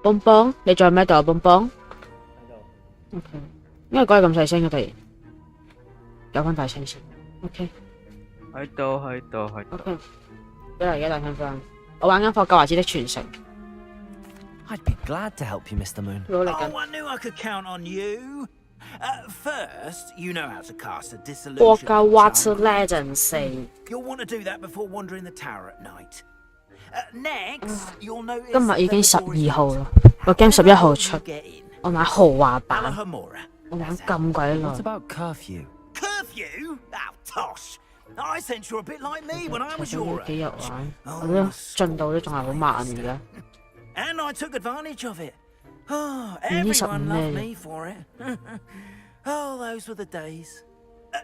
邦邦，你仲喺咪度啊？邦邦。OK， 因為講嘢咁細聲嘅，突然有翻大聲先。OK。OK， 俾嚟嘅大聲翻。我玩緊霍格華茲的傳承。I'd be glad to help you, Mr. Moon. Oh, I knew I could count on you. First, you know how to cast a disillusion. 霍格華茲 Legend 4。You'll want to do that before wandering the tower at night. Next, you'll notice 今日已經12號啦，個 game 11號出，我買豪華版，我玩咁鬼耐。What about curfew? Curfew? Oh, tosh. I sense you're a bit like me when I was your age. 幾日玩，我都進度都仲係好慢而家。And I took advantage of it. Oh, everyone loved me for it. Oh, those were the days.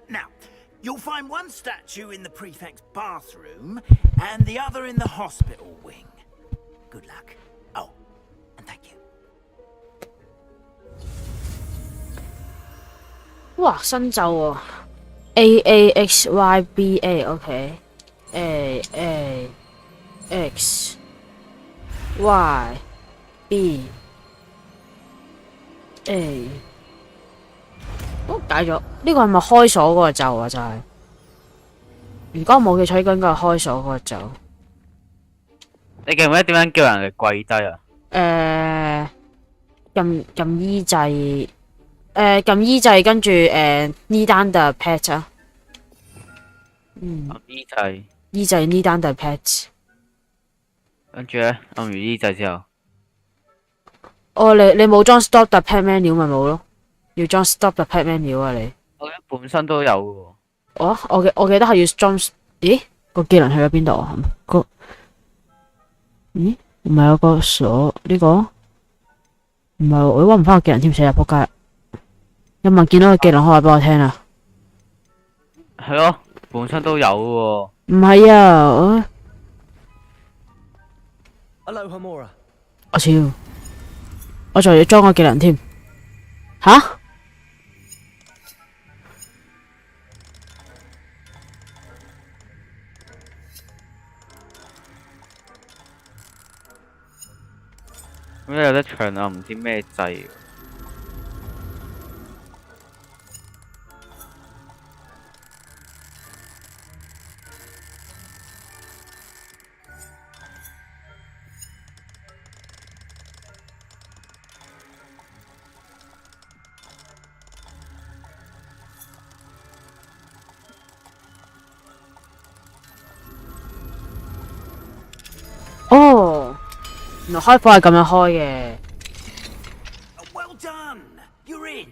Now, you'll find one statue in the prefect's bathroom and the other in the hospital wing. Good luck. Oh, and thank you. 哇，新咒喎！AAXYBA OK AAX Y B A 解咗呢個係咪開鎖嗰個咒啊？就係如果我冇記錯，應該係開鎖嗰個咒。你記唔記得點樣叫人哋跪低啊？撳衣掣，撳衣掣跟住呢單嘅 pet 啊。衣掣。衣掣呢單嘅 pet。跟住咧，按完衣掣之後。哦，你冇裝 stop the pet menu 咪冇咯？要裝 stop the pet menu 啊你？我記得本身都有嘅喎。我記得係要裝。咦？個技能去咗邊度啊？咦？唔係有個鎖呢個？唔係我搵唔翻個技能添，死啦仆街！有冇人見到個技能可以話俾我聽啊？係咯，本身都有嘅。唔係啊！Aloha Mora。我操！我仲要裝個技能添。吓？咁有得長啊，唔知咩掣。哦，原來開火係咁樣開嘅。Well done, you're in.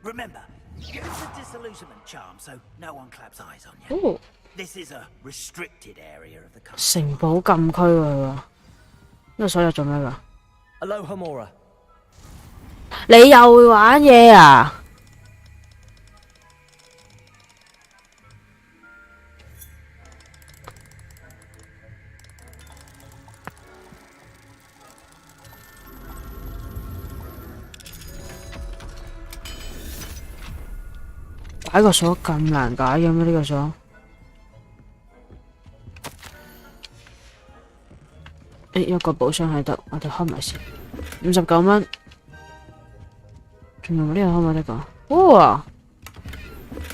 Remember, use the disillusionment charm so no one claps eyes on you. 哦， This is a restricted area of the castle. 城堡禁區喎，佢話呢個鎖入做咩㗎？ Aloha Mora。你又會玩嘢啊？解個鎖咁難解嘅咩？呢個鎖？有個寶箱喺度，我哋開埋先。59蚊，仲有冇呢個開埋得㗎？哇！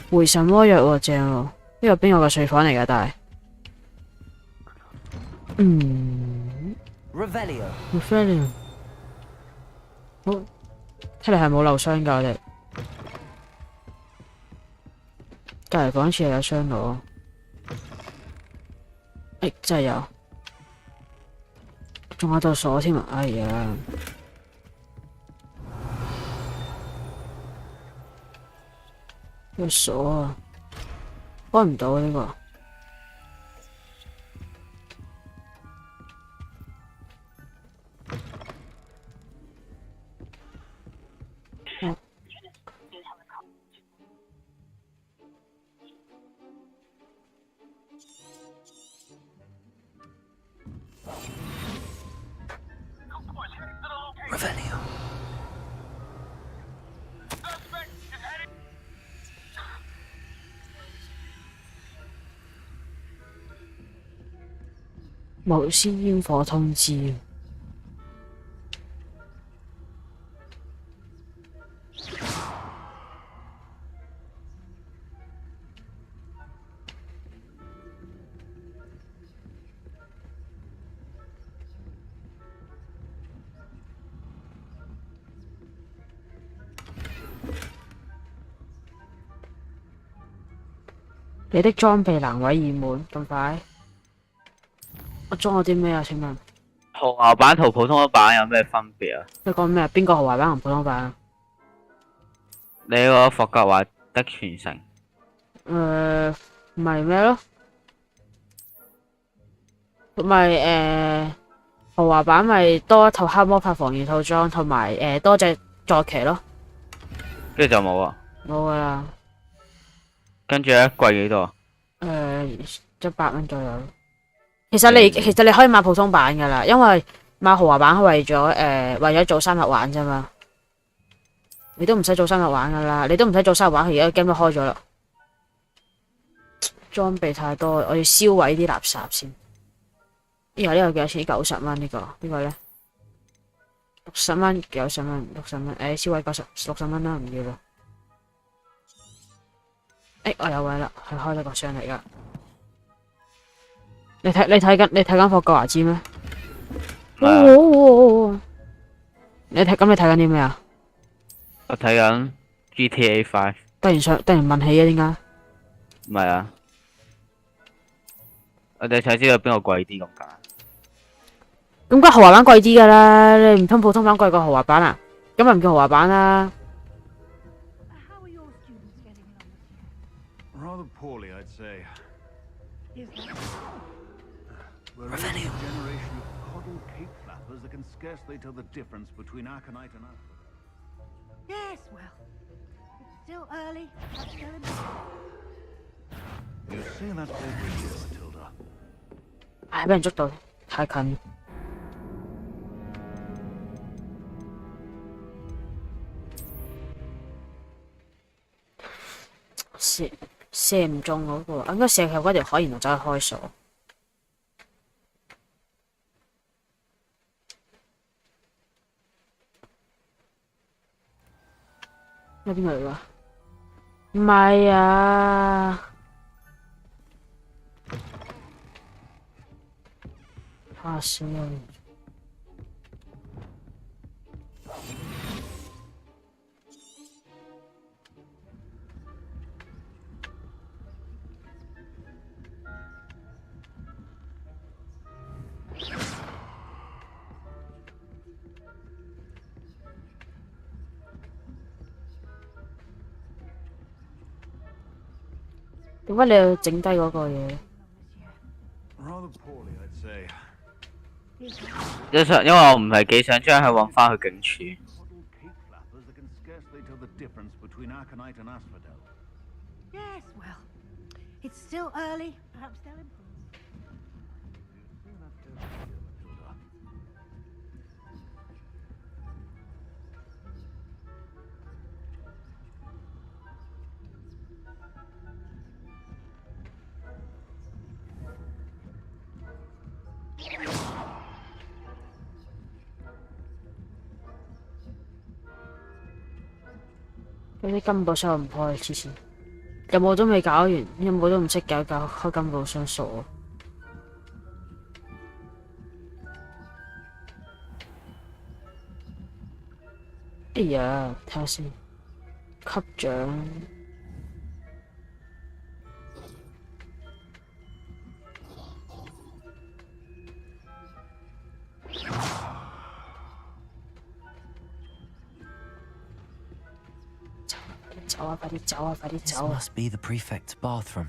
回神魔藥喎，正喎！呢個邊個嘅睡房嚟㗎？但係Revelio。好，睇嚟係冇漏箱㗎，我哋。隔離講次又有箱攞，真係有，仲有道鎖添啊！哎呀，個鎖啊，開唔到呢個。Revelio。無線煙火通知。你的裝備難為已滿，咁快？我裝咗啲咩啊？請問？豪華版同普通版有咩分別啊？你講咩啊？邊個豪華版同普通版啊？你個霍格華的傳承。咪咩咯？咪豪華版咪多一套黑魔法防禦套裝，同埋多隻坐騎咯。跟住就冇啊。冇噶啦。跟住咧貴幾多啊？100蚊左右。其實你可以買普通版噶啦，因為買豪華版係為咗做3日玩啫嘛。你都唔使做3日玩噶啦，你都唔使做3日玩，佢而家 game 都開咗啦。裝備太多，我要燒毀啲垃圾先。呢個幾多錢？90蚊呢個，呢個咧60蚊，90蚊，60蚊。燒毀60蚊啦，唔要啦。我有位啦，係開咗個箱嚟噶。你睇緊霍格華茲咩？你睇緊啲咩啊？我睇緊 GTA 5。突然問起嘅點解？唔係啊，我哋想知道邊個貴啲咁解。咁梗係豪華版貴啲噶啦，你唔通普通版貴過豪華版啊？咁咪唔叫豪華版啦。Rather poorly, I'd say. Revenue. A generation of coddled cape flappers that can scarcely tell the difference between aconite and asphodel. Yes, well, it's still early. I'm still in. You say that every year, Matilda. 俾人捉到，太近。射唔中嗰個，應該射入嗰條海，然後走去開鎖。喺邊度嚟㗎？唔係啊！怕死啊！點解你要整低嗰個嘢？ Rather poorly, I'd say. 因為我唔係幾想將佢揾翻去警署。Coddled cape flappers that can scarcely tell the difference between aconite and asphodel. Yes, well, it's still early. Perhaps they'll improve. You say that every year, Matilda. Yeah. 嗰啲金寶箱唔開，黐線！任務都未搞完，任務都唔識搞，開金寶箱傻。哎呀，睇下先，級獎。走啊！快啲走啊！快啲 This 走啊！ must be the prefect's bathroom.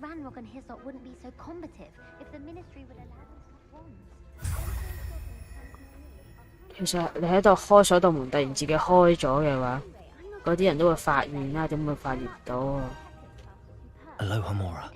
Ranrock and Hislop wouldn't be so combative if the ministry would allow them to have wands. 其實你喺度開鎖道門，突然自己開咗嘅話，嗰啲人都會發現啦，點會發現唔到啊？ Alohomora.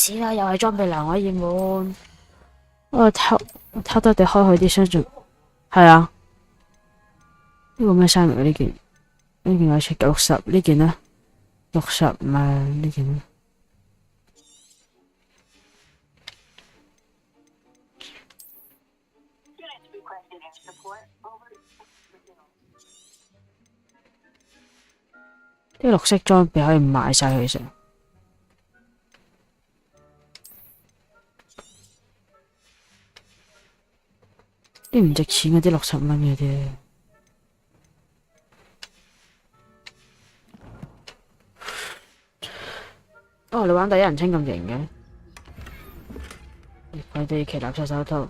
屎啦！又係裝備欄位熱門。我偷偷地開佢啲商場。係啊。呢個咩衫嚟嘅呢件？呢件我出60，呢件呢？60唔係呢件呢？啲綠色裝備可以賣晒佢成。啲唔值錢嗰啲60蚊嘅啫。哦，你玩第一人稱咁型嘅？佢哋騎垃圾手套。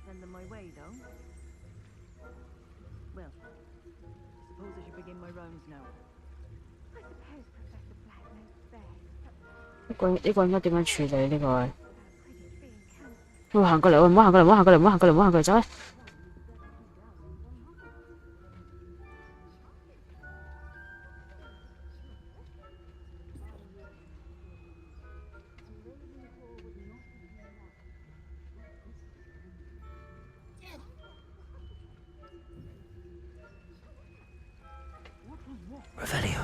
Send them my way, though. Well, suppose I should begin my rounds now. I suppose Professor Black knows best. 呢個應該點樣處理呢個？ Pretty free and can 喂，行過嚟，喂，唔好行過嚟，唔好行過嚟，唔好行過嚟，唔好行過嚟，走啊！Revelio.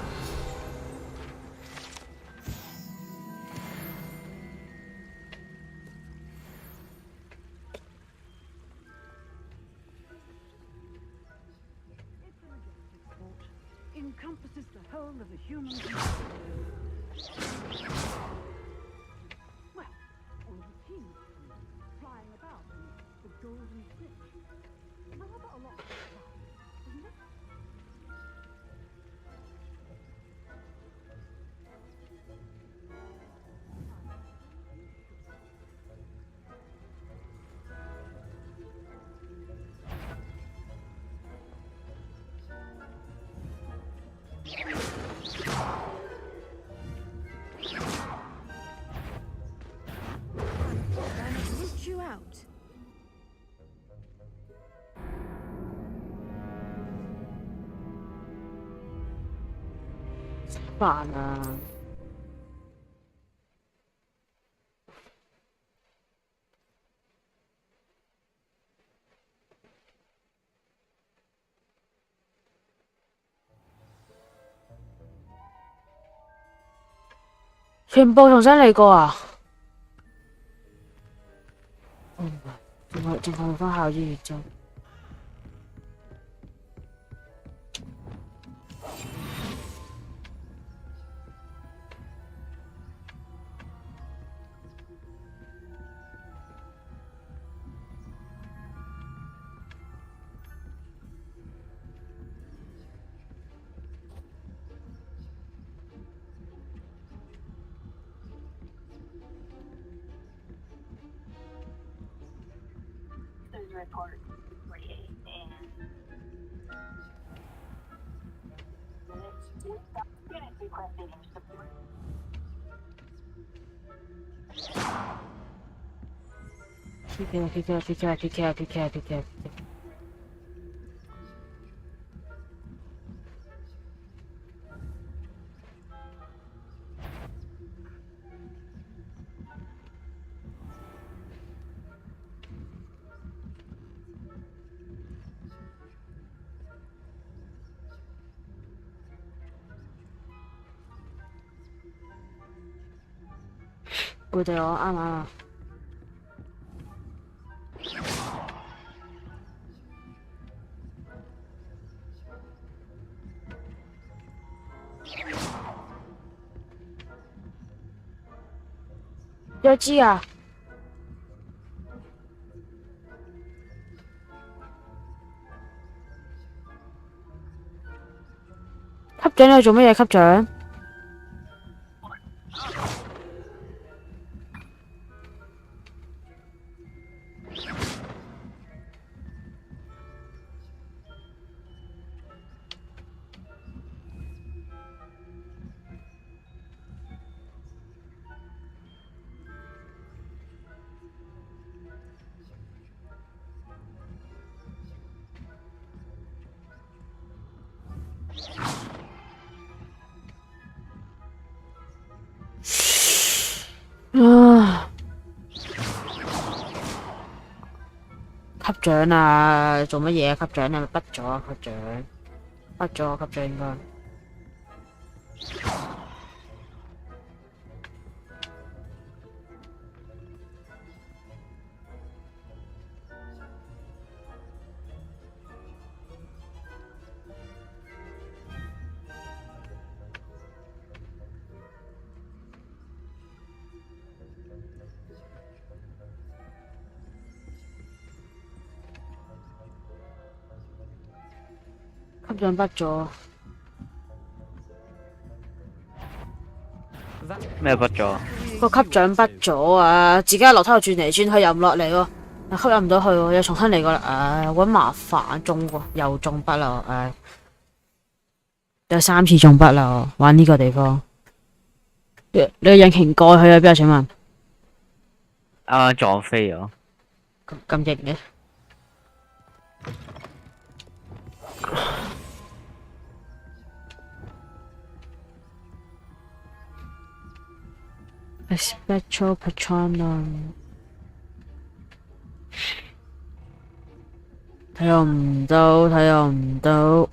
Encompasses the whole of the human. Well, all the kings flying about in the golden fish. Rather a lot of fun, isn't it? Root you out. 煩啊！全部重新嚟過啊！仲係翻校醫月啫。report 48 and units requesting support. PK。背對我啱唔啱啊？一支啊！級長你做乜嘢？級長？級長啊，做乜嘢啊？級長係咪畢咗啊？級長畢咗啊？級長應該。級長畢咗，咩畢咗？個級長畢咗啊！自己喺樓梯度轉嚟轉去，又唔落嚟喎，又吸引唔到佢喎，又重新嚟過啦，唉，好麻煩，中喎，又中筆啦，唉，有3次中筆啦，玩呢個地方。你個引擎蓋去咗邊啊？請問？啱啱撞飛咗。咁型嘅。Spectral Patronum 睇我唔到，睇我唔到。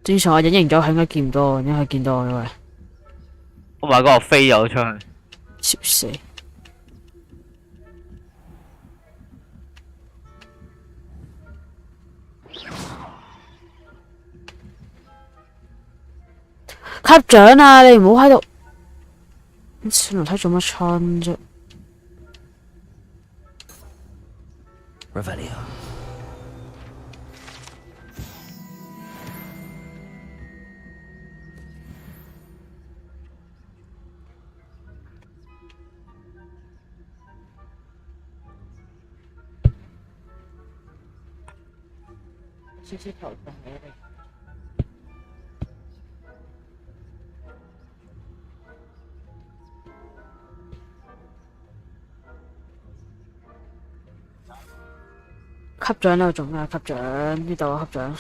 正常我隱形咗，佢應該見唔到我，因為佢見到我嘅。我買嗰個飛咗出去。笑死！級長啊，你唔好喺度上樓梯做乜春啫？ Revelio. 少少頭痛嘅你。級長呢度做咩？級長呢度啊，級長。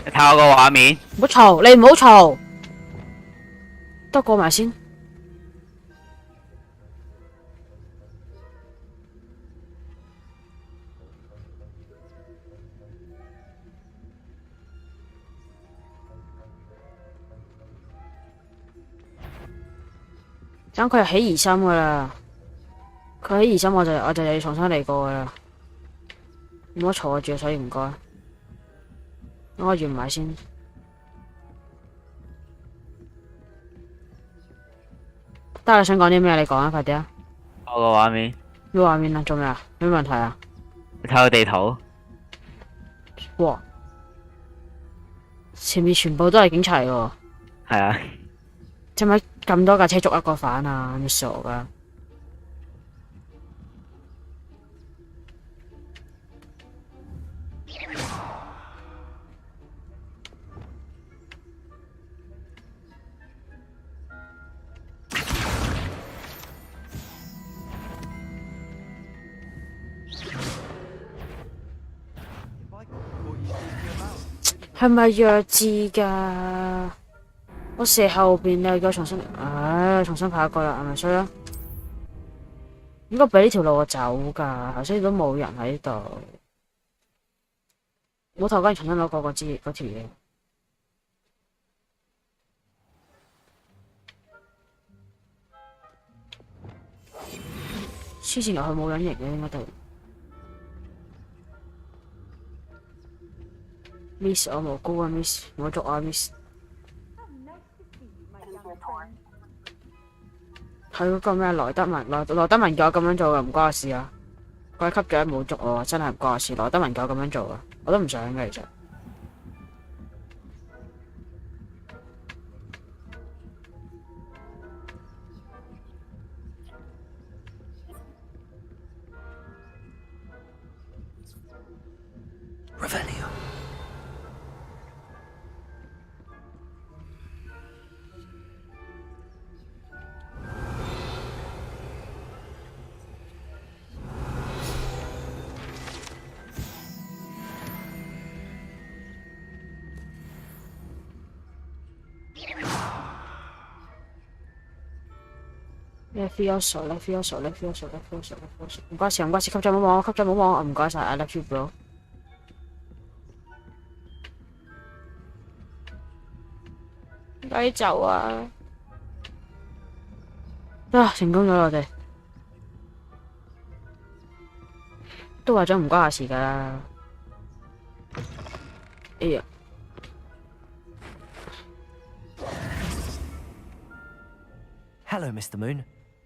你睇我個畫面。唔好嘈，你唔好嘈，都過埋先。等佢又起疑心噶啦，佢起疑心我就又要重新嚟過噶啦。唔好嘈我住，所以唔該。等我完埋先。得你想講啲咩？你講啊，快啲啊！我個畫面。咩畫面啊？做咩啊？有咩問題啊？你睇個地圖。哇！前面全部都係警察嚟喎。係啊。做咪咁多架車捉一個犯啊？你傻噶？係咪弱智噶？我射後邊你又叫我重新，重新跑過啦，係咪衰啊？應該俾呢條路我走噶，頭先都冇人喺度。冇頭跟重新攞過嗰條嘢。黐線入去冇隱形嘅應該都。Miss 我無辜啊 Miss， 我捉啊 Miss。係嗰個咩萊德文羅德文叫我咁樣做嘅，唔關我事啊！嗰位級長冇捉我，真係唔關我事。羅德文叫我咁樣做啊，我都唔想嘅其實。Revelio. Levioso， 唔該事，級長冇望，唔該晒 ，I love you bro。快啲走啊！成功咗我哋，都話咗唔關我事㗎啦。哎呀！ Hello, Mr. Moon.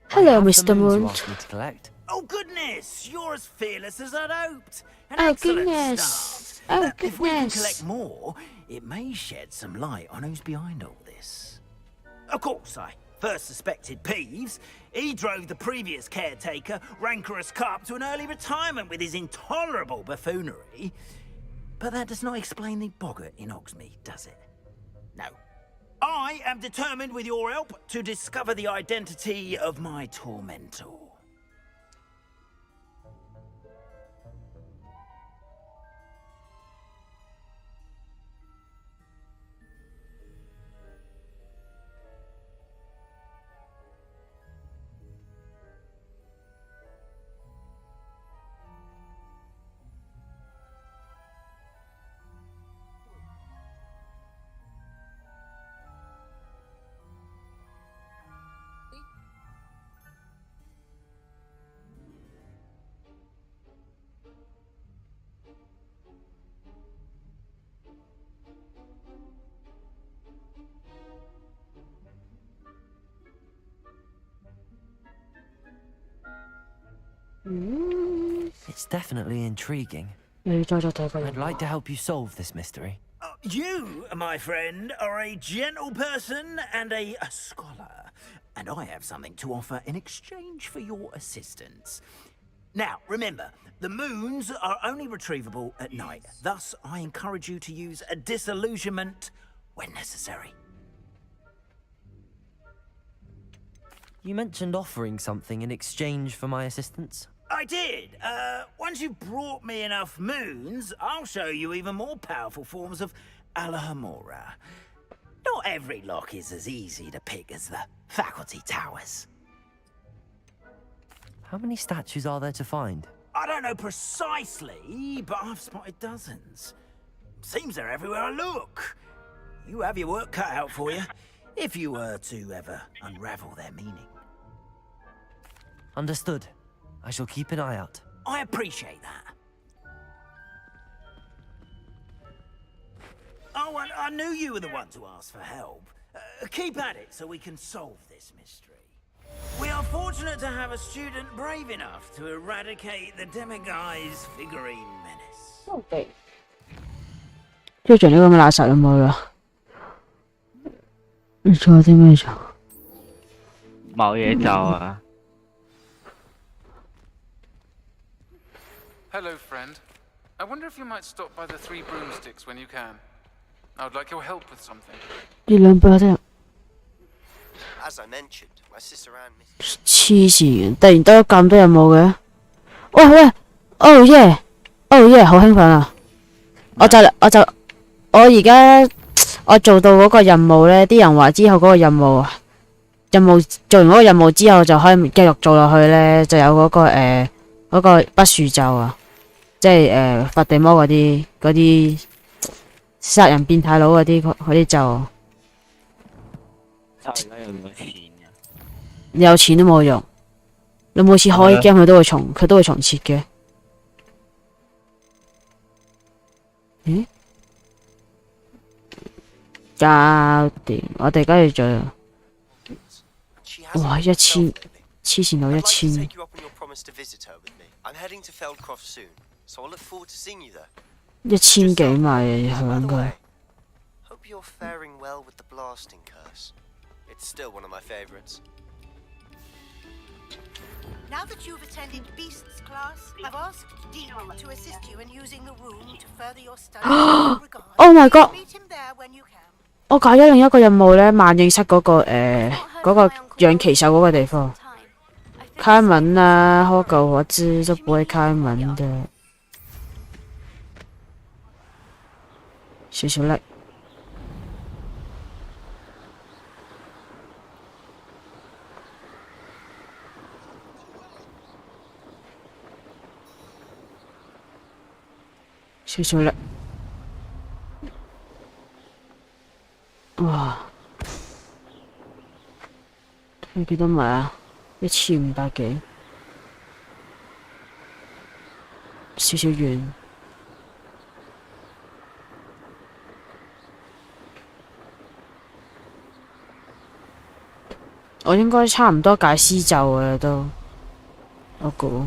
Hello, I have the Mr. moons Moon. you asked me to collect. Oh, goodness! You're as fearless as I'd hoped. An Oh, excellent goodness. start. Oh, If we can goodness. collect more, it may shed some light on who's behind all this. Of course, I first suspected Peeves. He drove the previous caretaker, Rancorous Carp, to an early retirement with his intolerable buffoonery. But that does not explain the boggart in Hogsmeade, does it? No. I am determined, with your help, to discover the identity of my tormentor. It's definitely intriguing. 你再睇個 I'd like to help you solve this mystery. You, my friend, are a gentle person and a scholar, and I have something to offer in exchange for your assistance. Now, remember, the moons are only retrievable at night. Thus, I encourage you to use a disillusionment when necessary. You mentioned offering something in exchange for my assistance. I did. Once you've brought me enough moons, I'll show you even more powerful forms of Alahamora. Not every lock is as easy to pick as the faculty towers. How many statues are there to find? I don't know precisely, but I've spotted dozens. Seems they're everywhere I look. You have your work cut out for you, if you were to ever unravel their meaning. Understood. I shall keep an eye out. I appreciate that. Oh, I knew you were the one to ask for help. Keep at it so we can solve this mystery. We are fortunate to have a student brave enough to eradicate the Demiguise figurine menace. OK。追住呢個咁嘅垃圾有冇啦？你做咗啲咩做？冇嘢做啊！ Hello, friend. I wonder if you might stop by the Three Broomsticks when you can. I would like your help with something. 呢兩把啫。 As I mentioned, my sister Anne missed. 黐線，突然得咁多任務嘅。喂喂，Oh yeah，Oh yeah，好興奮啊！我而家我做到嗰個任務咧，啲人話之後嗰個任務做完嗰個任務之後就可以繼續做落去咧，就有嗰個嗰個筆樹咒啊！即係伏地魔嗰啲殺人變態佬嗰啲就差而家有冇錢嘅？你有錢都冇用，你每次開 game 佢都會重設嘅。咦？搞掂，我哋跟住做。哇！1000，黐線到1000。1000幾咪響佢。Hope you're faring well with the blasting curse. It's still one of my favorites. Now that you've attended Beasts class, I've asked Dean to assist you in using the room to further your studies. Oh my god! Meet him there when you can. 我搞咗另一個任務咧，萬應室嗰個養騎手嗰個地方，開門啦，Hogwart都不會開門的，少少力。少少力，哇！睇幾多米啊？1500幾，少少遠。我應該差唔多解屍咒嘅啦都，我估。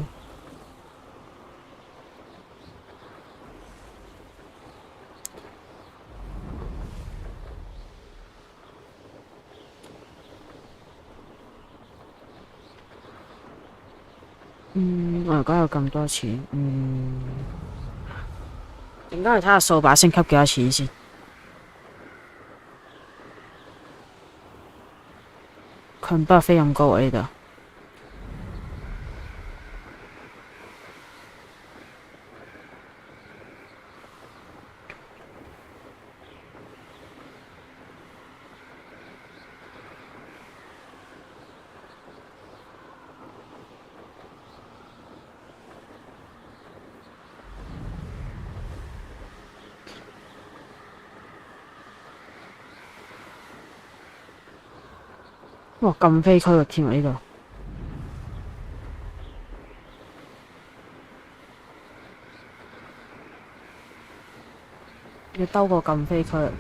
我而家有咁多錢，應該係睇下掃把升級幾多錢先。佢唔不飛咁高啊呢度。哇！咁飛區域添啊呢度。要兜個咁飛區域。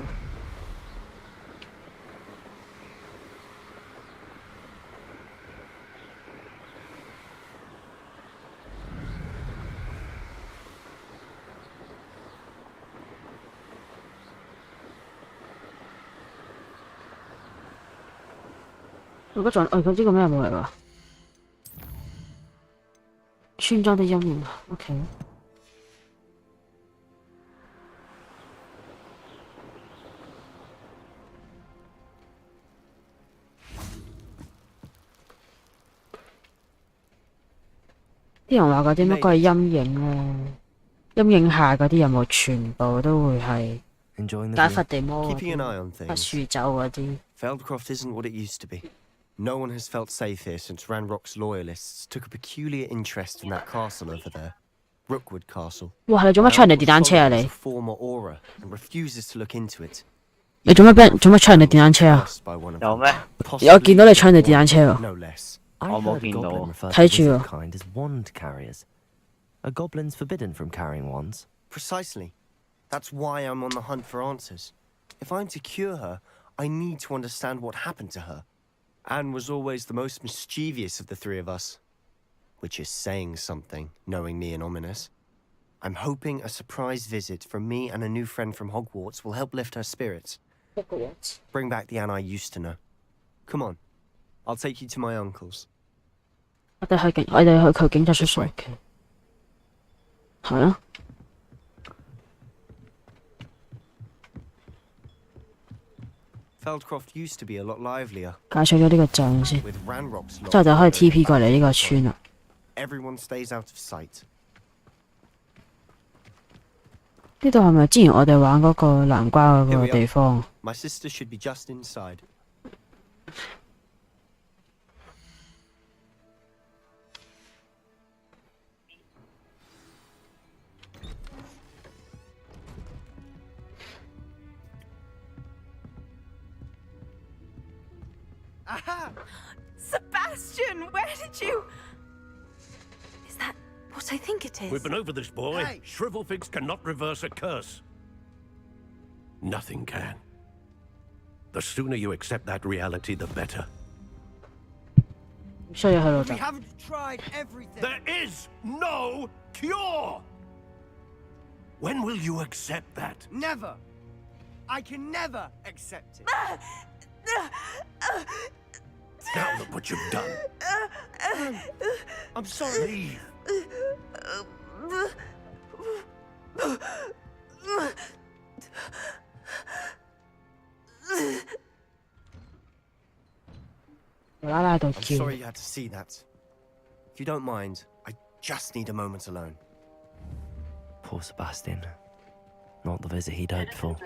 佢呢個咩冇嚟㗎？村莊的陰影 ，OK。啲人話嗰啲乜鬼係陰影咧，陰影下嗰啲任務全部都會係解伏地魔嗰啲，不樹酒嗰啲。Feldcroft isn't what it used to be. No one has felt safe here since Ranrock's loyalists took a peculiar interest in that castle over there, Rookwood Castle. 哇！你做乜出人哋電單車啊你？ Former aura and refuses to look into it. 你做乜出人哋電單車啊？有咩？我見到你搶人哋電單車喎。 No less. 我冇見到。睇住喎。 kind as wand carriers. Are goblins forbidden from carrying wands? Precisely. That's why I'm on the hunt for answers. If I'm to cure her, I need to understand what happened to her. Anne was always the most mischievous of the three of us. Which is saying something, knowing me and Ominous. I'm hoping a surprise visit from me and a new friend from Hogwarts will help lift her spirits. Hogwarts? Bring back the Anne I used to know. Come on. I'll take you to my uncle's. 我哋去警察叔叔屋企。係啊。Feldcroft used to be a lot livelier. 解除咗呢個陣先， With Ranrock's 之後就可以 TP 過嚟呢個村啦。 Everyone stays out of sight. 呢度係咪之前我哋玩嗰個南瓜嗰個地方？ My sister should be just inside. Aha! Sebastian, where did you... Is that what I think it is? We've been over this, boy. Hey. Shrivelfigs cannot reverse a curse. Nothing can. The sooner you accept that reality, the better. We haven't tried everything. There is no cure! When will you accept that? Never. I can never accept it. Now look what you've done. I'm sorry. Leave. I'm sorry you had to see that. If you don't mind, I just need a moment alone. Poor Sebastian. Not the visit he'd hoped for.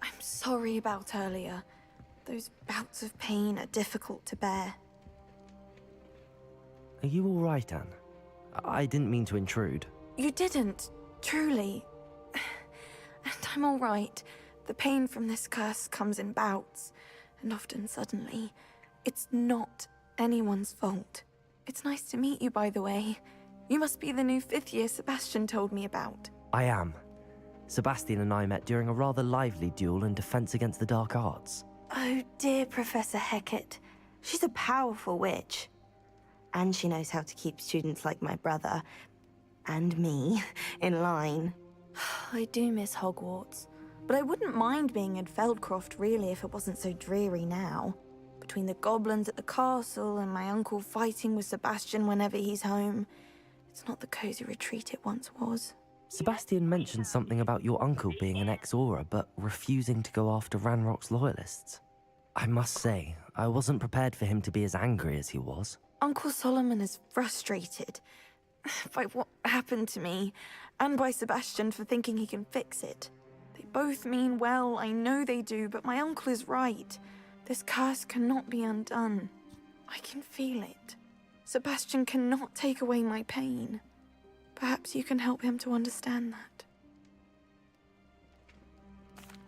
I'm sorry about earlier. Those bouts of pain are difficult to bear. Are you all right, Anne? I didn't mean to intrude. You didn't, truly. And I'm all right. The pain from this curse comes in bouts, and often suddenly. It's not anyone's fault. It's nice to meet you, by the way. You must be the new 5th year Sebastian told me about. I am. Sebastian and I met during a rather lively duel in defense against the dark arts. Oh, dear Professor Hecat. She's a powerful witch. And she knows how to keep students like my brother, and me, in line. I do miss Hogwarts, but I wouldn't mind being in Feldcroft, really, if it wasn't so dreary now. Between the goblins at the castle and my uncle fighting with Sebastian whenever he's home, it's not the cozy retreat it once was. Sebastian mentioned something about your uncle being an ex-Auror, but refusing to go after Ranrock's loyalists. I must say, I wasn't prepared for him to be as angry as he was. Uncle Solomon is frustrated by what happened to me, and by Sebastian for thinking he can fix it. They both mean well, I know they do, but my uncle is right. This curse cannot be undone. I can feel it. Sebastian cannot take away my pain. Perhaps you can help him to understand that.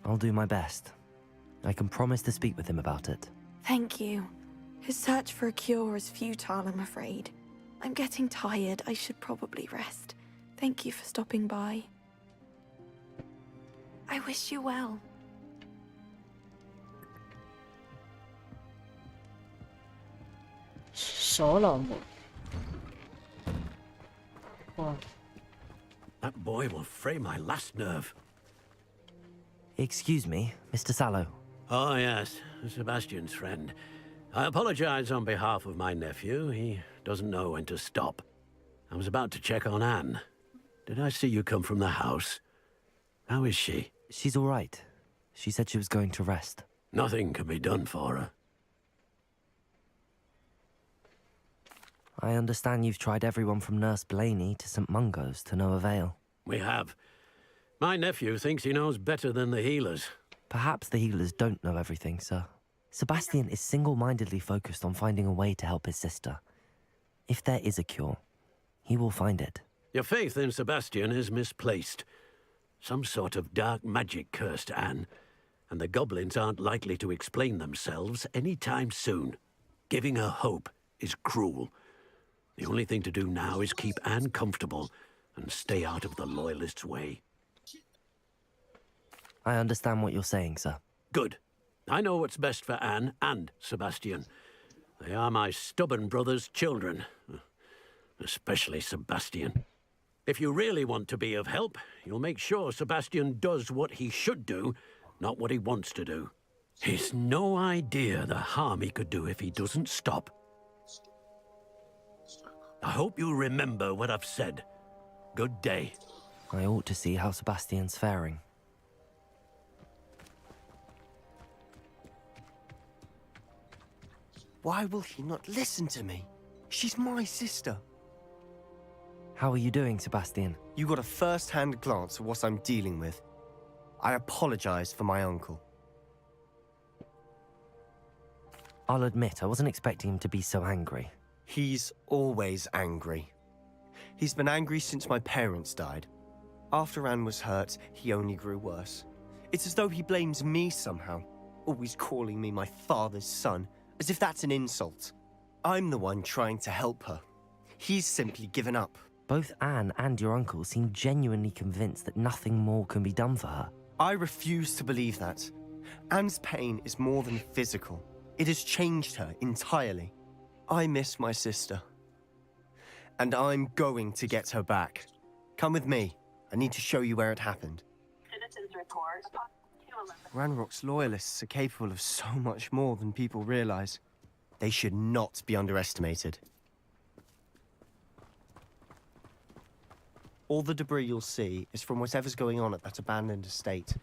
I'll do my best. I can promise to speak with him about it. Thank you. His search for a cure is futile, I'm afraid. I'm getting tired. I should probably rest. Thank you for stopping by. I wish you well. Solomon. Wow. That boy will fray my last nerve. Excuse me, Mr. Sallow. Oh, yes, Sebastian's friend. I apologize on behalf of my nephew. He doesn't know when to stop. I was about to check on Anne. Did I see you come from the house? How is she? She's all right. She said she was going to rest. Nothing can be done for her. I understand you've tried everyone from Nurse Blaney to St. Mungo's to no avail. We have. My nephew thinks he knows better than the healers. Perhaps the healers don't know everything, sir. Sebastian is single-mindedly focused on finding a way to help his sister. If there is a cure, he will find it. Your faith in Sebastian is misplaced. Some sort of dark magic cursed Anne, and the goblins aren't likely to explain themselves any time soon. Giving her hope is cruel. The only thing to do now is keep Anne comfortable and stay out of the Loyalists' way. I understand what you're saying, sir. Good. I know what's best for Anne and Sebastian. They are my stubborn brother's children. Especially Sebastian. If you really want to be of help, you'll make sure Sebastian does what he should do, not what he wants to do. He's no idea the harm he could do if he doesn't stop. I hope you remember what I've said. Good day. I ought to see how Sebastian's faring. Why will he not listen to me? She's my sister. How are you doing, Sebastian? You got a first-hand glance at what I'm dealing with. I apologize for my uncle. I'll admit, I wasn't expecting him to be so angry. He's always angry. He's been angry since my parents died. After Anne was hurt, he only grew worse. It's as though he blames me somehow, always calling me my father's son, as if that's an insult. I'm the one trying to help her. He's simply given up. Both Anne and your uncle seem genuinely convinced that nothing more can be done for her. I refuse to believe that. Anne's pain is more than physical. It has changed her entirely. I miss my sister. And I'm going to get her back. Come with me. I need to show you where it happened. Citizens report 211. Ranrock's loyalists are capable of so much more than people realize. They should not be underestimated. All the debris you'll see is from whatever's going on at that abandoned estate.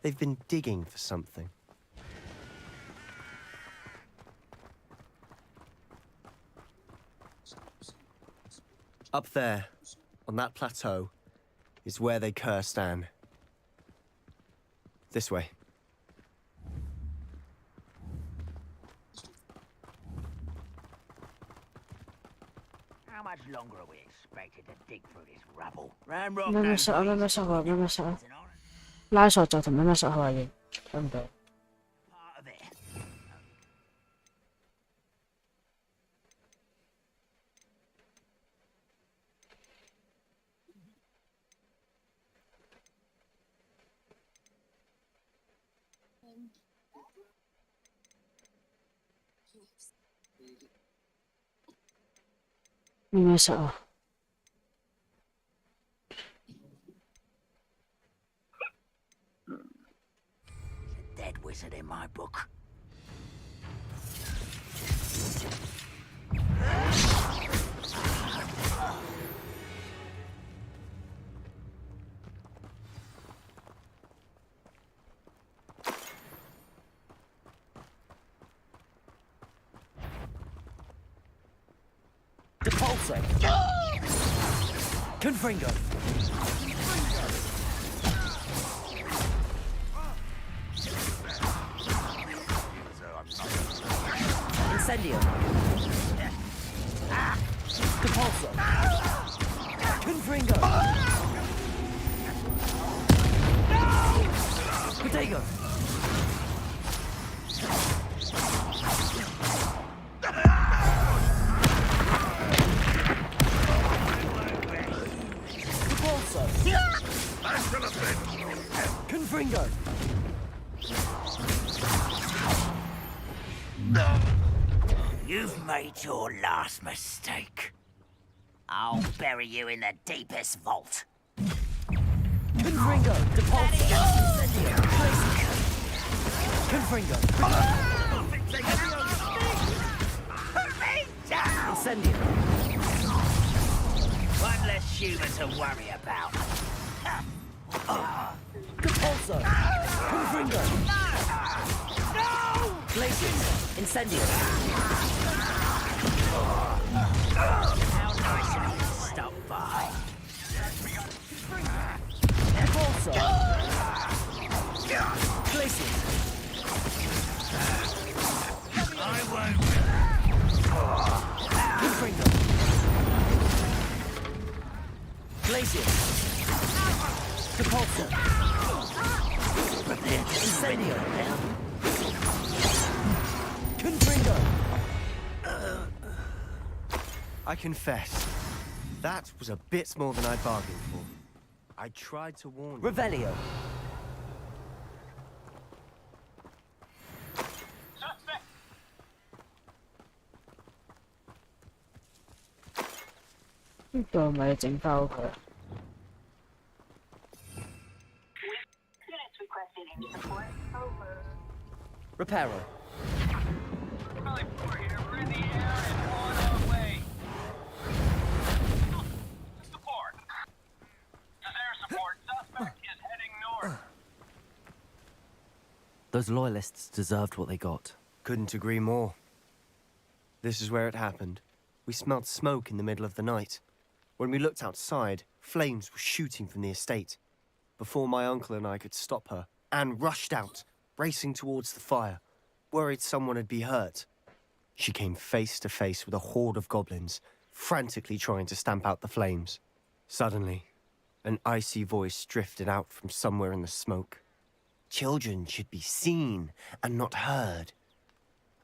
They've been digging for something. Up there, on that plateau, is where they cursed Anne. This way. How much longer are we expected to dig through this rubble? 咩咩塞啊咩咩塞啊咩咩塞啊！拉索就同咩咩塞係咪要？睇唔到。咩咩塞啊？ Dead wizard in my book. Depulso! Confringo! Incendio! Depulso! Confringo! Protego! Confringo! You've made your last mistake. I'll bury you in the deepest vault. Confringo! Depulso! Incendio! Confringo! Put me down! Incendio! One less human to worry about. Depulso! Confringo! No! Glacius! Incendio! How nice of you to stop by. Depulso! Glacius! I won't. Confringo! Glacius! Depulso! Incendio! Confringo! I confess, that was a bit more than I bargained for. I tried to warn you. Revelio!呢度咪整翻佢。 Units requesting any support. Over. Reparo! We're in the air and on our way. Support. This air support suspect is heading north. Those loyalists deserved what they got. Couldn't agree more. This is where it happened. We smelled smoke in the middle of the night. When we looked outside, flames were shooting from the estate. Before my uncle and I could stop her, Anne rushed out, racing towards the fire, worried someone had been hurt. She came face to face with a horde of goblins, frantically trying to stamp out the flames. Suddenly, an icy voice drifted out from somewhere in the smoke. Children should be seen and not heard.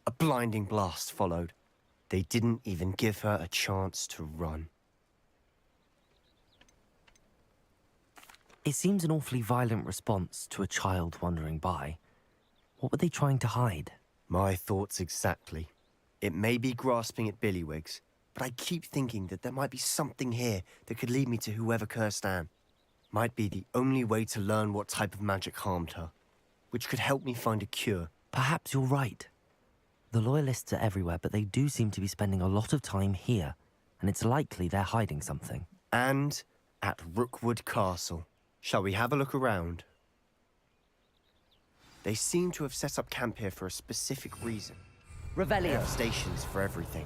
A blinding blast followed. They didn't even give her a chance to run. It seems an awfully violent response to a child wandering by. What were they trying to hide? My thoughts exactly. It may be grasping at Billywigs, but I keep thinking that there might be something here that could lead me to whoever cursed Anne. Might be the only way to learn what type of magic harmed her, which could help me find a cure. Perhaps you're right. The Loyalists are everywhere, but they do seem to be spending a lot of time here, and it's likely they're hiding something. And at Rookwood Castle. Shall we have a look around? They seem to have set up camp here for a specific reason. They have stations for everything.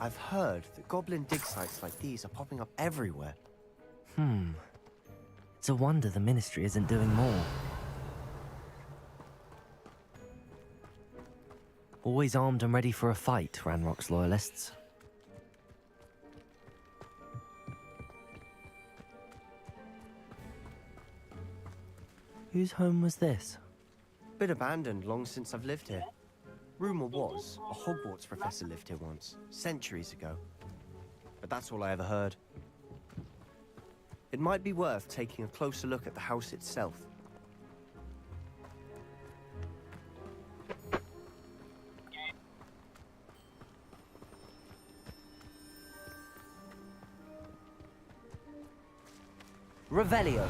I've heard that goblin dig sites like these are popping up everywhere. It's a wonder the Ministry isn't doing more. Always armed and ready for a fight, Ranrock's Loyalists. Whose home was this? Been abandoned long since I've lived here. Rumor was, a Hogwarts professor lived here once, centuries ago. But that's all I ever heard. It might be worth taking a closer look at the house itself. Revelio.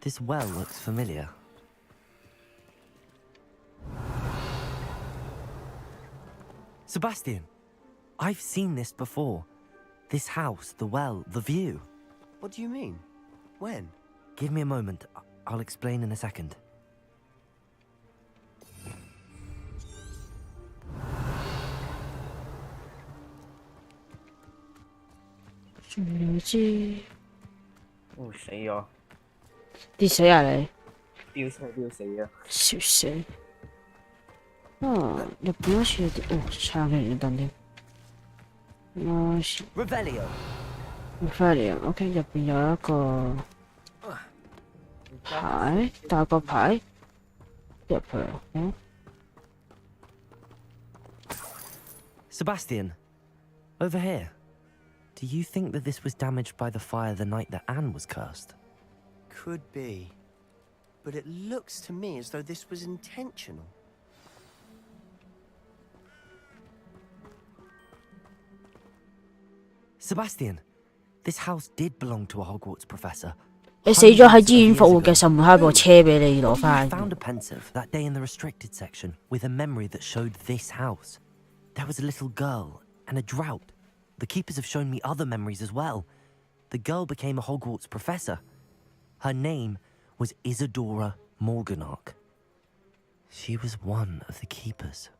This well looks familiar. Sebastian, I've seen this before. This house, the well, the view. What do you mean? When? Give me a moment. I'll explain in a second.跌死啊你！飆死啊！笑死！啊，日本好似有啲差嘅等添。Revelio，OK， 入邊有一個牌，大個牌入去。Sebastian, over here. Do you think that this was damaged by the fire the night that Anne was cursed? Could be. But it looks to me as though this was intentional. Sebastian, this house did belong to a Hogwarts professor. 你死咗喺醫院復活嘅時候，唔開部車俾你攞翻。I found a pensive that day in the restricted section with a memory that showed this house. There was a little girl and a drought. The keepers have shown me other memories as well. The girl became a Hogwarts professor. Her name was Isadora Morganach. She was one of the keepers.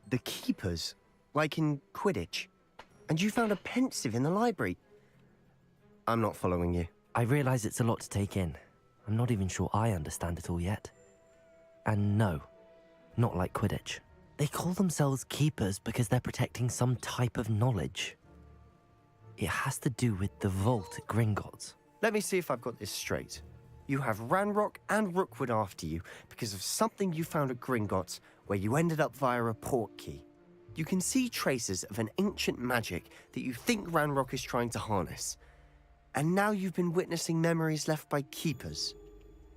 The keepers? Like in Quidditch? And you found a pensive in the library? I'm not following you. I realize it's a lot to take in. I'm not even sure I understand it all yet. And no, not like Quidditch. They call themselves keepers because they're protecting some type of knowledge. It has to do with the vault at Gringotts. Let me see if I've got this straight. You have Ranrock and Rookwood after you because of something you found at Gringotts where you ended up via a port key. You can see traces of an ancient magic that you think Ranrock is trying to harness. And now you've been witnessing memories left by keepers.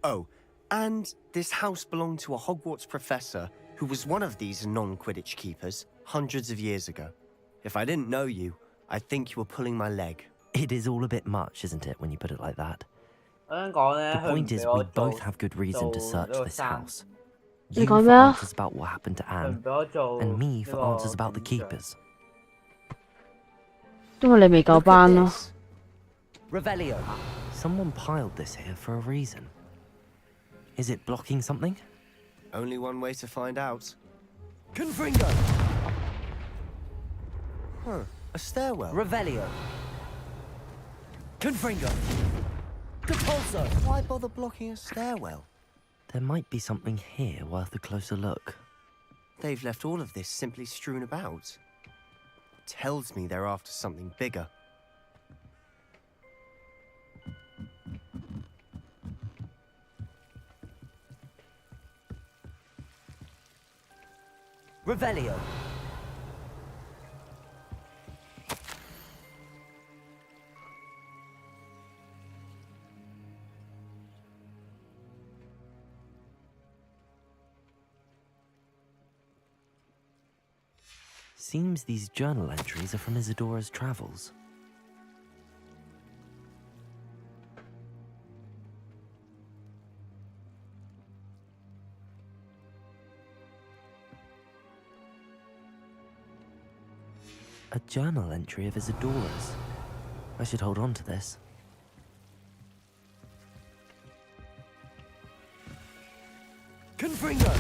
Oh, and this house belonged to a Hogwarts professor who was one of these non-Quidditch keepers hundreds of years ago. If I didn't know you, I think you were pulling my leg. It is all a bit much, isn't it, when you put it like that? 我想講咧， The point is, we both have good reason to search this house. 你 You 講 for 咩啊？ answers about what happened to 佢唔 Anne, 俾我做 and me 呢 for 個 answers about the 警長 keepers. 因為你未夠班咯。 Revelio. Someone piled this here for a reason. Is it blocking something? Only one way to find out. Confringo. Huh, a stairwell. Revelio. Confringo. Compulso. Why bother blocking a stairwell? There might be something here worth a closer look. They've left all of this simply strewn about. tells me they're after something bigger. Revelio. Seems these journal entries are from Isadora's travels. A journal entry of Isadora's. I should hold on to this. Confringo!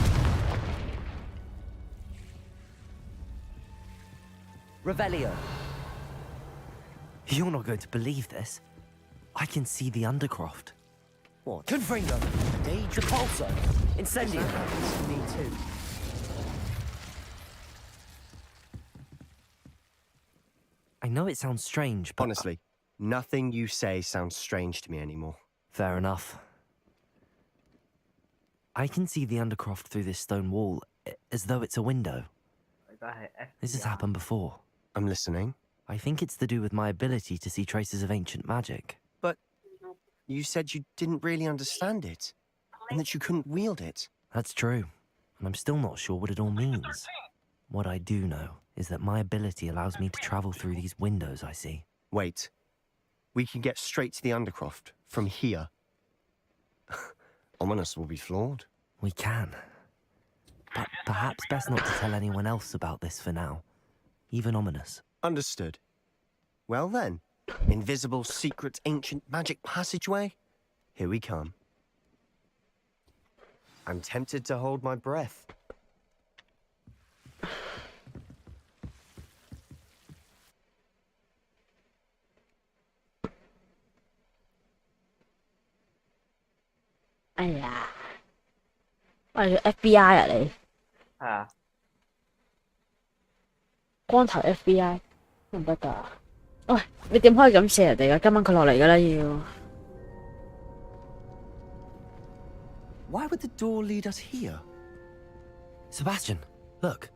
Revelio. You're not going to believe this. I can see the Undercroft. What? Confringo. The pulsar. Incendio. That happens to me too. I know it sounds strange, but... Honestly, nothing you say sounds strange to me anymore. Fair enough. I can see the Undercroft through this stone wall, as though it's a window. This has happened before. I'm listening. I think it's to do with my ability to see traces of ancient magic. But you said you didn't really understand it, and that you couldn't wield it. That's true, and I'm still not sure what it all means. What I do know is that my ability allows me to travel through these windows I see. Wait. We can get straight to the Undercroft from here. Ominous will be floored. We can. But perhaps best not to tell anyone else about this for now. Even Ominous. Understood. Well then, invisible, secret, ancient magic passageway? Here we come. I'm tempted to hold my breath.哎呀，喂 FBI 啊你？係啊。光頭 FBI 得唔得㗎？喂，你點可以咁射人哋㗎？今晚佢落嚟㗎啦要。Why would the door lead us here? Sebastian, look.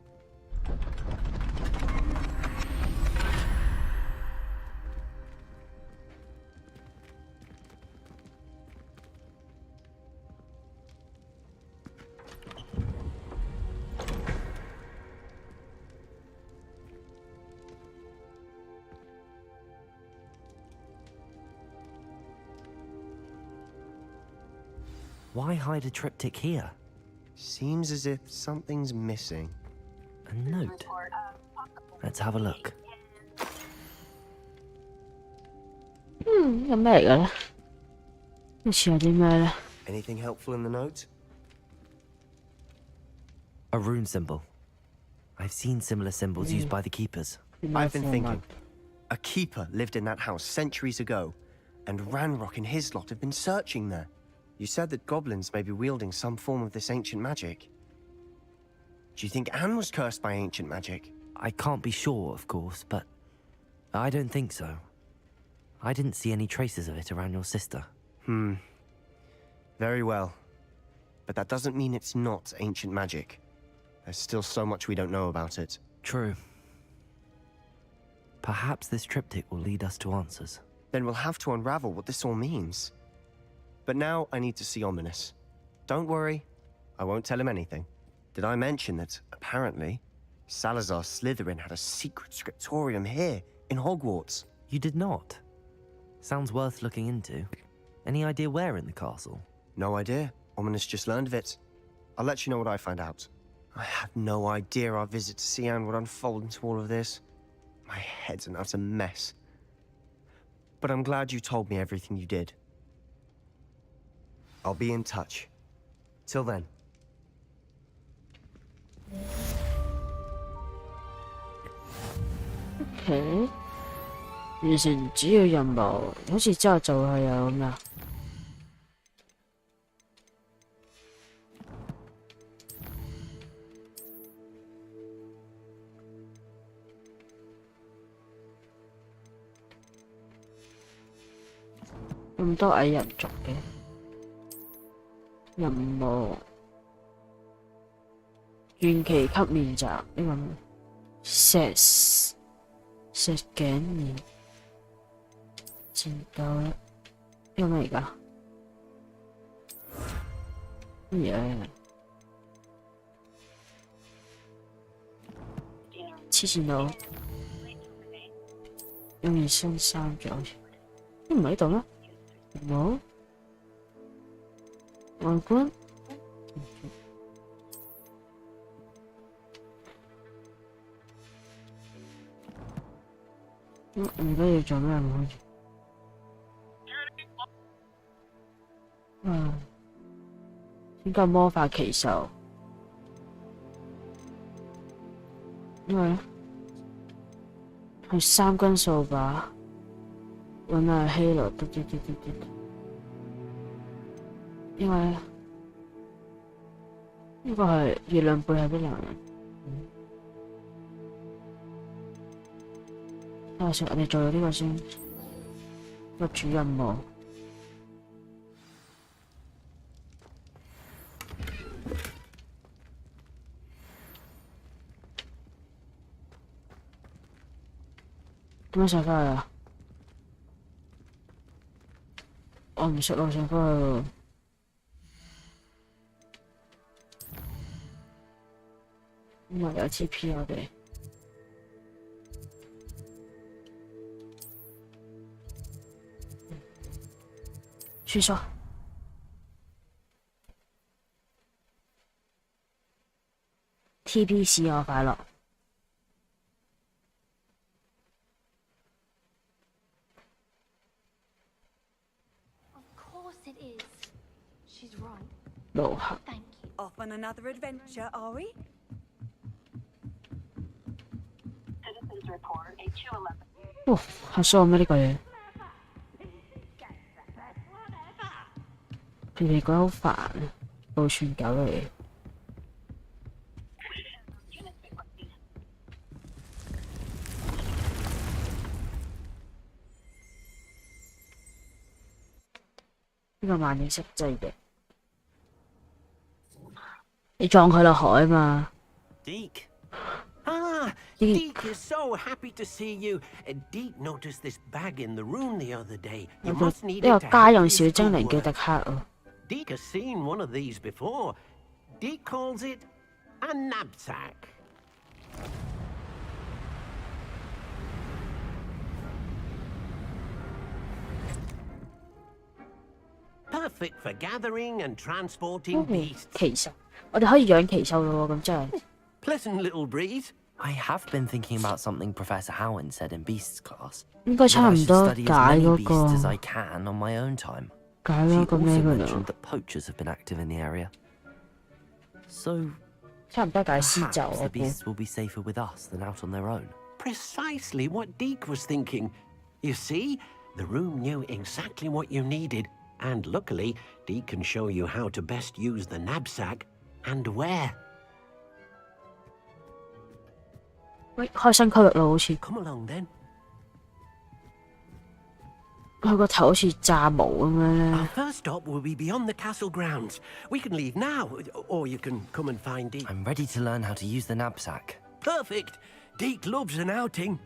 Why hide a triptych here? Seems as if something's missing. A note. Let's have a look. 有咩嚟㗎咧？好似有啲咩咧？ Anything helpful in the note? A rune symbol. I've seen similar symbols used by the keepers. I've been thinking. A keeper lived in that house centuries ago, and Ranrock and his lot have been searching there. You said that goblins may be wielding some form of this ancient magic. Do you think Anne was cursed by ancient magic? I can't be sure, of course, but I don't think so. I didn't see any traces of it around your sister. Very well. But that doesn't mean it's not ancient magic. There's still so much we don't know about it. True. Perhaps this triptych will lead us to answers. Then we'll have to unravel what this all means. But now I need to see Ominous. Don't worry, I won't tell him anything. Did I mention that, apparently, Salazar Slytherin had a secret scriptorium here, in Hogwarts? You did not? Sounds worth looking into. Any idea where in the castle? No idea. Ominous just learned of it. I'll let you know what I find out. I had no idea our visit to Cian would unfold into all of this. My head's an utter mess. But I'm glad you told me everything you did. I'll be in touch. Till then. OK， 完成主要任務，好似之後做佢有咁啊。咁多矮人族嘅任務，傳奇級面罩呢個石頸面戰鬥呢個咩嚟㗎？乜嘢？黐線佬，用件新衫着好似，唔喺度咩？冇外觀。而家要做咩好似？點解魔法奇獸？因為係3根掃把，揾下希羅，因為呢個係月亮背後的男人。我哋做咗呢個先，個主任務。點樣上返去啊？我唔識路上返去喎。因為有 TP 我哋。去說 TP 使我快樂。盧克。Off on another adventure, are we? Citizens report a 211. 哇，係傻咩呢個嘢？佢哋覺得好煩啊，暴串狗嚟嘅。呢個萬應式制嘅，你撞佢落海嘛 Deke. Ah, Deke is so happy to see you. Deke noticed this bag in the room the other day. You must need it to 呢個家用 help 小 his 精靈叫 schoolwork. 迪克啊。Deke has seen one of these before. Deke calls it a knapsack. Perfect for gathering and transporting beasts. 奇獸，我哋可以養奇獸咯喎，咁真係。Pleasant little breeze. I have been thinking about something Professor Howard said in Beasts class. 應該差唔多 That I 解 should study as many 嗰 beasts as 個 I can on my own time. 解 She 嗰個咩 also 㗎 mentioned 啦？ that poachers have been active in the area. So 差唔多解獅 perhaps 就 the 我估。 beasts will be safer with us than out on their own. Precisely what Deke was thinking. You see, the room knew exactly what you needed, and luckily, Deke can show you how to best use the knapsack and where. 喂，開新區域咯，好似。 Come along then. 佢個頭好似炸毛咁樣咧。 Our first stop will be beyond the castle grounds. We can leave now, or you can come and find Deke. I'm ready to learn how to use the knapsack. Perfect. Deke loves an outing.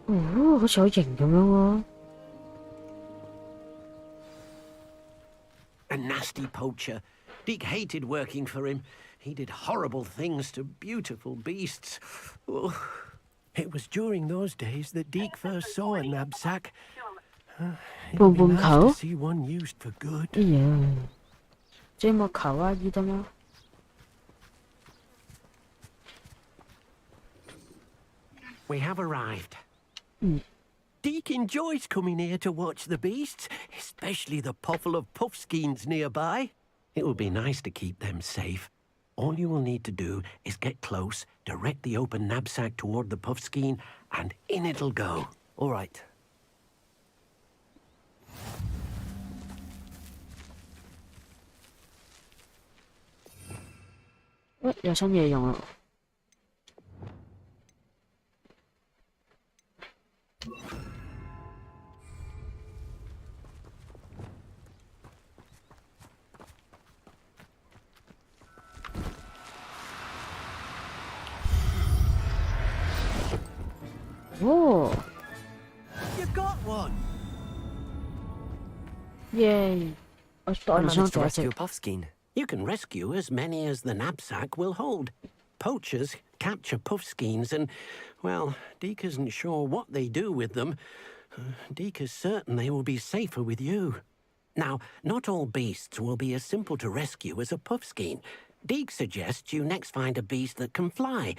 Oh, 好似好型咁樣喎。 A nasty poacher. Deke hated working for him. He did horrible things to beautiful beasts. Oh, it was during those days that Deke first saw a knapsack. It would be nice to see one used for good. 哎呀，這木球啊，依得嗎？ We have arrived. Deke enjoys coming here to watch the beasts, especially the potful of puffskeins nearby. It would be nice to keep them safe. All you will need to do is get close, direct the open knapsack toward the puffskein, and in it'll go. All right. 喂，有新嘢用啦！哦 You got one. 耶！我 I 唔想 managed to 做一 rescue 隻 a。puffskein. You can rescue as many as the knapsack will hold. Poachers capture puffskeins and, well, Deke isn't sure what they do with them. Deke is certain they will be safer with you. Now, not all beasts will be as simple to rescue as a puffskein. Deke suggests you next find a beast that can fly.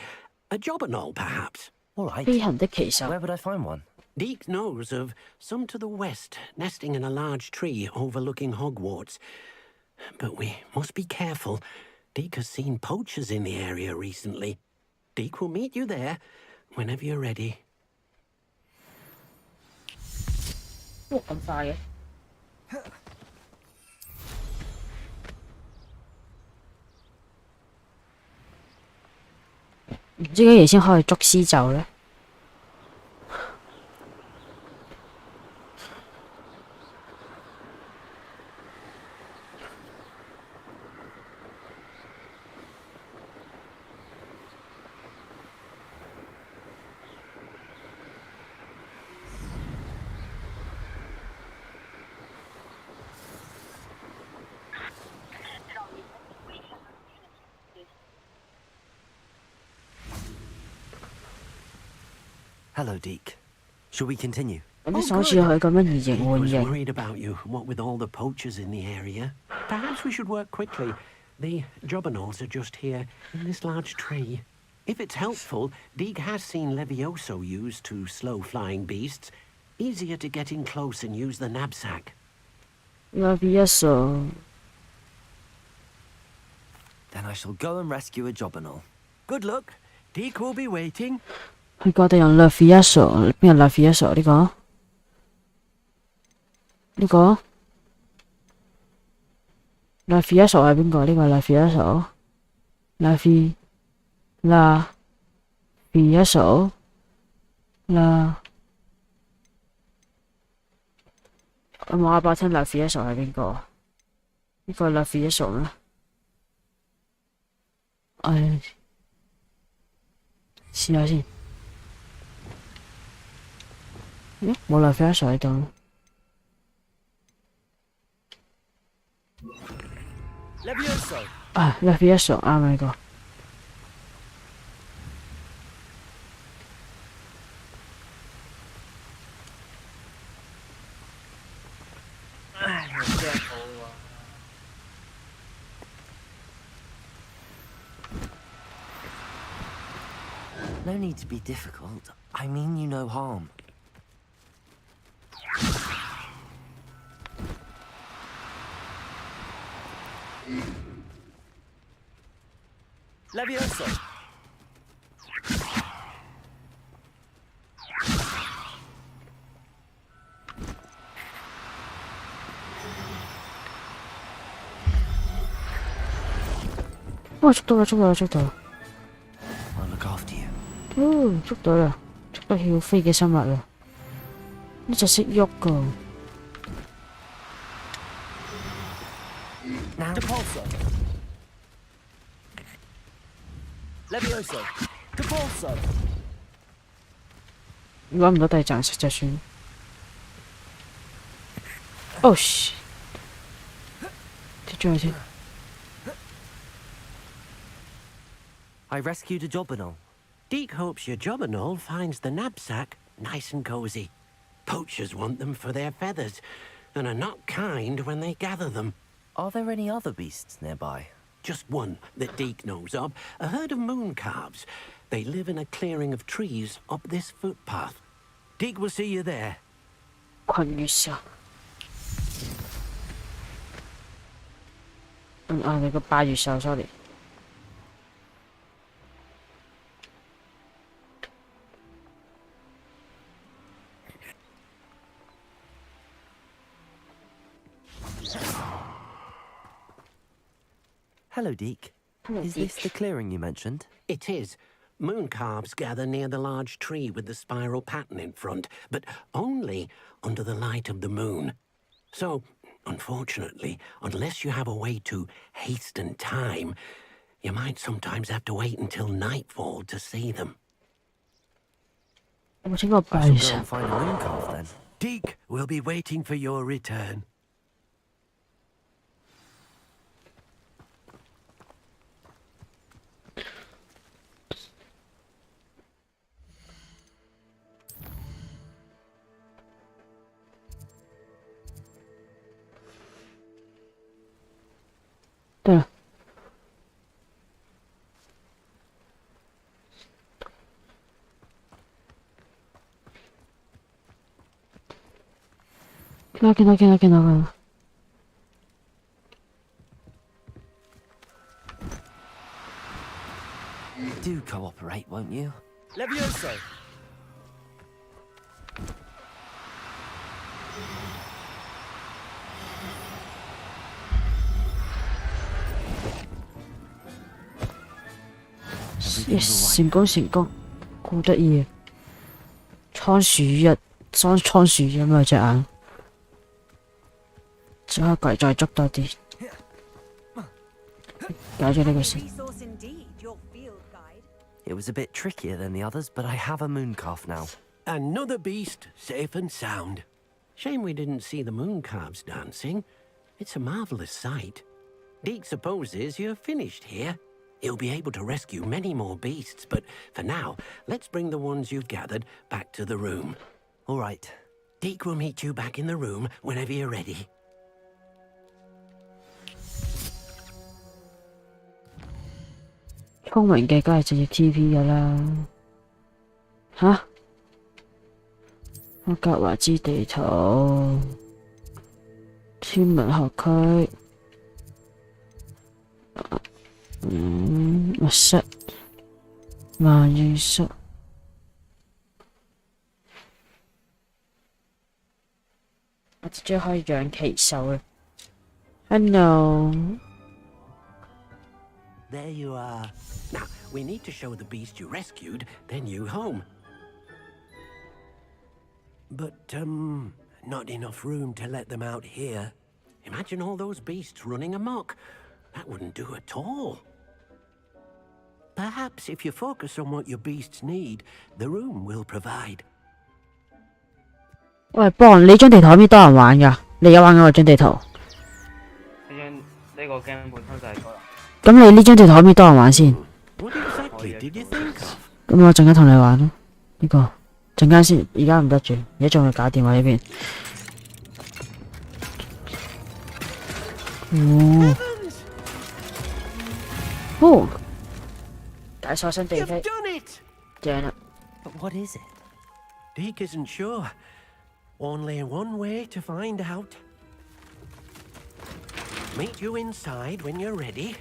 A jobberknoll, perhaps. All right. 飛行的奇獸。 Where would I find one? Deke knows of some to the west, nesting in a large tree overlooking Hogwarts. But we must be careful. Deke has seen poachers in the area recently. Deke will meet you there whenever you're ready. 哇，咁快嘅！唔知幾時先可以捉獅鷲咧？Hello, Deke. Shall we continue? 有啲想似佢咁樣移形 Deke 換 was 形。 worried about you, what with all the poachers in the area. Perhaps we should work quickly. The jobberknolls are just here, in this large tree. If it's helpful, Deke has seen Levioso used to slow flying beasts. Easier to get in close and use the knapsack. Levioso。 Then I shall go and rescue a jobberknoll. Good luck. Deke will be waiting. 佢覺得用 Levioso， 邊個 Levioso 呢個？呢個 Levioso 係邊個？呢個 Levioso，Levioso 我冇話俾我聽 Levioso 係邊個？呢個 Levioso 咩？唉，試下先。咦，冇 Levioso 喺度。 Levioso. 啊 ，Levioso 啱呢個。唉，我真係好啊！ No need to be difficult. I mean you no harm. Levioso. I'll look after you. 哦，捉到啦！捉到曉飛嘅生物啦！呢隻識喐噶。Depulso. Levioso. Depulso. 揾唔到第二隻色就算。Oh shit！ 跌咗去先。 I rescued a jobberknoll. Deke hopes your jobberknoll finds the knapsack nice and cozy. Poachers want them for their feathers, and are not kind when they gather them. Are there any other beasts nearby? Just one that Deke knows of, a herd of moon calves. They live in a clearing of trees up this footpath. Deke will see you there. 群月獸。你個八月獸 ，sorry。Hello, Deke. Is this the clearing you mentioned? It is. Moon calves gather near the large tree with the spiral pattern in front, but only under the light of the moon. So, unfortunately, unless you have a way to hasten time, you might sometimes have to wait until nightfall to see them. I shall go and find a moon calf then. Deke will be waiting for your return. There. 나가. Do cooperate, won't you? Levioso. Yes, 成功，好得意啊！倉鼠咁啊隻眼，只可以跪再捉多啲，解咗呢個先。It was a bit trickier than the others, but I have a moon calf now. Another beast, safe and sound. Shame we didn't see the moon calves dancing. It's a marvelous sight. Deke supposes you're finished here. He'll be able to rescue many more beasts, but for now, let's bring the ones you've gathered back to the room. All right. Deke will meet you back in the room whenever you're ready. 聰明嘅梗係直接 TP 㗎啦。吓？霍格華茲地圖，天文學區。密室，萬語室。我最可以養奇獸啦。Hello。There you are. Now, we need to show the beast you rescued their new home. But, not enough room to let them out here. Imagine all those beasts running amok. That wouldn't do at all. Perhaps if you focus on what your beasts need, the room will provide. 喂，Bon，你張地圖可唔可以多人玩㗎？你而家玩緊我張地圖。呢個 game 本身就係多人。咁你呢張地圖可唔可以多人玩先？ What exactly did you think of? 咁我陣間同你玩咯，呢個陣間先，而家唔得住，而家仲要搞掂我呢邊。哦，解鎖新地區，正啦。But what is it? Deke isn't sure. Only one way to find out. Meet you inside when you're ready.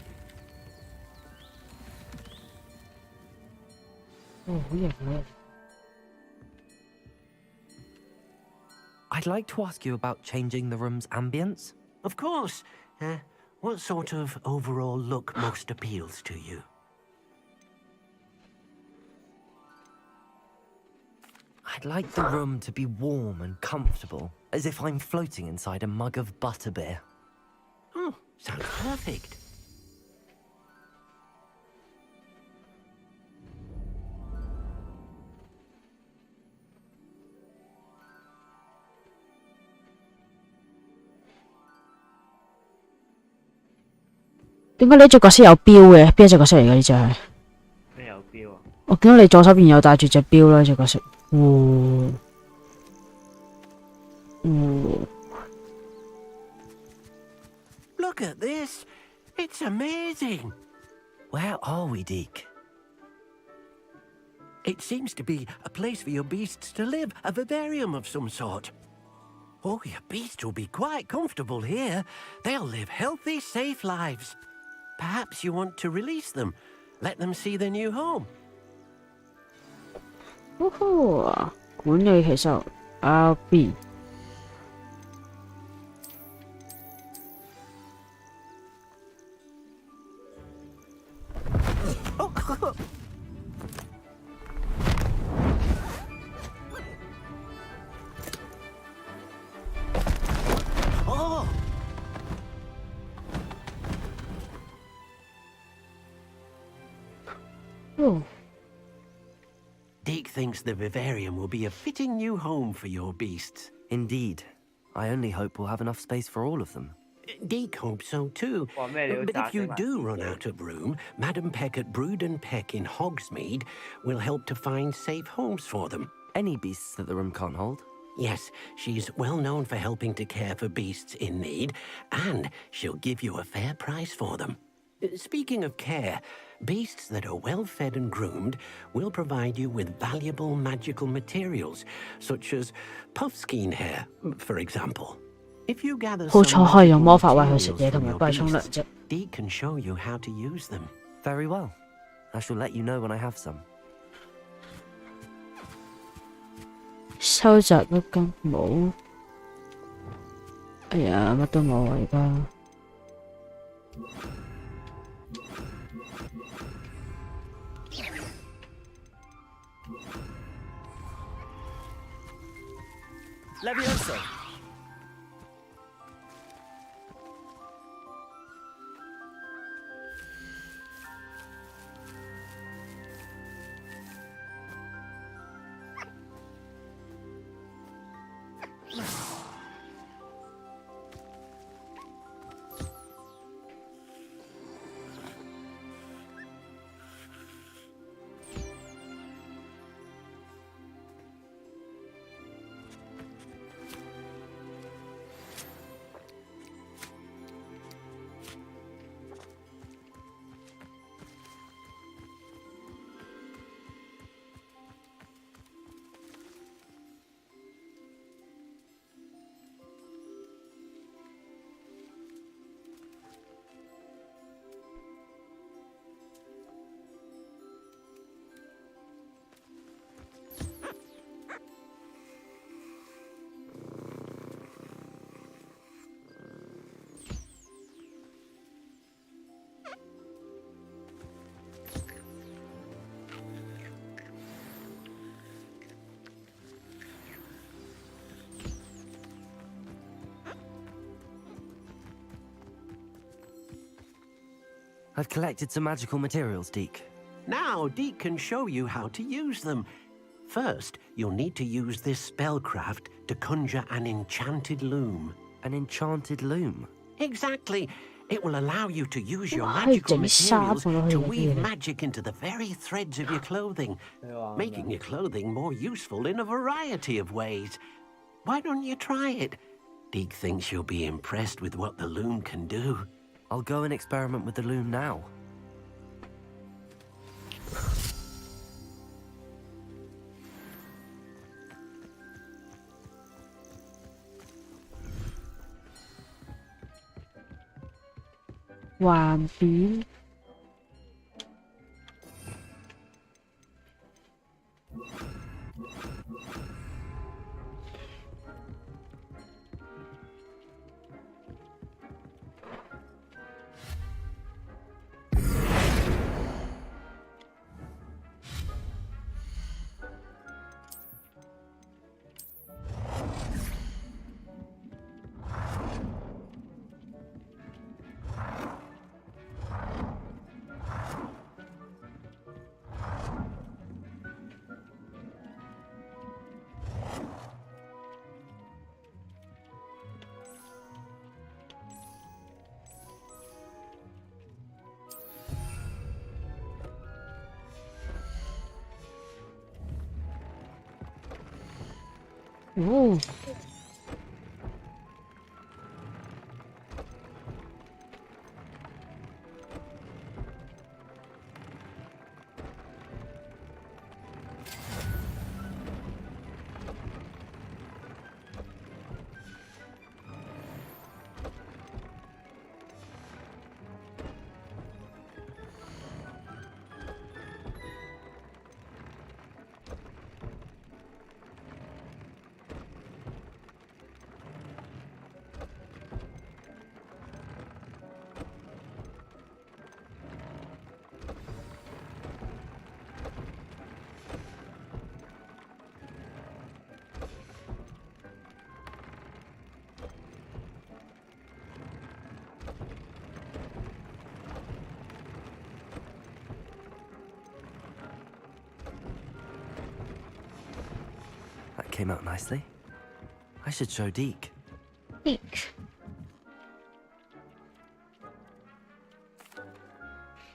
哦，好型喎。I'd like to ask you about changing the room's ambience. Of course. What sort of overall look most appeals to you? I'd like the room to be warm and comfortable, as if I'm floating inside a mug of butterbeer. Oh, sounds perfect. Why 點解呢隻角色有錶嘅？邊一隻角色嚟嘅呢隻係？咩有錶啊？我見到你左手邊有戴住隻錶啦，呢隻角色。哦。哦。Look at this. It's amazing. Where are we, Deke? It seems to be a place for your beasts to live, a vivarium of some sort. Oh, your beasts will be quite comfortable here. They'll live healthy, safe lives. Perhaps you want to release them, let them see their new home. 管理其實 RB。哦。Deke thinks the vivarium will be a fitting new home for your beasts. Indeed. I only hope we'll have enough space for all of them. Deke hopes so too. But if you do run out of room, Madam Peck at Brood and Peck in Hogsmeade will help to find safe homes for them. Any beasts that the room can't hold? Yes, she's well known for helping to care for beasts in need, and she'll give you a fair price for them. Speaking of care, beasts that are well fed and groomed will provide you with valuable magical materials, such as puffskein hair, for example. If you gather 好 some 彩可以用 magical 魔法為佢食 materials 嘢，同 from 埋 your 幫佢沖涼 beasts, 啫。 Dee can show you how to use them. Very well. I shall let you know when I have some. 收集一根冇。哎呀，乜都冇啊！而家。Levioso. I've collected some magical materials, Deke. Now, Deke can show you how to use them. First, you'll need to use this spellcraft to conjure an enchanted loom. An enchanted loom? Exactly. It will allow you to use your Why magical did he materials stop to over weave here? magic into the very threads of your clothing, making your clothing more useful in a variety of ways. Why don't you try it? Deke thinks you'll be impressed with what the loom can do. I'll go and experiment with the loom now. One. Ooh. came out nicely. I should show Deke. Deke.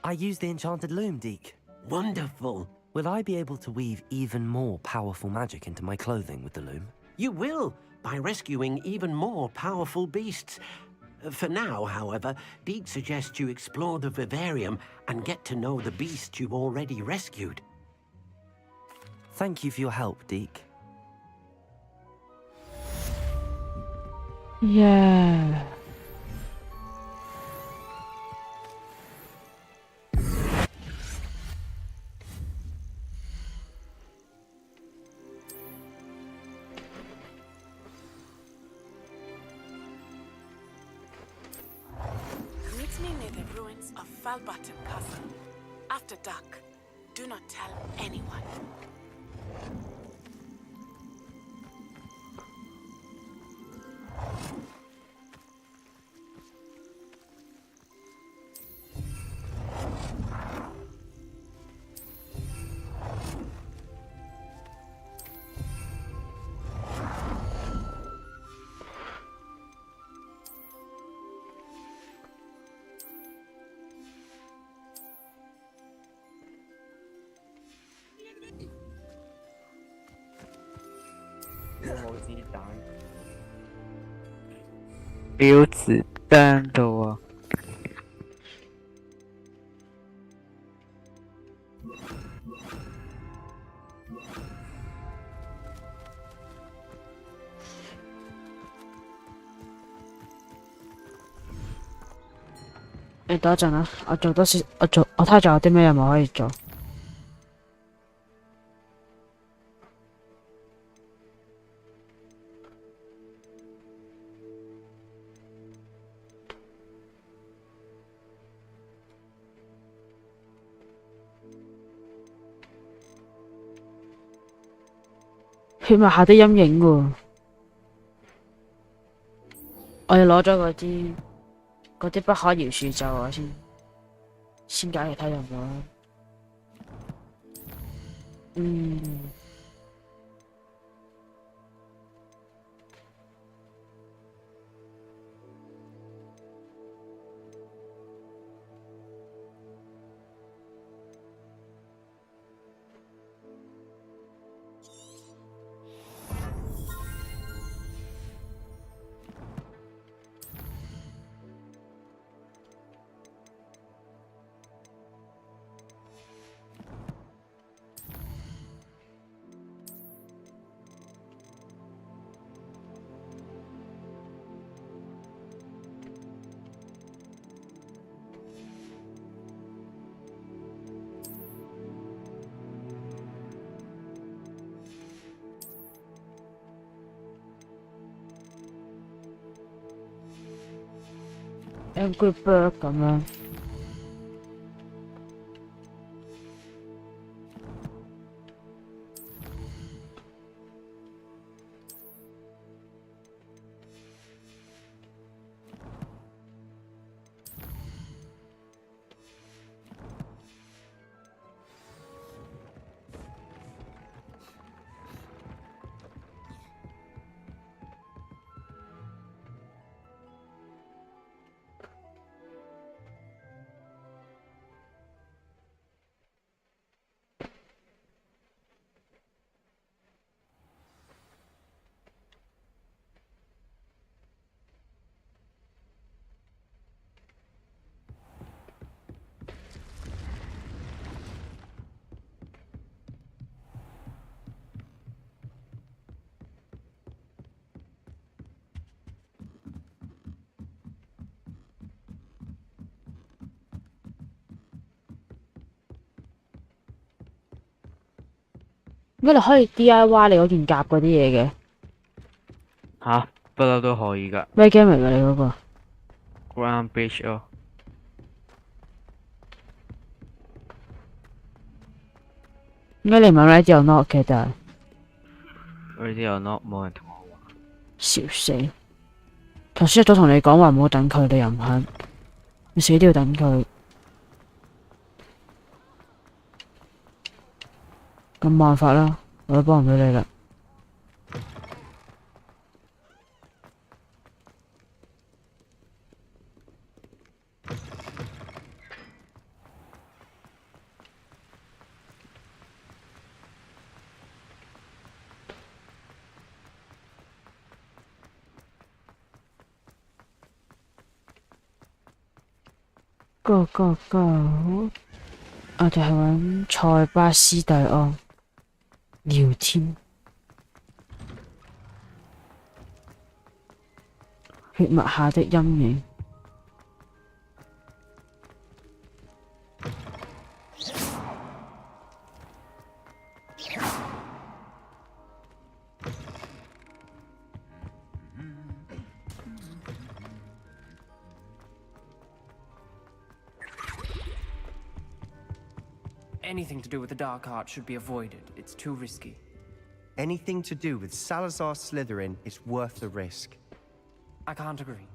I used the enchanted loom, Deke. Wonderful. Will I be able to weave even more powerful magic into my clothing with the loom? You will, by rescuing even more powerful beasts. For now, however, Deke suggests you explore the vivarium and get to know the beasts you've already rescued. Thank you for your help, Deke. Yeah. Meet me near the ruins of Falbottom Castle. After dark. Do not tell anyone.有子弹的哦。你等一陣啊，我做多少？我睇下仲有啲咩任務可以做。血脈下的陰影喎，我要攞咗嗰啲不可饒恕咒啊先解其他任務啦。Angry Bird 咁樣。點解你可以 DIY 你嗰件甲嗰啲嘢嘅？吓，不嬲都可以㗎。咩 game 嚟㗎？你嗰個 Ground Bridge 咯。點解你唔係 Ready or Not 嘅？但係 Ready or Not 冇人同我玩。笑死！頭先一早同你講話唔好等佢，你又唔肯，你死都要等佢。咁冇辦法啦，我都幫唔到你啦。go，我哋係揾塞巴斯蒂安聊天。血脈下的陰影。Anything to do with the dark art should be avoided. It's too risky. Anything to do with Salazar Slytherin is worth the risk. I can't agree.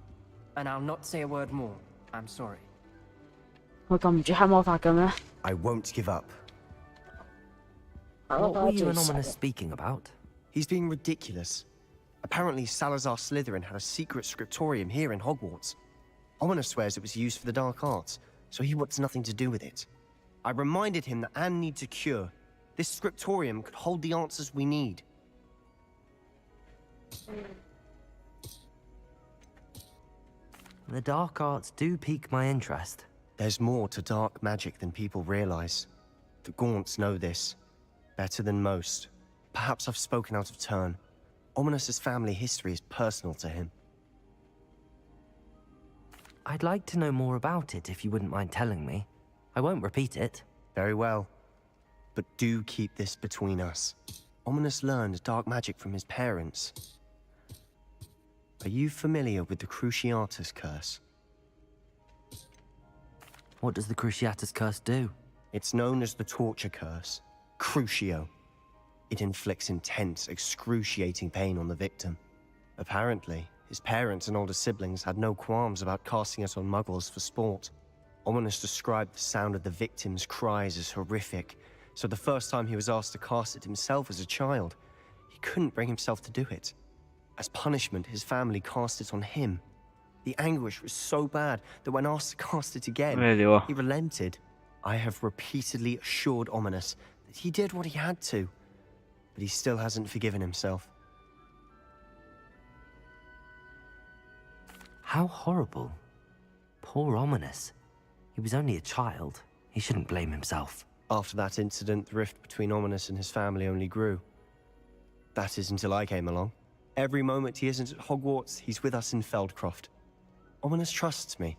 And I'll not say a word more. I'm sorry. 我咁唔中意黑魔法嘅咩？ I won't give up. What were you and Ominous speaking about? He's being ridiculous. Apparently, Salazar Slytherin had a secret scriptorium here in Hogwarts. Ominous swears it was used for the dark arts, so he wants nothing to do with it. I reminded him that Anne needs a cure. This scriptorium could hold the answers we need. The dark arts do pique my interest. There's more to dark magic than people realize. The Gaunts know this. Better than most. Perhaps I've spoken out of turn. Ominous's family history is personal to him. I'd like to know more about it if you wouldn't mind telling me. I won't repeat it. Very well. But do keep this between us. Ominous learned dark magic from his parents. Are you familiar with the Cruciatus Curse? What does the Cruciatus Curse do? It's known as the Torture Curse. Crucio. It inflicts intense, excruciating pain on the victim. Apparently, his parents and older siblings had no qualms about casting it on muggles for sport. Ominous described the sound of the victim's cries as horrific, so the first time he was asked to cast it himself as a child, he couldn't bring himself to do it. As punishment, his family cast it on him. The anguish was so bad that when asked to cast it again, he relented. I have repeatedly assured Ominous that he did what he had to, but he still hasn't forgiven himself. How horrible. Poor Ominous. He was only a child. He shouldn't blame himself. After that incident, the rift between Ominous and his family only grew. That is until I came along. Every moment he isn't at Hogwarts, he's with us in Feldcroft. Ominous trusts me.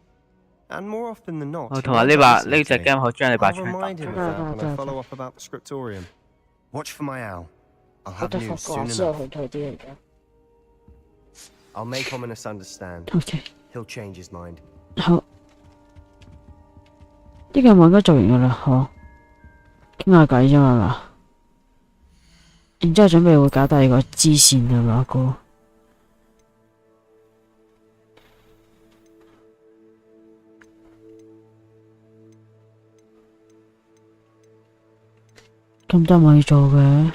And more often than not, 我同埋呢隻 game 可以將你把 I'll 槍 remind him of 打 that when I follow up about the scriptorium. Watch for my owl. I'll have news soon 之後 enough. 去退啲嚟嘅。 I'll make Ominous understand. Okay. He'll change his mind. 好，呢個我應該做完噶啦，好，傾下偈啫嘛。然之後準備會搞第二個支線係嘛哥？咁多冇嘢做嘅。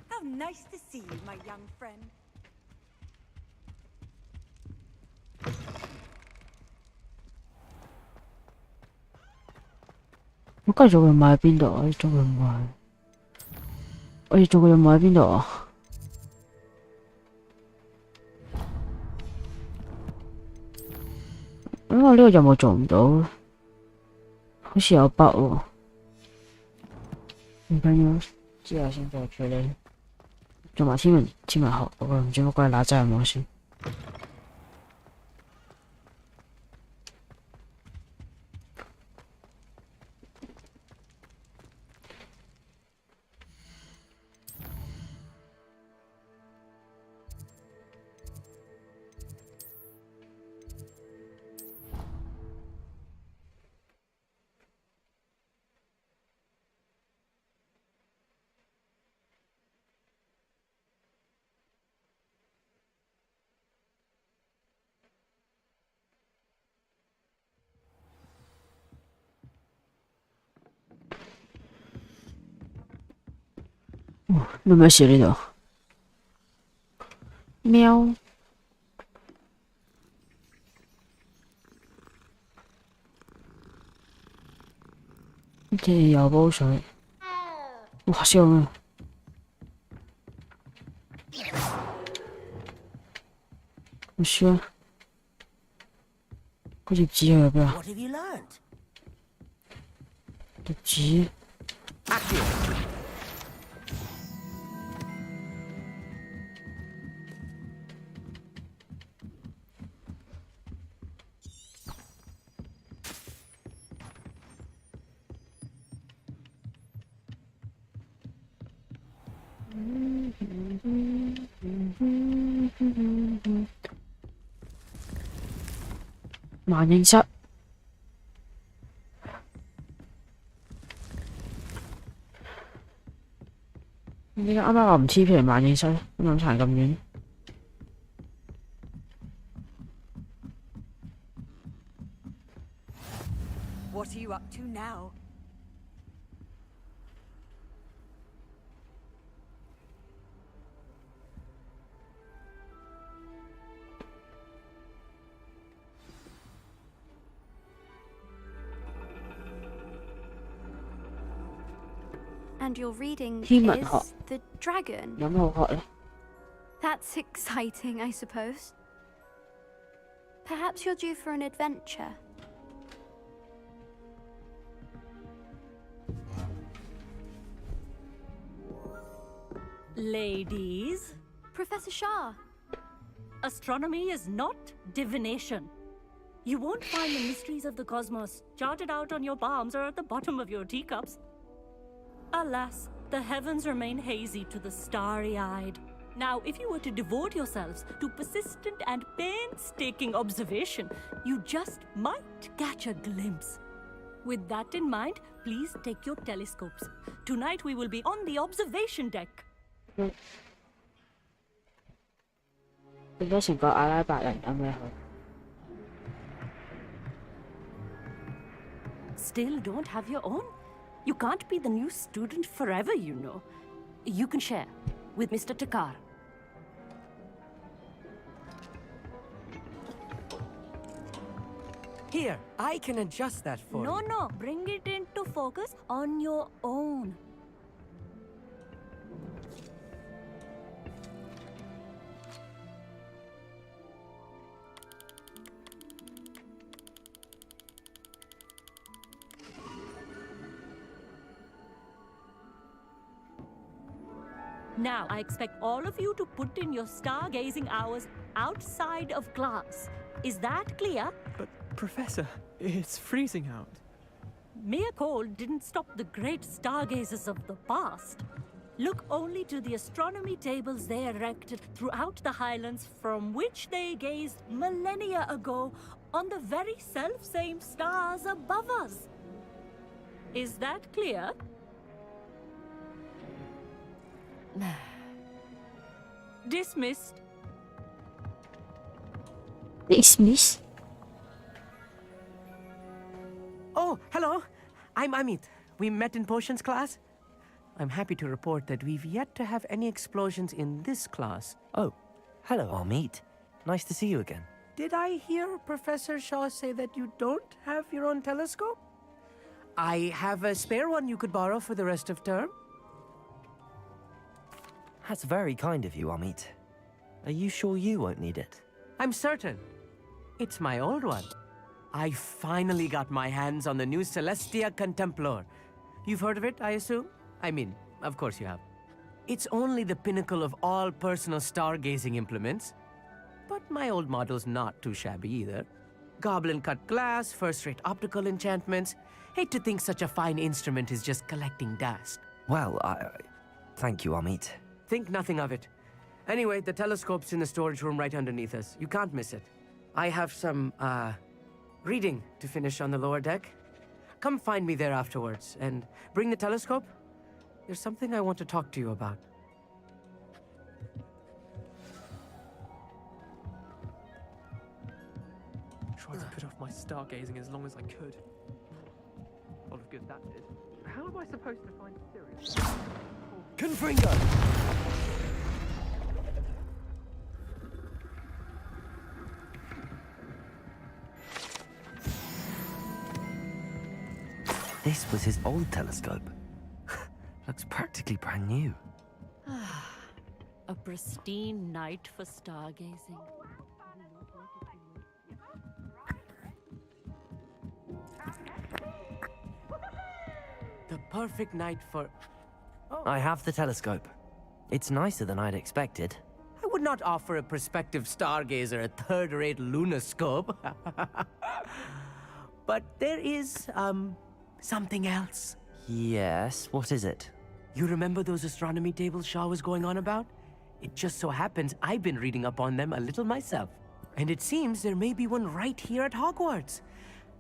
How nice to see you, my young friend. 我今日做嘅任務喺邊度啊？做嘅任務係，我要做嘅任務喺邊度啊？因為呢個任務做唔到，好似有 bug 喎。唔緊要，之後先再處理。做埋天文學嗰個唔知乜鬼乸仔任務先。有咩事呢度？喵。啲有煲水，哇！笑咩？唔書啊？嗰頁紙去咗邊啊？ What have you learned? 頁紙。萬應室。點解啱啱話唔 TP 嚟萬應室咧？咁殘咁遠。What are you up to now? And your reading is 天文學 The Dragon. 有咩好學咧？ That's exciting, I suppose. Perhaps you're due for an adventure. Ladies, Professor Shah. astronomy is not divination. You won't find the mysteries of the cosmos charted out on your palms or at the bottom of your teacups. Alas, the heavens remain hazy to the starry-eyed. Now, if you were to devote yourselves to persistent and painstaking observation, you just might catch a glimpse. With that in mind, please take your telescopes. Tonight we will be on the observation deck. 變咗成個阿拉伯人咁嘅佢。 Still don't have your own? You can't be the new student forever, you know. You can share with Mr. Takar. Here, I can adjust that for you. No, bring it into focus on your own. Now, I expect all of you to put in your stargazing hours outside of class. Is that clear? But, Professor, it's freezing out. Mere cold didn't stop the great stargazers of the past. Look only to the astronomy tables they erected throughout the highlands from which they gazed millennia ago on the very self-same stars above us. Is that clear? Dismissed. Dismissed? Oh, hello. I'm Amit. We met in potions class. I'm happy to report that we've yet to have any explosions in this class. Oh, hello, Amit. Nice to see you again. Did I hear Professor Shaw say that you don't have your own telescope? I have a spare one you could borrow for the rest of term. That's very kind of you, Amit. Are you sure you won't need it? I'm certain. It's my old one. I finally got my hands on the new Celestia Contemplar. You've heard of it, I assume? I mean, of course you have. It's only the pinnacle of all personal stargazing implements. But my old model's not too shabby either. Goblin-cut glass, first-rate optical enchantments. Hate to think such a fine instrument is just collecting dust. Well, thank you, Amit. Think nothing of it. Anyway, the telescope's in the storage room right underneath us. You can't miss it. I have some, reading to finish on the lower deck. Come find me there afterwards, and bring the telescope. There's something I want to talk to you about. Tried to put off my stargazing as long as I could. All of good that did. How am I supposed to find Sirius? Confringo! This was his old telescope. Looks practically brand new. A pristine night for stargazing. The perfect night for... I have the telescope. It's nicer than I'd expected. I would not offer a prospective stargazer a third-rate lunoscope. But there is, something else. Yes, what is it? You remember those astronomy tables Shaw was going on about? It just so happens I've been reading up on them a little myself. And it seems there may be one right here at Hogwarts.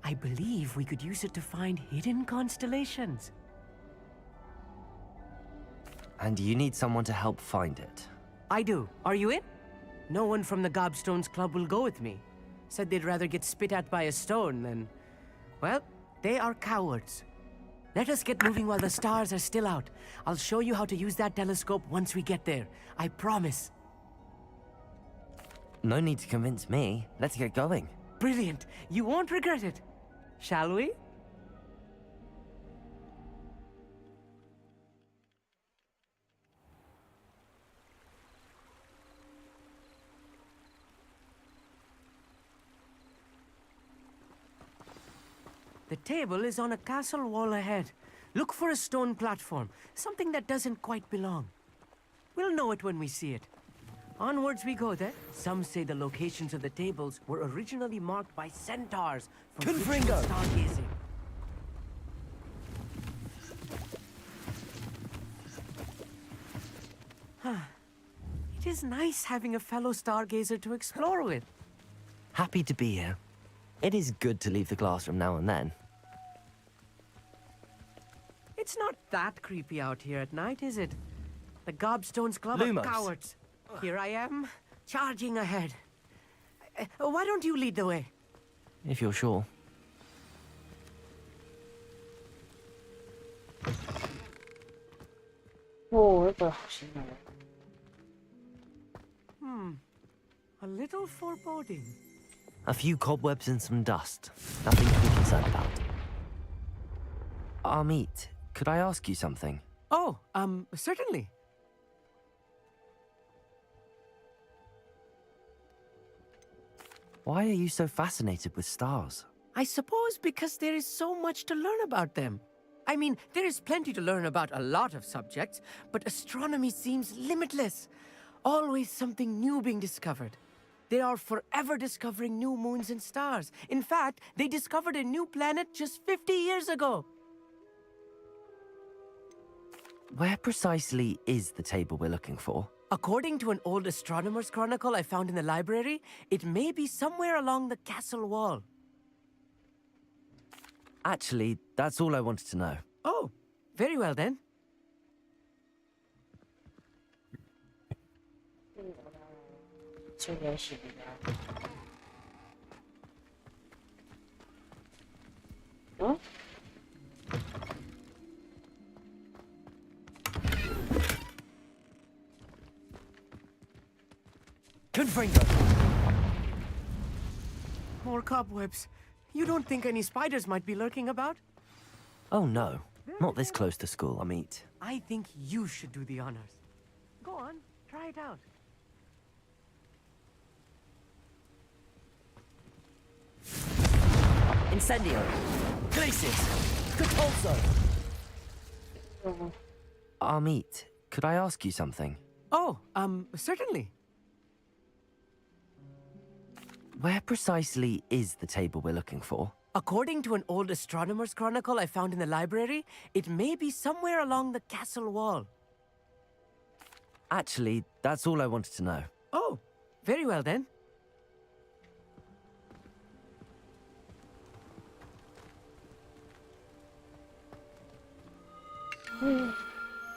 I believe we could use it to find hidden constellations. And you need someone to help find it. I do. Are you in? No one from the Gobstones Club will go with me. Said they'd rather get spit at by a stone than... Well, they are cowards. Let us get moving while the stars are still out. I'll show you how to use that telescope once we get there. I promise. No need to convince me. Let's get going. Brilliant. You won't regret it. Shall we? The table is on a castle wall ahead. Look for a stone platform, something that doesn't quite belong. We'll know it when we see it. Onwards we go then. Some say the locations of the tables were originally marked by centaurs for Confringo! stargazing. It is nice having a fellow stargazer to explore with. Happy to be here. It is good to leave the classroom now and then. It's not that creepy out here at night, is it? The Gobstones Club Lumos. of cowards. Here I am, charging ahead. Why don't you lead the way? If you're sure. A little foreboding. A few cobwebs and some dust. Nothing to be concerned about. Amit, could I ask you something? Oh, certainly. Why are you so fascinated with stars? I suppose because there is so much to learn about them. I mean, there is plenty to learn about a lot of subjects, but astronomy seems limitless. Always something new being discovered. They are forever discovering new moons and stars. In fact, they discovered a new planet just 50 years ago. Where precisely is the table we're looking for? According to an old astronomer's chronicle I found in the library, it may be somewhere along the castle wall. Actually, that's all I wanted to know. Oh, very well then. Confringo! More cobwebs. You don't think any spiders might be lurking about? Oh no, not this close to school, Amit. I think you should do the honors. Go on, try it out. Incendio! Glacis! Catulso! Amit, could I ask you something? Oh, certainly. Where precisely is the table we're looking for? According to an old astronomer's chronicle I found in the library, it may be somewhere along the castle wall. Actually, that's all I wanted to know. Oh, very well then.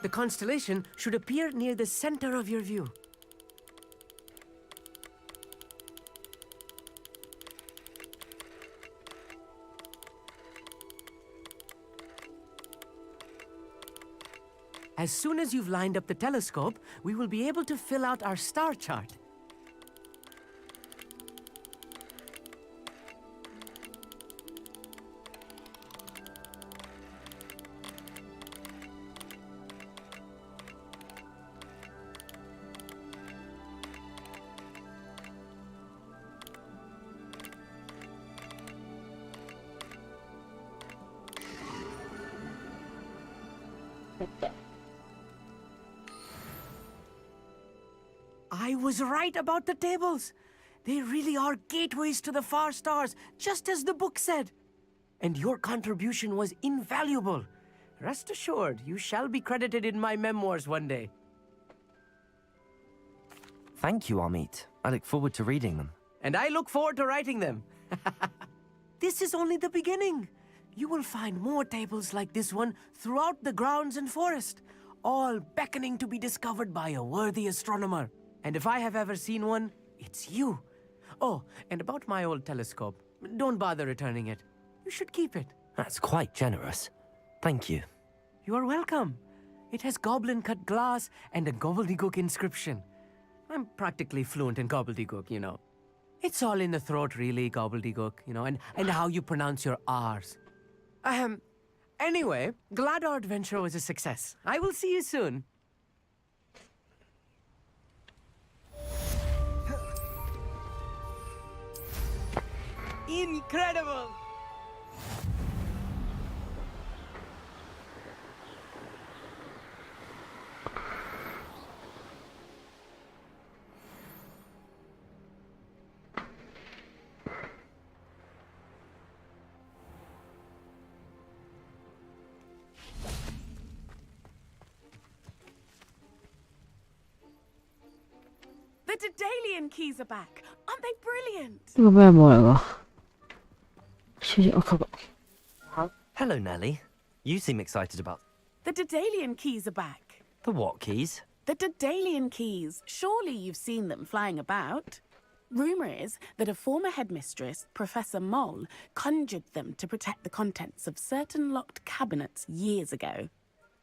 The constellation should appear near the center of your view. As soon as you've lined up the telescope, we will be able to fill out our star chart. I was right about the tables. They really are gateways to the far stars, just as the book said. And your contribution was invaluable. Rest assured, you shall be credited in my memoirs one day. Thank you, Amit. I look forward to reading them. And I look forward to writing them. This is only the beginning. You will find more tables like this one throughout the grounds and forest, all beckoning to be discovered by a worthy astronomer. And if I have ever seen one, it's you. Oh, and about my old telescope, don't bother returning it. You should keep it. That's quite generous. Thank you. You are welcome. It has goblin-cut glass and a gobbledygook inscription. I'm practically fluent in gobbledygook, you know. It's all in the throat, really, gobbledygook, you know, and how you pronounce your R's. Anyway, glad our adventure was a success. I will see you soon. Incredible! The Daedalian keys are back. Aren't they brilliant? 呢個咩帽嚟㗎？我吸啊！ Hello, Nellie. You seem excited about... The Daedalian keys are back. The what keys? The Daedalian keys. Surely you've seen them flying about. Rumour is that a former headmistress, Professor Moll, conjured them to protect the contents of certain locked cabinets years ago.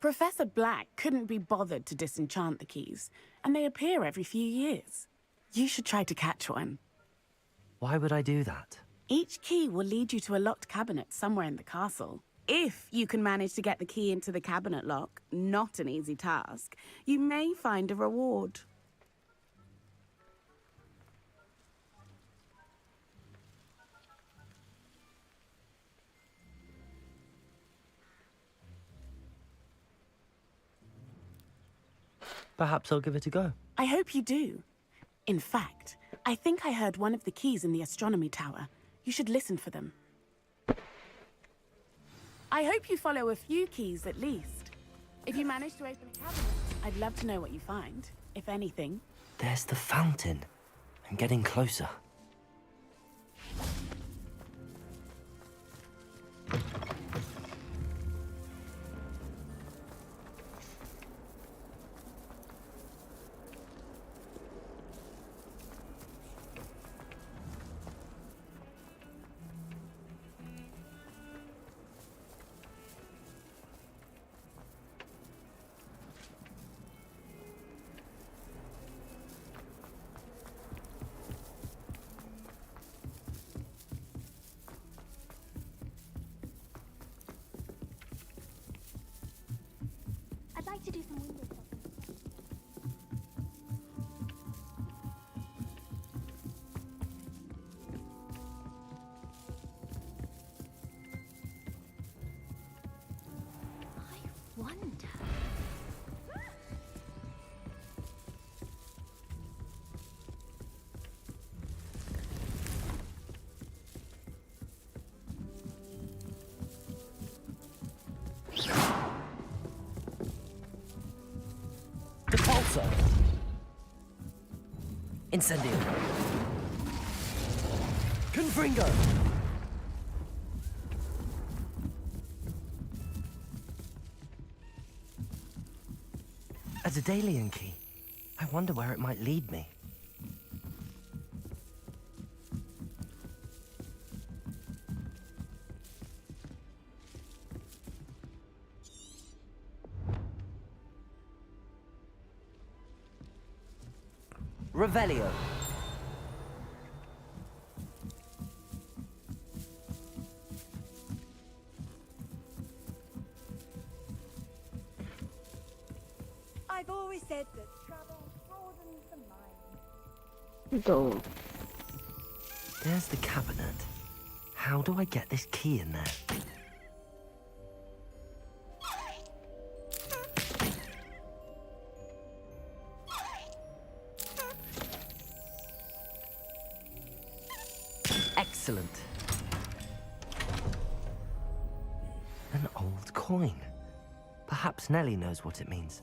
Professor Black couldn't be bothered to disenchant the keys, and they appear every few years. You should try to catch one. Why would I do that? Each key will lead you to a locked cabinet somewhere in the castle. If you can manage to get the key into the cabinet lock, not an easy task, you may find a reward. Perhaps I'll give it a go. I hope you do. In fact, I think I heard one of the keys in the astronomy tower. You should listen for them. I hope you follow a few keys at least. If you manage to open a cabinet, I'd love to know what you find, if anything. There's the fountain. I'm getting closer. I'd like to do some window shopping. I wonder. Repulsor! Incendio! Confringo! A Daedalian key. I wonder where it might lead me. Revelio. I've always said that travel broadens the mind. 呢度 There's the cabinet. How do I get this key in there? Excellent. An old coin. Perhaps Nellie knows what it means.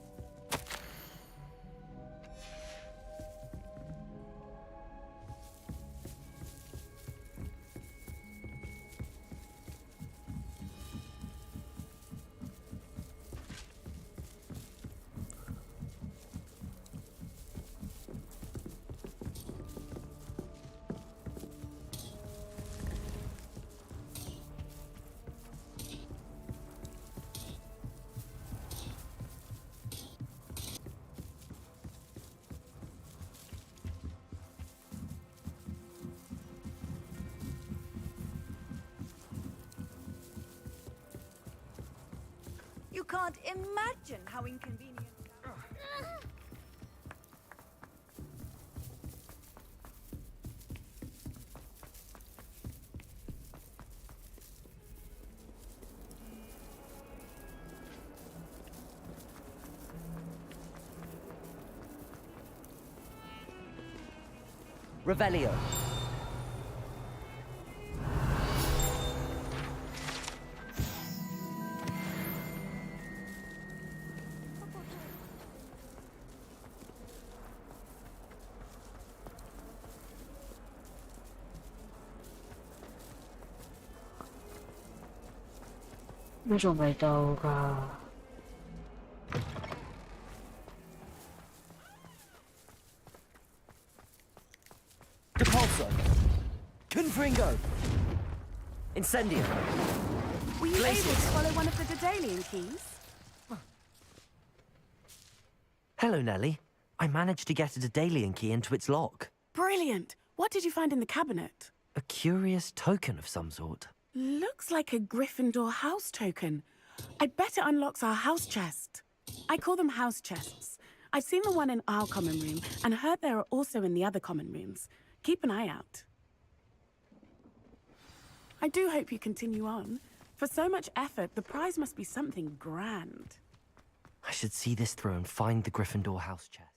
You can't imagine how inconvenient. Revelio. Nó仲未到㗎。Depulso. Confringo. Incendio. Were you able to follow one of the Daedalian keys? Hello, Nellie. I managed to get a Daedalian key into its lock. Brilliant. What did you find in the cabinet? A curious token of some sort. Looks like a Gryffindor house token. I bet it unlocks our house chest. I call them house chests. I've seen the one in our common room and heard there are also in the other common rooms. Keep an eye out. I do hope you continue on. For so much effort, the prize must be something grand. I should see this through and find the Gryffindor house chest.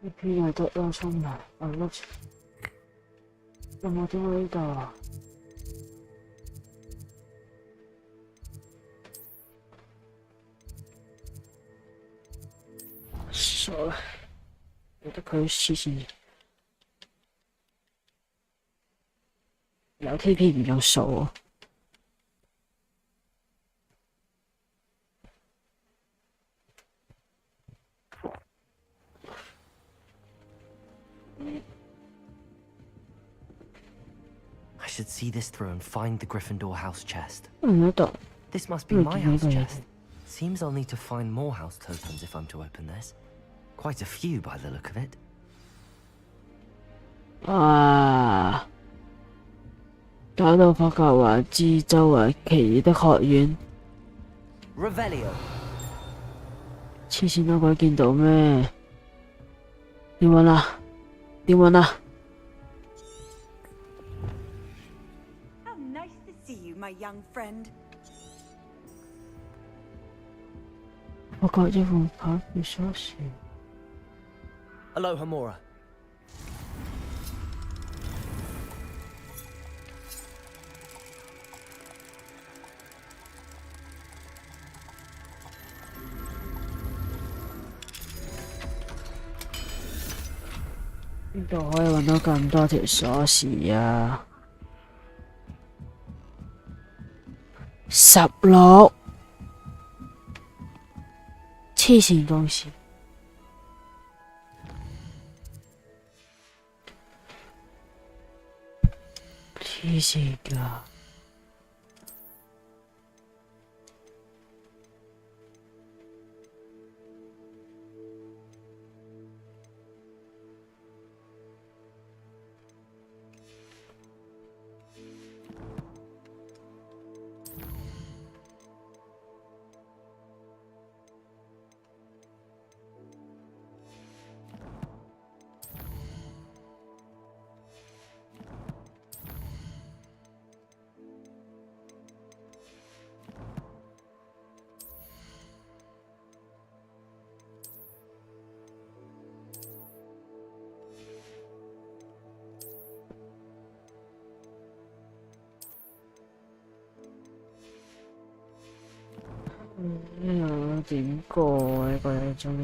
呢邊又得啦，衝埋，我碌有冇點去呢度啊？傻啦，由得佢黐線，有 KP 唔用數啊！I should see this through and find the Gryffindor house chest. 唔喺度。 This must be my house chest. Seems I'll need to find more house tokens if I'm to open this. Quite a few by the look of it. 啊！打到霍格華茲周圍奇異的學院。 Revelio. 黐線都鬼見到咩？點揾啊？點揾啊？ How nice to see you, my young friend. 我覺一副牌嘅鎖匙。 Aloha Mora. 邊度可以揾到咁多條鎖匙啊？16，黐線公司，黐線㗎。點過呢個嘢真係，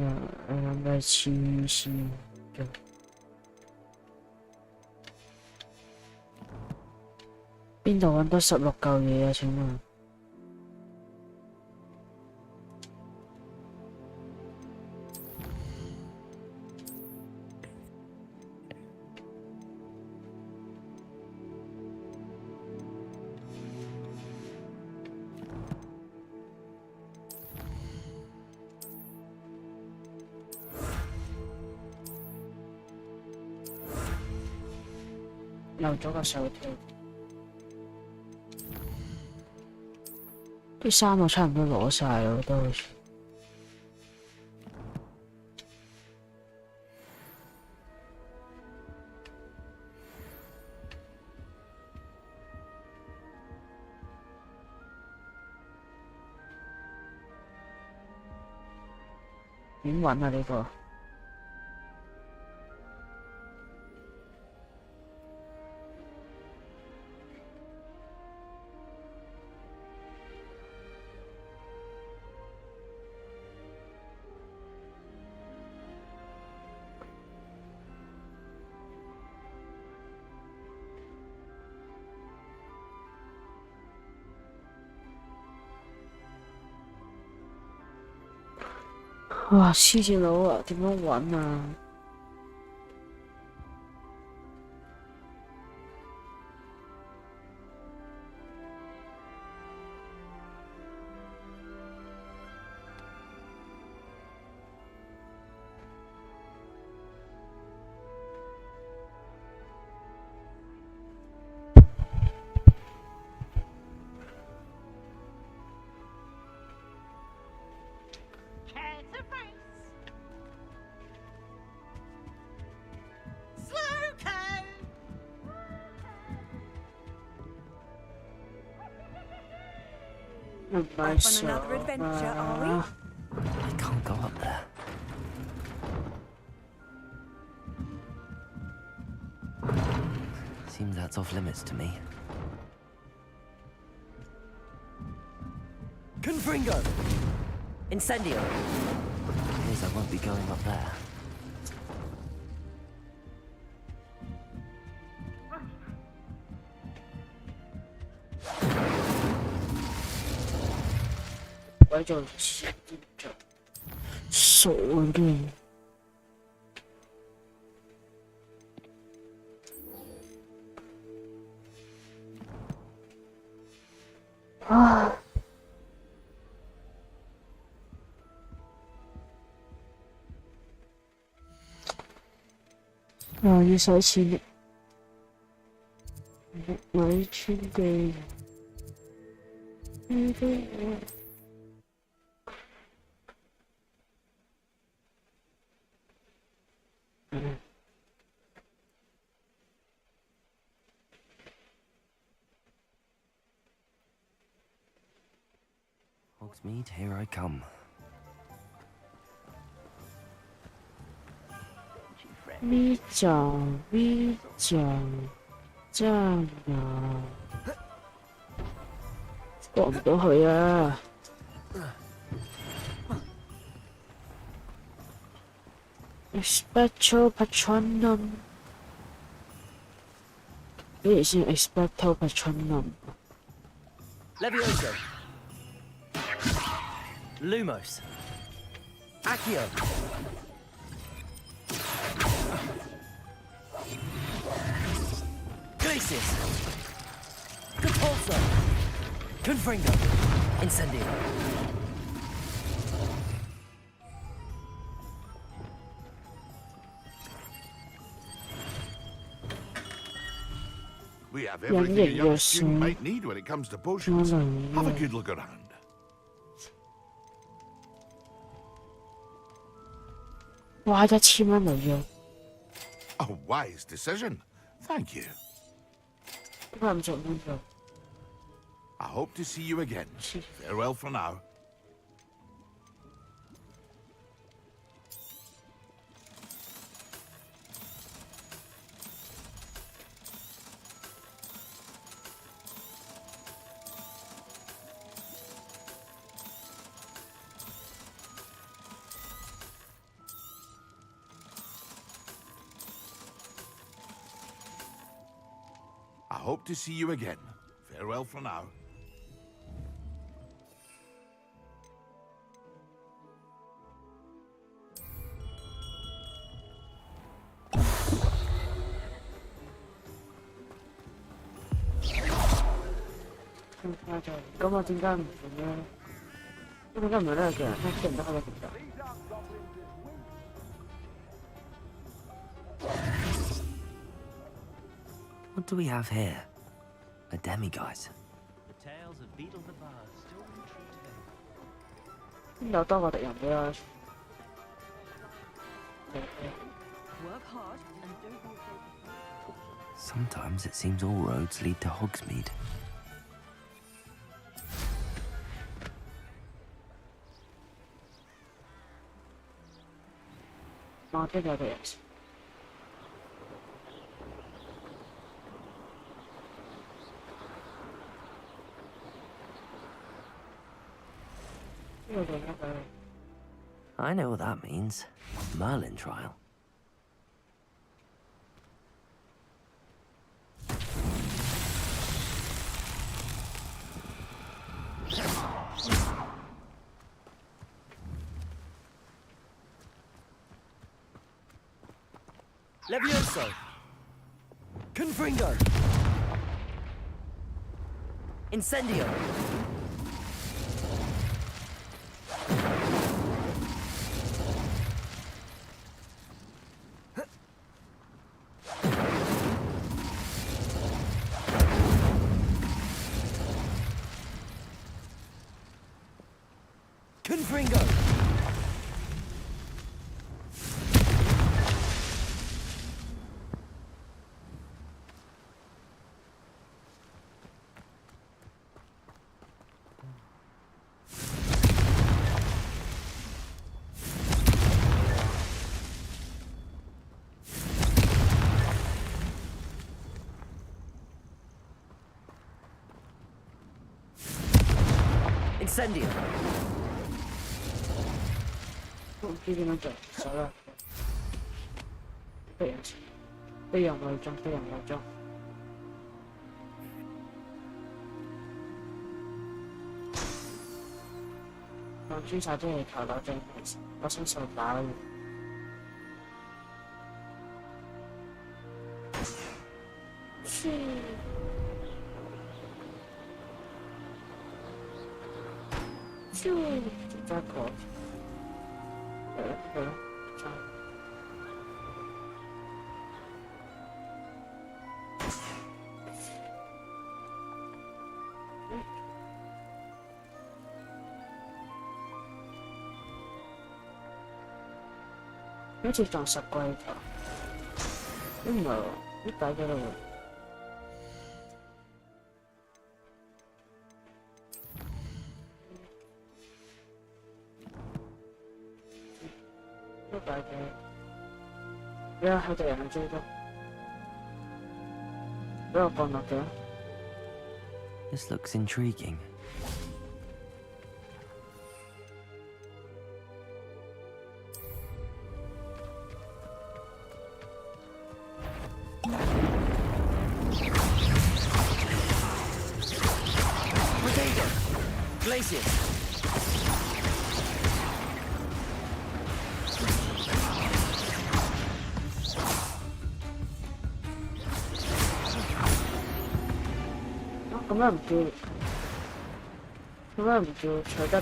你諗都係黐線嘅。邊度揾到16嚿嘢啊？請問？漏咗個手套，啲衫我差唔多攞晒咯，都好似。點揾啊？呢個？哇！黐線佬啊，點樣揾啊？Off on another adventure, are we? I can't go up there. Seems that's off limits to me. Confringo! Incendio! Appears I won't be going up there.鬼做傻嘅。啊！又要使錢，買穿嘅。Hogsmeade, here I come. V 獎 V 獎真啊！過唔到去啊！Expecto Patronum， 咩先 ？Expecto Levioso. Lumos. Accio. Glacius. Capulso. Confringo. Incendio. We have everything a young student might need when it comes to potions. Have a good look around. Wow, 1000蚊嚟嘅。A wise decision. Thank you. 點解唔做咁做？ I hope to see you again. Farewell for now. hope to see you again. Farewell for now. What do we have here? A demiguise. The tales of Beetle the Bard still ring true today. 有多個敵人俾我。Work hard and don't be afraid to fight. Sometimes it seems all roads lead to Hogsmeade. 我這個敵人。I know what that means. Merlin trial. Levioso! Confringo! Incendio! Confringo! Incendio! 唔知點樣做，手啦。飛人類中，飛人類中。我追晒啲氣球攞正，我想手打啦。是。就再搞。对了，这样。好似仲10個氣球，都唔係喎，都抵咗啦喎。都抵嘅，俾我喺敵人去追蹤，俾我降落咗。This looks intriguing. Glacier. 咁樣唔叫，取得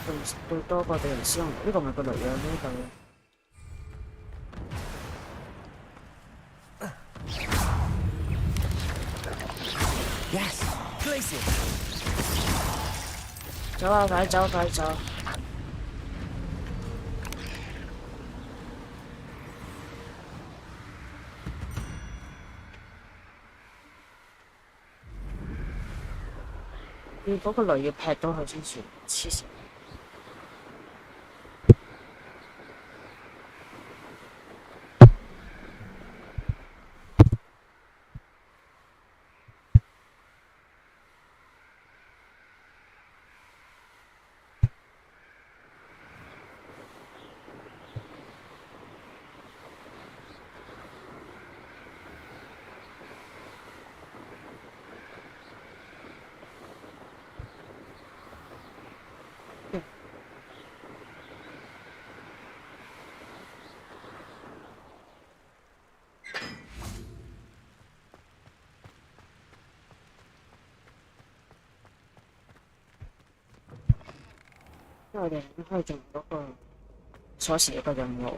對多個敵人使用？呢個咪個雷樣呢度。Yes, Glacier. 走啊！快走！快走！要嗰個雷要劈到佢先算，黐線！因為我哋可以做嗰個鎖匙嘅任務。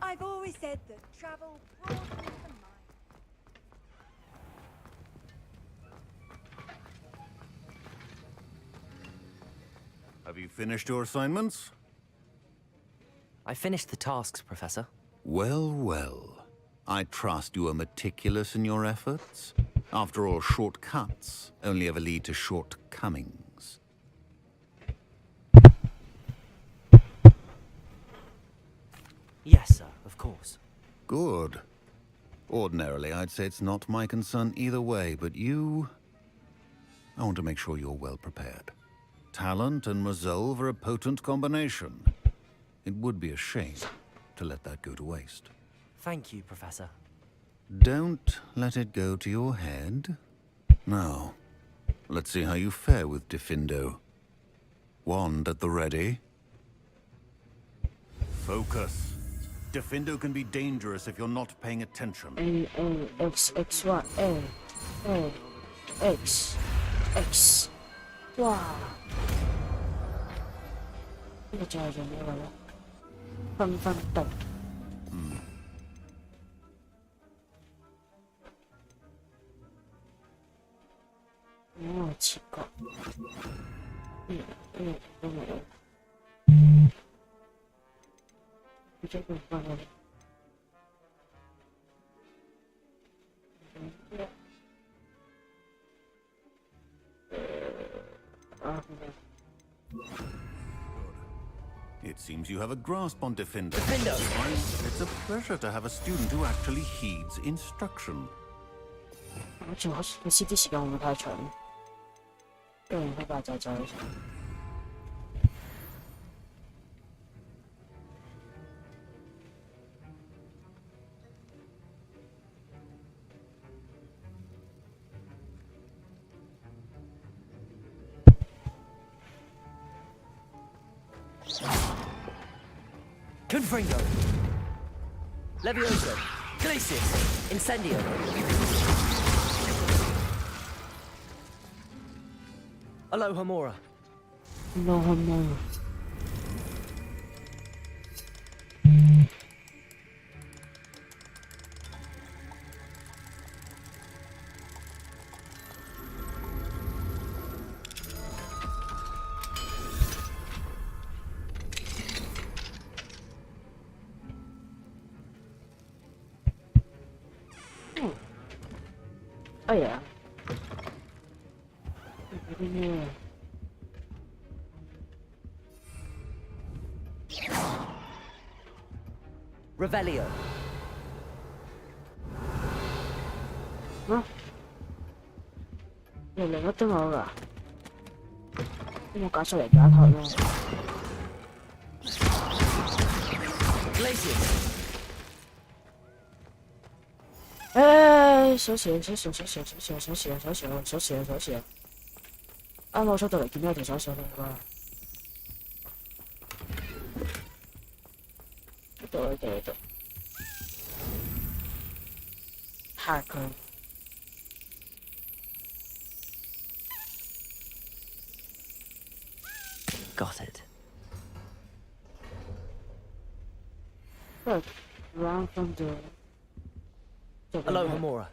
I've always said that travel broadens the mind. Have you finished your assignments? I finished the tasks, Professor. Well, well. I trust you are meticulous in your efforts. After all, shortcuts only ever lead to shortcomings. Yes, sir, of course. Good. Ordinarily, I'd say it's not my concern either way, but you... I want to make sure you're well prepared. Talent and resolve are a potent combination. It would be a shame to let that go to waste. Thank you, Professor. Don't let it go to your head. Now, let's see how you fare with Diffindo. Wand at the ready. Focus. Diffindo can be dangerous if you're not paying attention. A, X, X, Y, A, X, X. Wow. 呢個就係做咩嘅咧？分分動。切角。都冇。佢將佢分咗。It seems you have a grasp on Diffindo. Diffindo! It's a pleasure to have a student who actually heeds instruction. 好似你 CD 時間會唔會太長？跟住開把仔仔。Confringo. Levioso. Glacius. Incendio. Aloha Mora. Aloha Mora. Oh yeah. Revelio. Hả? Này là nó tới ngồi à? Một cả số lại trả thôi luôn. Glacius. Ê, số xịn.啱我出到嚟見到有條手上嚟喎。呢度。嚇佢。Got it. Look, around from the... Aloha Mora.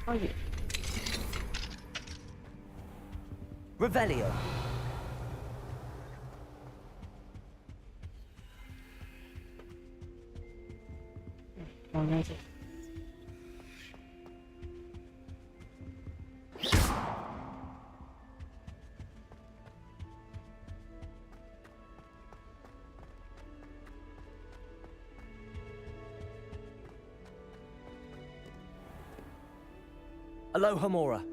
Oh yeah. Revelio. Aloha Mora.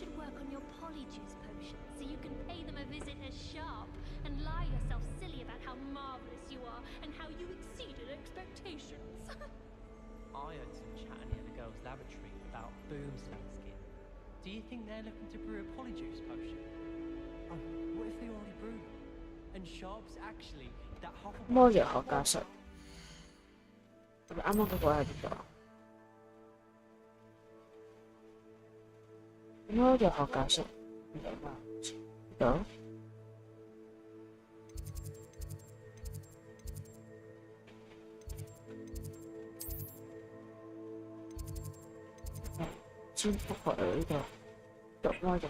should work on your polyjuice potion so you can pay them a visit as sharp and lie yourself silly about how marvelous you are and how you exceeded expectations. I heard some chatting in the girls' lavatory about boomslang skin. Do you think they're looking to brew a polyjuice potion? Oh, what if they already brewed it? And Sharp's actually that Hogwart... 魔藥學教室，係咪啱啱嗰個喺邊度？魔藥學教室，唔係嘛？呢度。先覆過嚟呢度，讀魔藥學。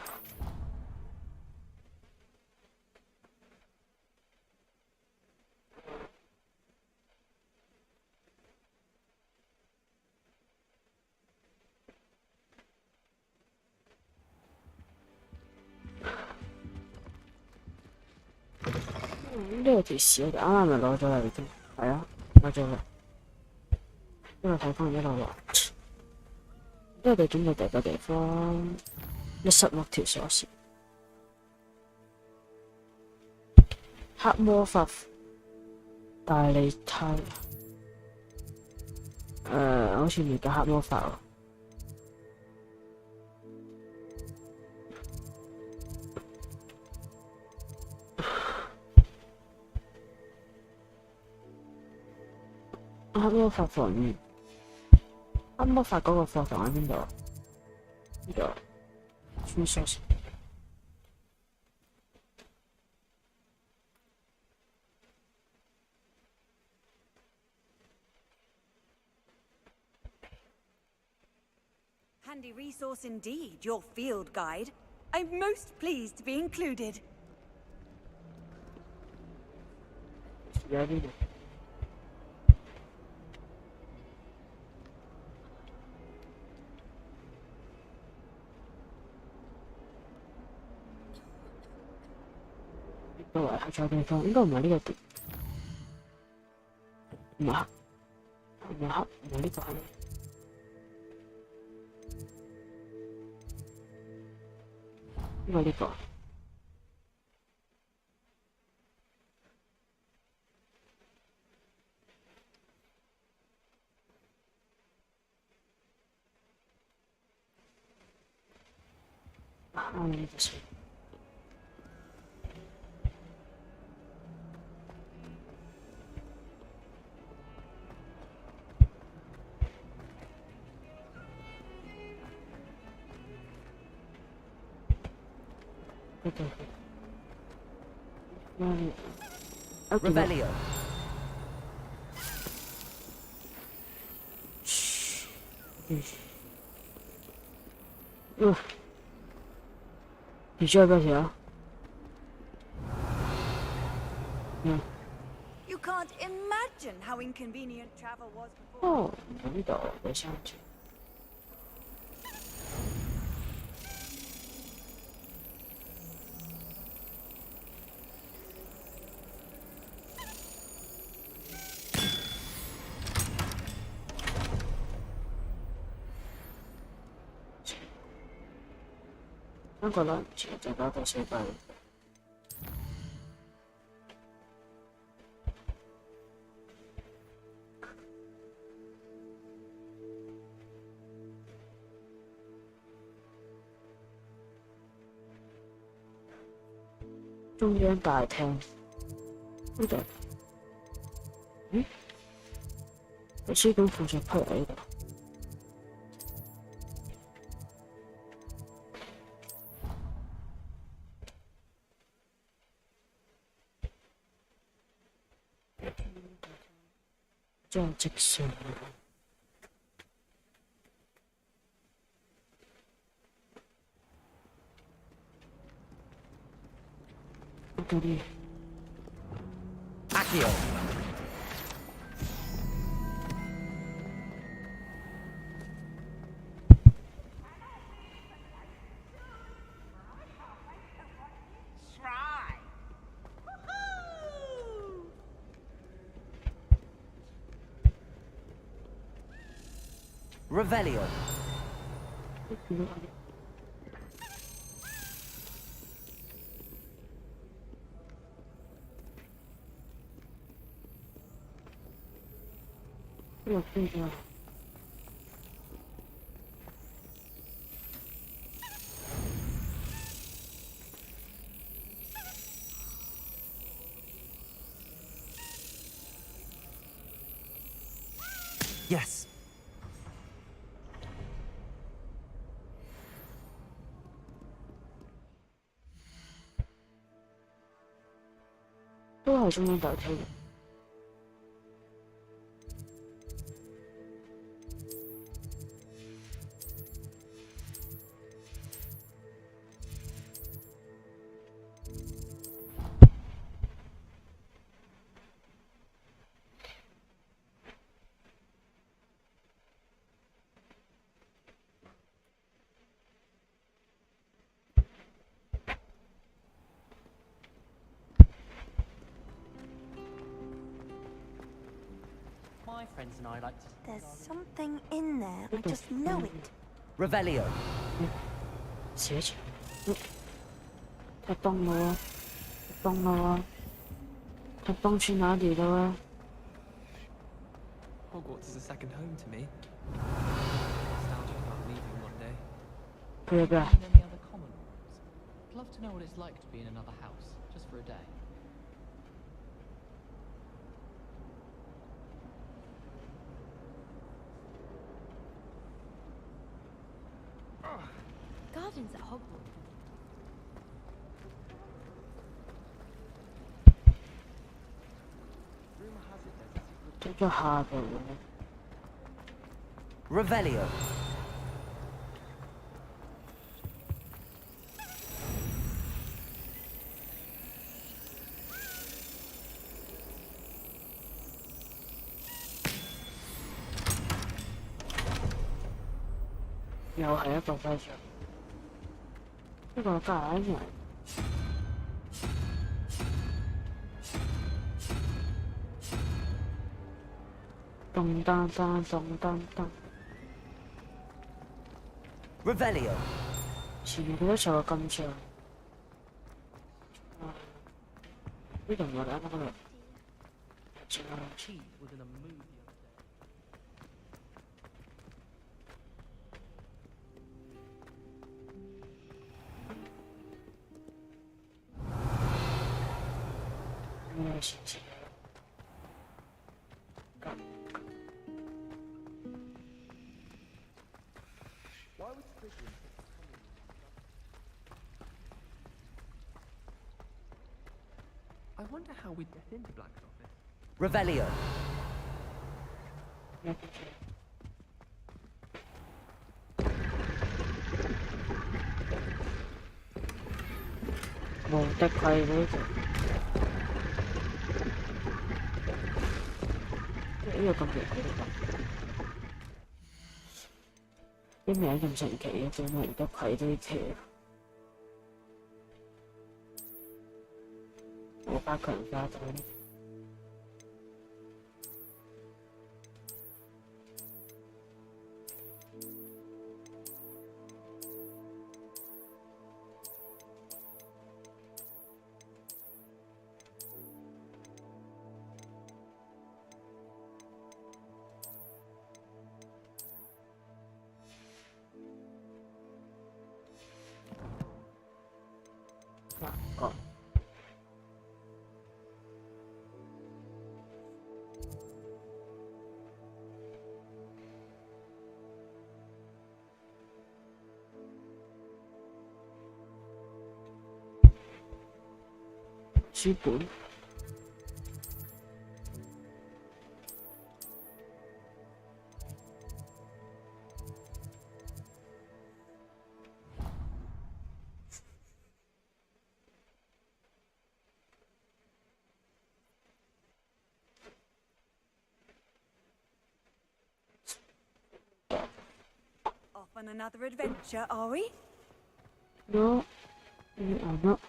呢個條屎我哋啱啱咪攞咗啦，已經係啊，攞咗啦。一路睇翻一路話，因為我哋點到第二個地方，16條鎖匙，黑魔法大利梯，好似未夠黑魔法喎。黑魔法房院，黑魔法嗰個課堂喺邊度？呢度，穿梭時。Handy resource indeed, your field guide. I'm most pleased to be included. 有邊度？個圍係錯地方，應該唔係呢個點，唔係黑，唔係黑，唔係呢個係咩？應該呢個。呢個先。Revelio. You sure about here? You can't imagine how inconvenient travel was before. Oh, 呢度你上去。香港人其實就搞到死鬼。中央大廳呢度，咦？圖書館附屬區喺呢度。即係直線。嗰啲。Accio. Revelio. 邊度飛咗？ Yes. 都係中央大廳。My friends and I like to. There's something in there. I just know it. Revelio. 寫住。太崩了啊！太崩了啊！太崩去哪里了啊？ Hogwarts is a second home to me. Nostalgic about leaving one day. 佢入邊啊？ Any other common rooms? I'd love to know what it's like to be in another house, just for a day. Gardens at Hogwart. 都咗下邊喎。 Revelio. 又係一個徽章，呢個假人。咚當當咚當當。Revelio. 前面嗰啲就咁長。呢度唔係啱啱嗰度。 Cheese was in a movie the other day. I wonder how we'd get into Black's office. Revelio. Một tay quay đấy rồi. Cái công việc của bạn. Cái mẹ咁神奇嘅，做乜而家攜呢車？我加強加咗。 書本。Off on another adventure, are we? No, we are not.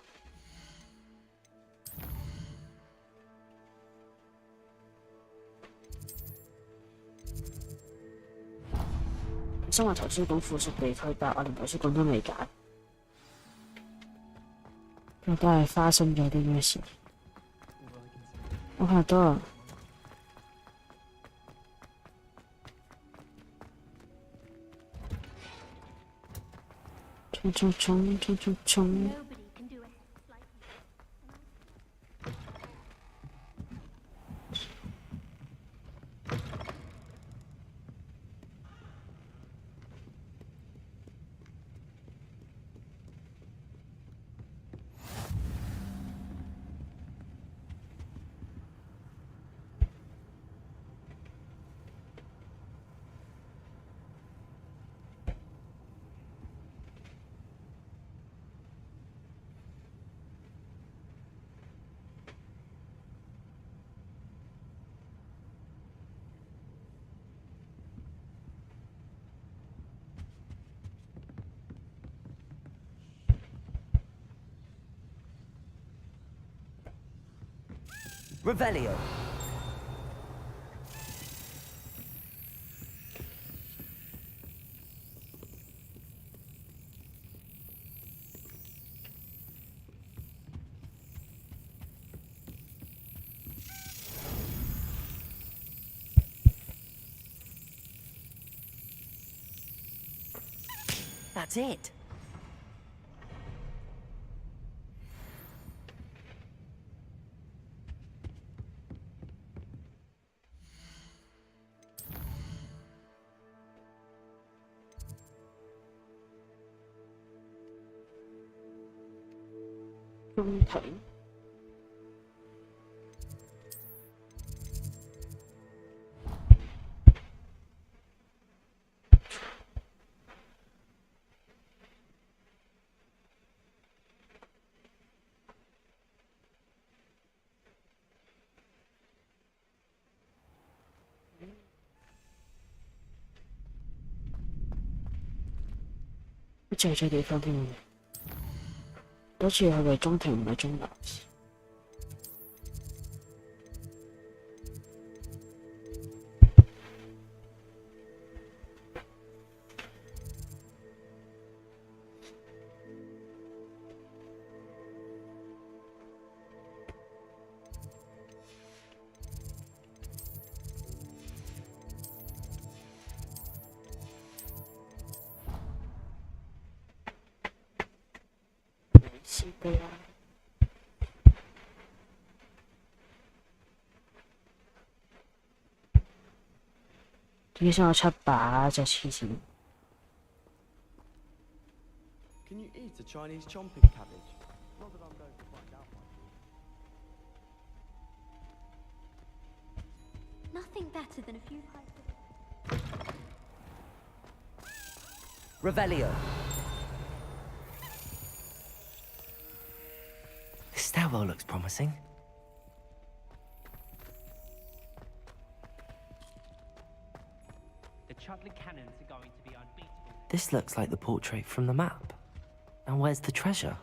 Sinh hoạt 圖書館附屬地區，但係我連圖書館都未揀，究竟係發生咗啲咩事？我睇下多。冲冲冲冲冲！ Revelio. That's it. Trung thủy. Trời chơi địa phương thì mình đó chỉ là về中庭唔係中樓。是的呀。點解想我出把隻黐線？ Can you eat a Chinese chomping cabbage? Not that I'm going to find out much. Nothing better than a few pints of... Revelio. The stairwell looks promising. The Chudley cannons are going to be unbeatable. This looks like the portrait from the map. And where's the treasure?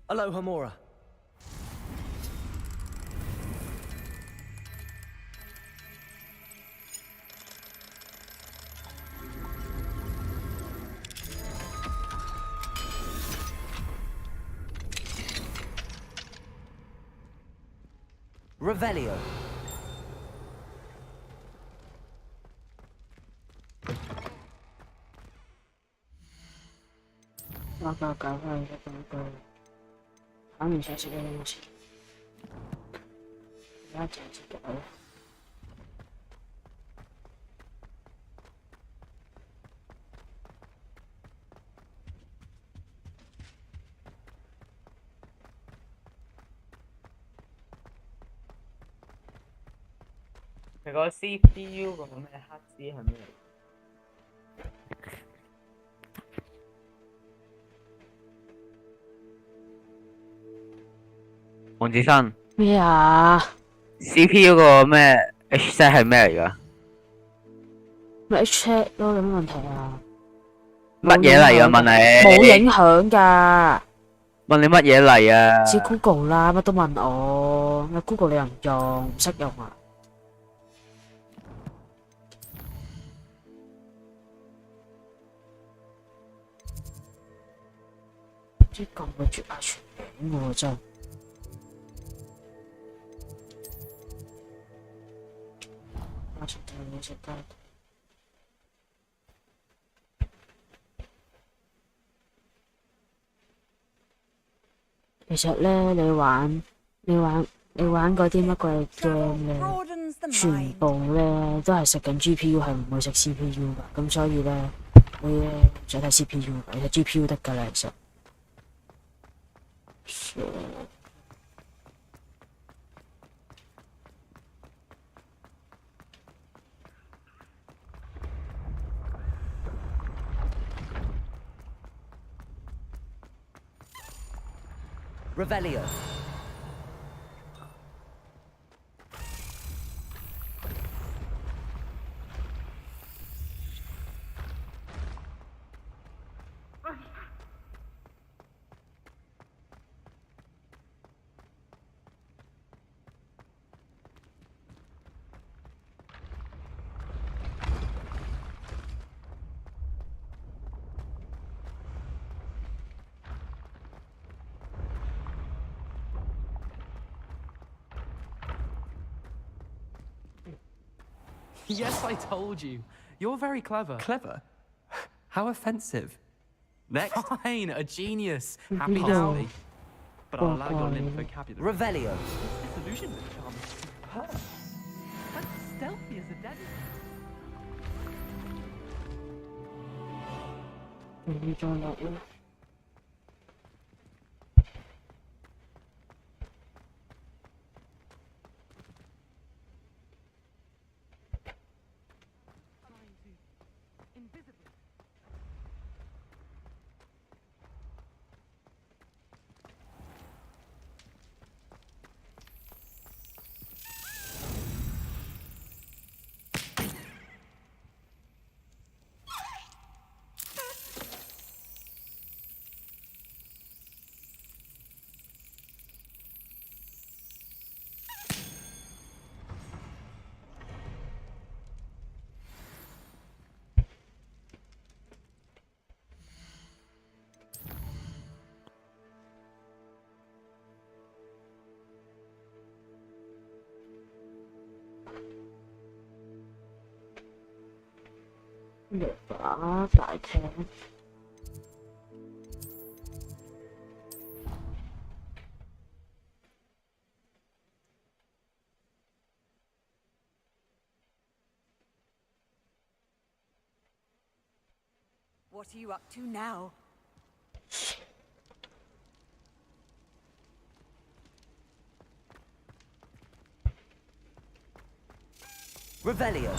Aloha Mora. Revelio. Acá, 考你下这个东西，不要讲这个了。佢個 CPU 個咩黑絲係咩？黃子生咩啊 ？CPU 個咩 H 7係咩嚟㗎？咪 check 咯，有乜問題啊？乜嘢嚟啊？問你。冇影響㗎。問你乜嘢嚟啊？只 Google 啦，乜都問我。咩 Google 你又唔用，唔識用啊？啲咁嘅絕下全名喎真係。其實咧，你玩嗰啲乜鬼 game 咧，全部咧都係食緊 GPU，係唔會食 CPU 噶。咁所以咧，你咧唔使睇 CPU 噶，你睇 GPU 得噶啦，其實。Revelio. Yes, I told you. You're very clever. Clever? How offensive. Next. Fine, a genius. Happy to see. But I'll allow your limp vocabulary. Revelio. This disillusionment charm is superb. And stealthy as a dead.大廳。What are you up to now? Revelio.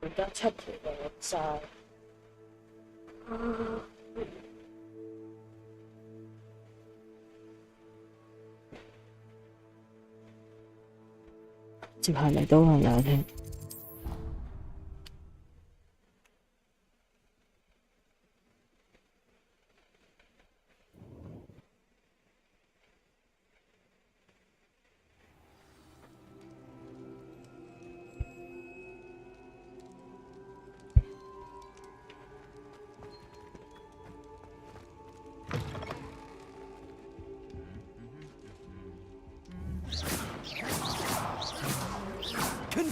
而家7條嚟晒。接下嚟都係有聽。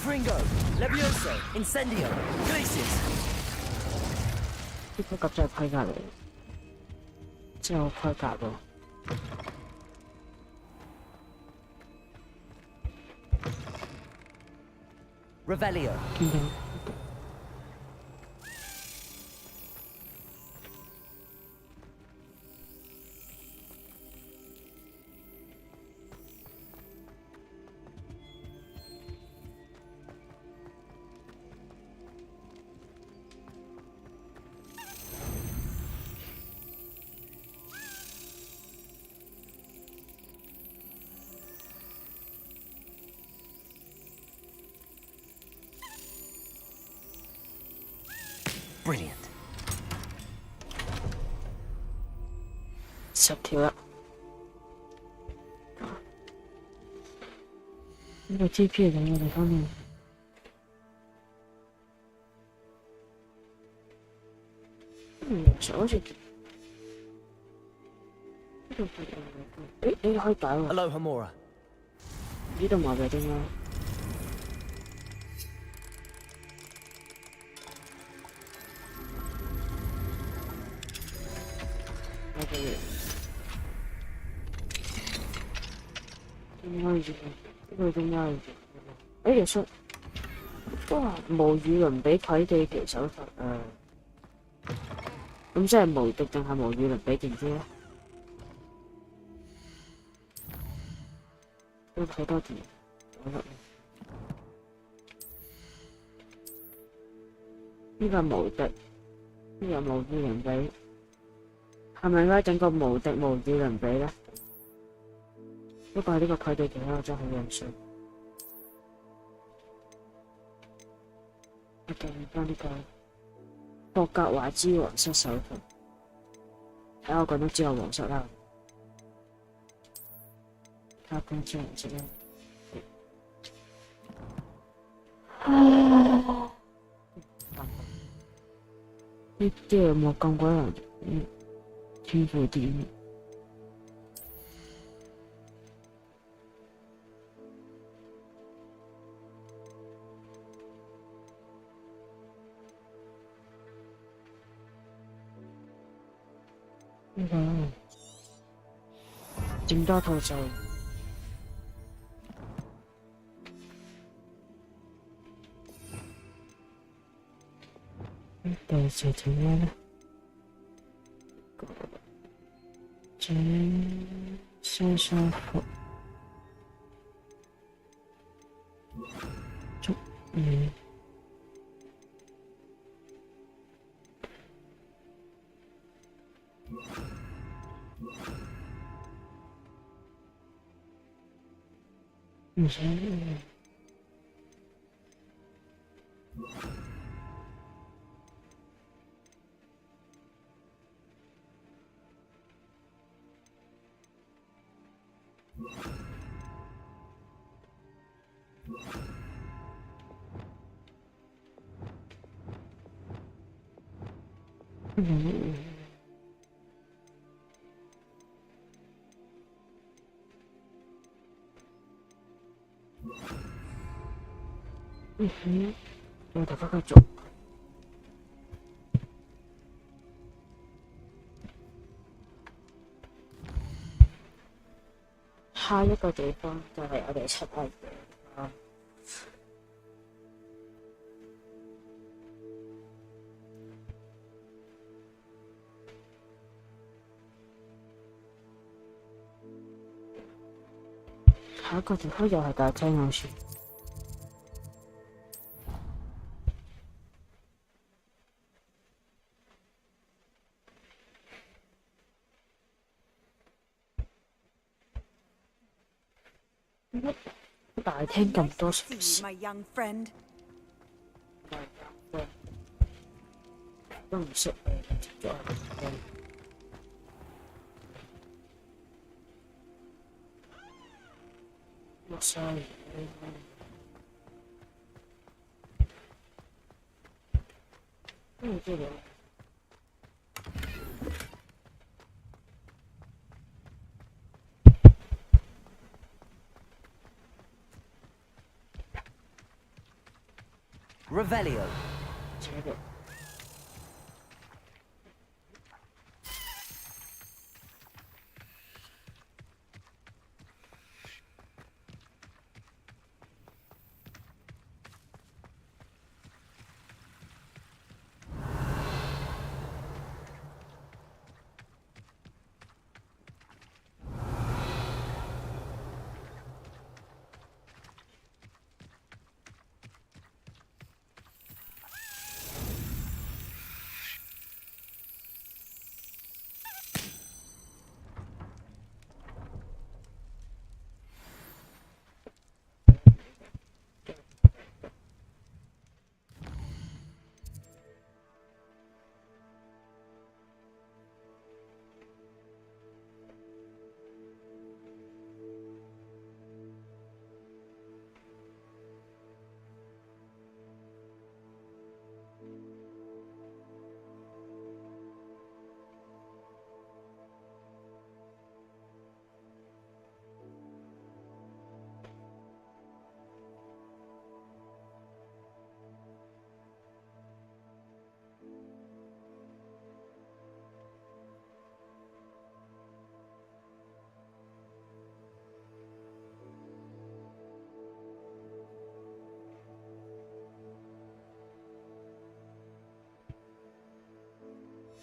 Fringo, Levioso, Incendio, Glacius. 呢個真係規格嚟，真係好規格喎。Revelio. 見到。Brilliant. 10條啦。呢個 TP 係點嘅地方呢？好似呢度誒，你可以擺喎。Aloha Mora. 呢度麻痹啲啦。點解要呢個點解要？哎呀，出哇！無與倫比愧地奇手法咁即係無敵定係無與倫比勁啲咧？都好多條，呢個無敵，呢個無與倫比，係咪應該整個無敵無與倫比咧？不過係呢個愧地奇手真係好樣衰。我訂翻呢個霍格華茲皇室手法，睇我講得之後皇室啦。睇講之後皇室啦。呢啲有冇咁鬼難天賦點？整多套就第四條咩咧？這些衫服足以唔使我哋翻繼續。下一個地方就係我哋出嚟嘅地方。下一個地方又係大廳好似。大廳咁多城市，都唔識咗。我 sorry， 這個。Revelio.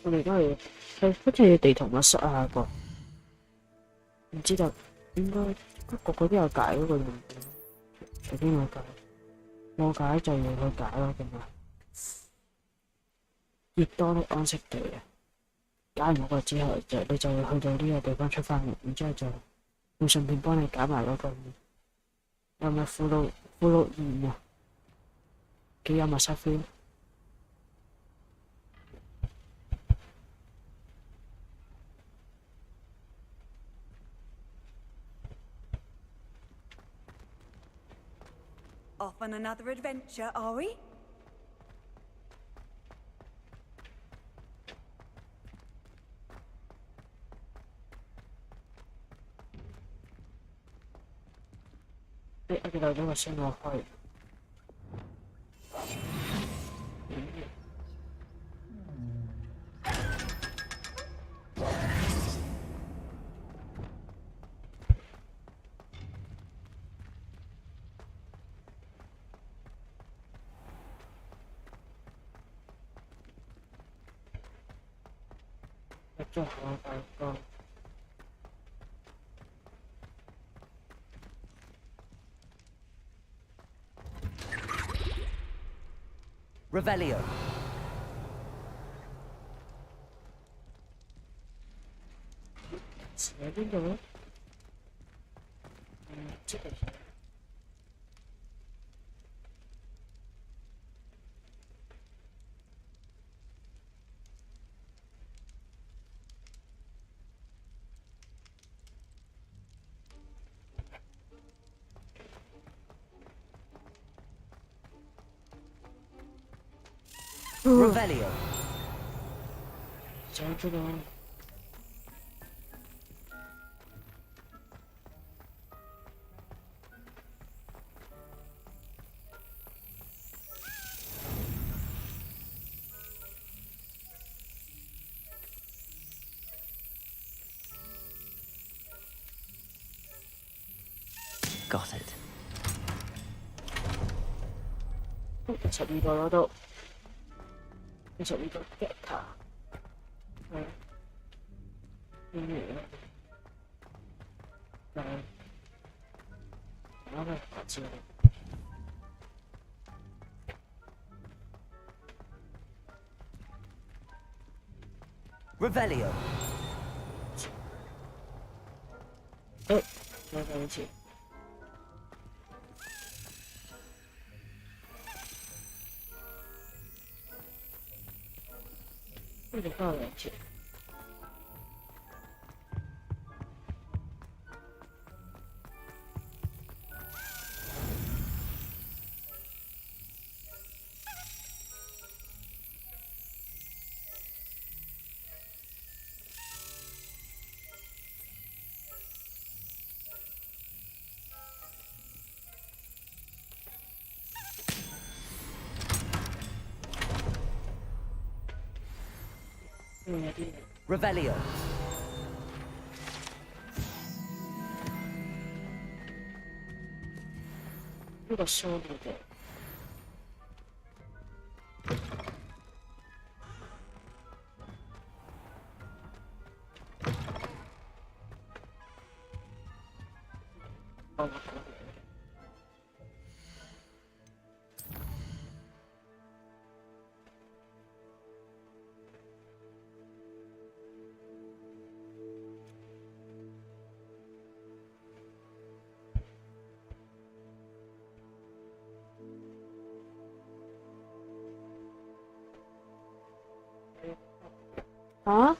我哋而家係好似要地圖密室啊個，唔知道應該個個都有解嗰個用戶，除非我解，冇解就要去解咯，咁啊！越多的安息地啊，解完嗰個之後你就會去到呢個地方出翻嚟，然之後就會順便幫你解埋嗰個有咪附錄2啊，幾有密室 feel。Off on another adventure, are we? I can do a single fight. Revelio. Revelio. Got it. 12個攞到，12個 get 卡，係咩嚟嘅？我知啦。Revelio. 再講一次。再放2次。Revelio. 이거 소리대. 어?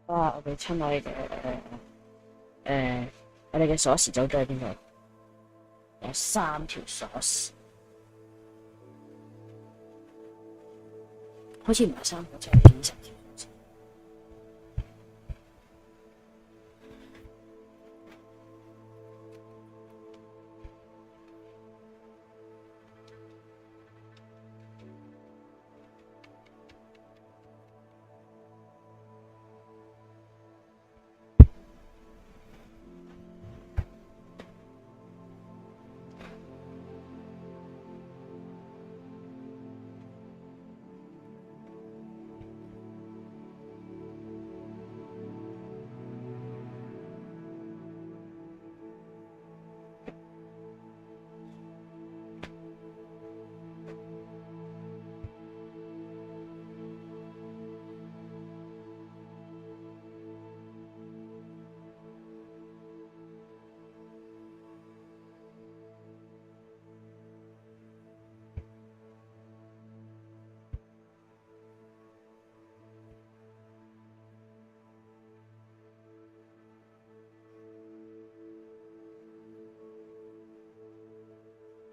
哇！我哋親愛嘅我哋嘅鎖匙走咗喺邊度？有3條鎖匙，好似唔係3個，就係幾10條。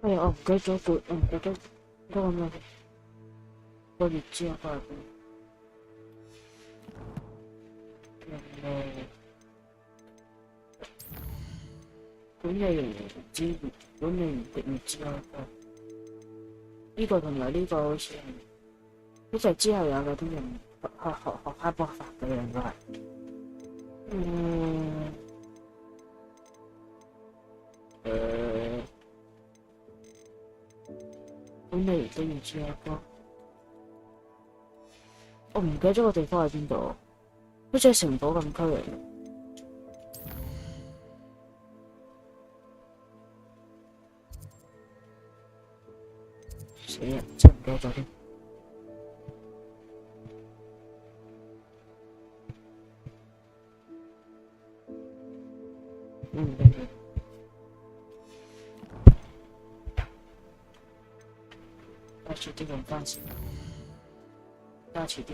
哎呀，我唔記得咗我唔記得嗰個咩個月之後嗰入邊，管理員之月，管理員的月之後呢個同埋呢個好似係之後有嘅，啲人學下博法嘅樣都係，管理員的月之後我唔記得咗個地方喺邊度，好似係城堡咁區嚟嘅。死人真唔記得咗添。跟住，加遲啲用翻先，加遲啲。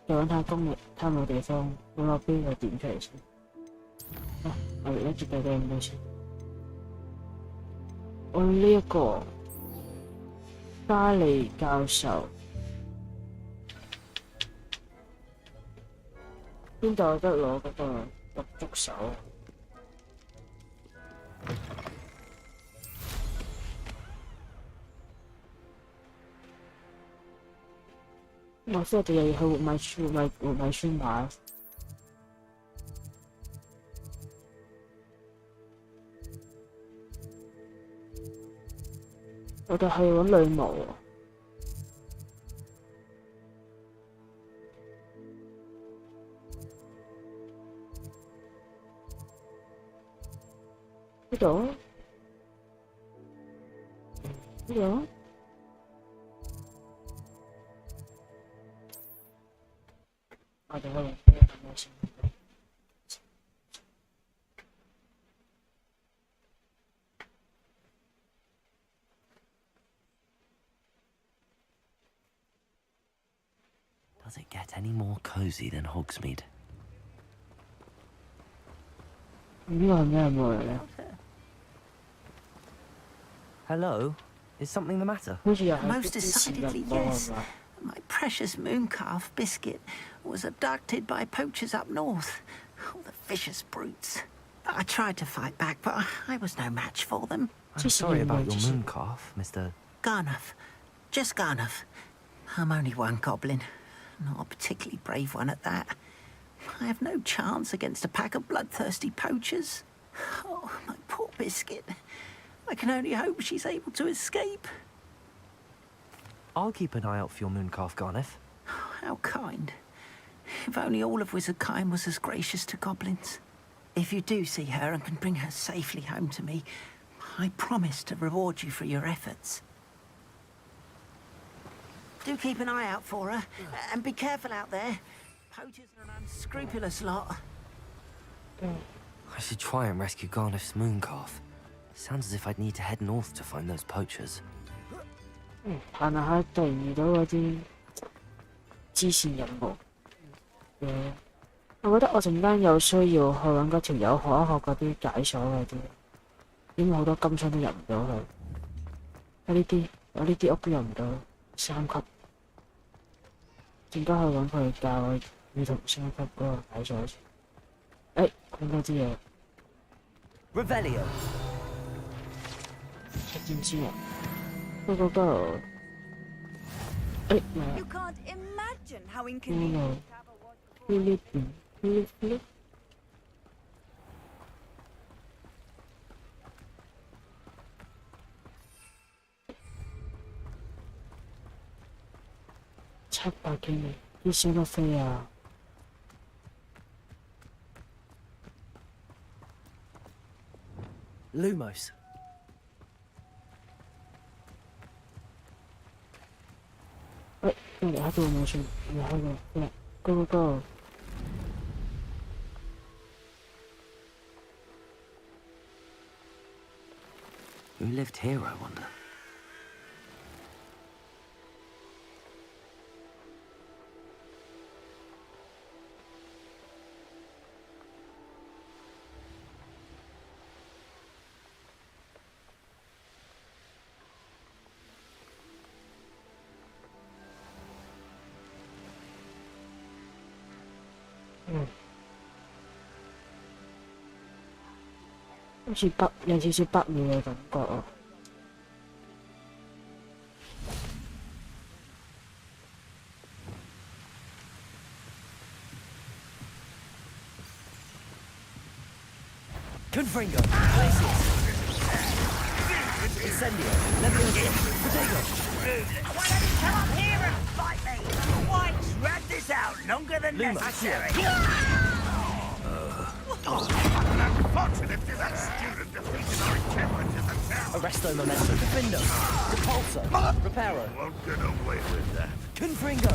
再揾下攻略，睇冇地方，揾個邊個點出嚟先。我而家接到嘅唔好先。我呢一個巴利教授邊度有得攞嗰個獨足手？莫非我哋又要去活米村買？我哋係揾女巫喎。呢度？呢度？我哋可以用呢個咩先？Does it get any more cozy than Hogsmeade? 呢個係咩嚟咧 Hello? Is something the matter? Most decidedly, yes. My precious mooncalf biscuit was abducted by poachers up north. Oh, the vicious brutes. I tried to fight back, but I was no match for them. I'm sorry about your mooncalf, Mr. Garnuff. Just Garnuff. I'm only one goblin. Not a particularly brave one at that. I have no chance against a pack of bloodthirsty poachers. Oh, my poor biscuit. I can only hope she's able to escape. I'll keep an eye out for your mooncalf, Garniff. How kind. If only all of Wizardkind was as gracious to goblins. If you do see her and can bring her safely home to me, I promise to reward you for your efforts. Do keep an eye out for her, and be careful out there. Poachers are an unscrupulous lot. I should try and rescue Garniff's mooncalf. Sounds as if I'd need to head north to find those poachers. 行下突然遇到嗰啲支線任務嘅我覺得我陣間有需要去揾嗰條友學一學嗰啲解鎖嗰啲，因為好多金槍都入唔到去。我呢啲屋都入唔到3級，陣間去揾佢教我2同3級嗰個解鎖先。揾到啲嘢。Revelio。出點先啊？Go go！ You can't imagine how inconvenient travel was. 700幾年，啲小得飛啊！Lumos。我哋喺度冇算，我喺度，go go go！ Who lived here, I wonder?好似有少少北面嘅感覺啊！Confringo, Glacius, Incendio, Leviosa, Potato. Why don't you come up here and fight me? Why drag this out longer than necessary? Unfortunate that student defeated our encampment in the town. Arresto Memento, Defindo, Repulso, Reparo. Won't get away with that. Confringo,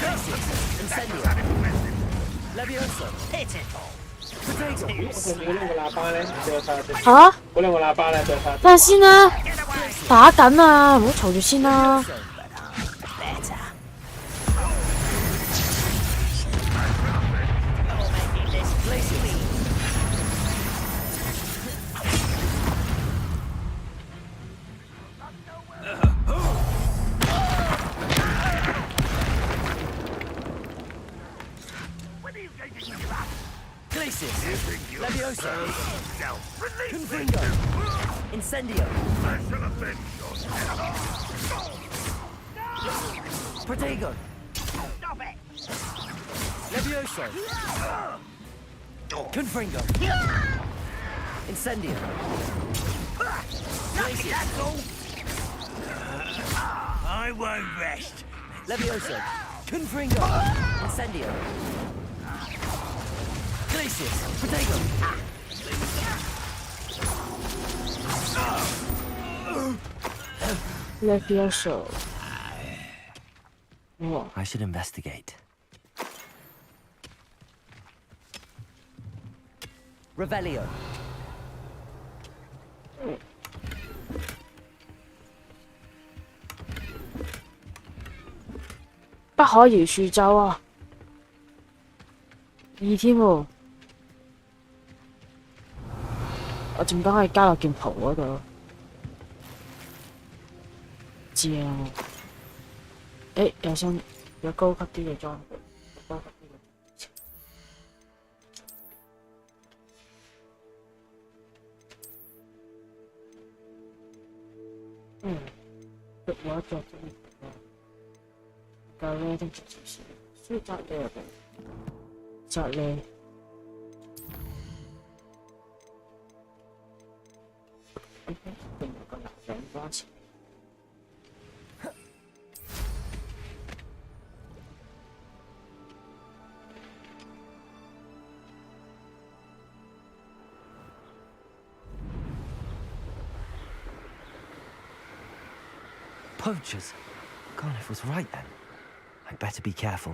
Glacius, Incendio, Leviosa, Pitiful. 嚇！等陣先啦，打緊啊，唔好嘈住先啦。Glacius, Leviosa, Confringo, Incendio, Protego, Levioso, Confringo, Incendio, Glacius, I won't rest. Leviosa, Confringo, Incendio, Glacius, Protego. Levioso. I should investigate. Revelio. 不可饒恕咒啊！2添喎，我陣間可以加落件袍嗰度。正，有高級啲嘅裝備，高級啲嘅。讀我一隻真係夠咧，都着少少，所以紮你入嚟，紮你。定個流量多錢。Poachers? Garniff was right then. I'd better be careful.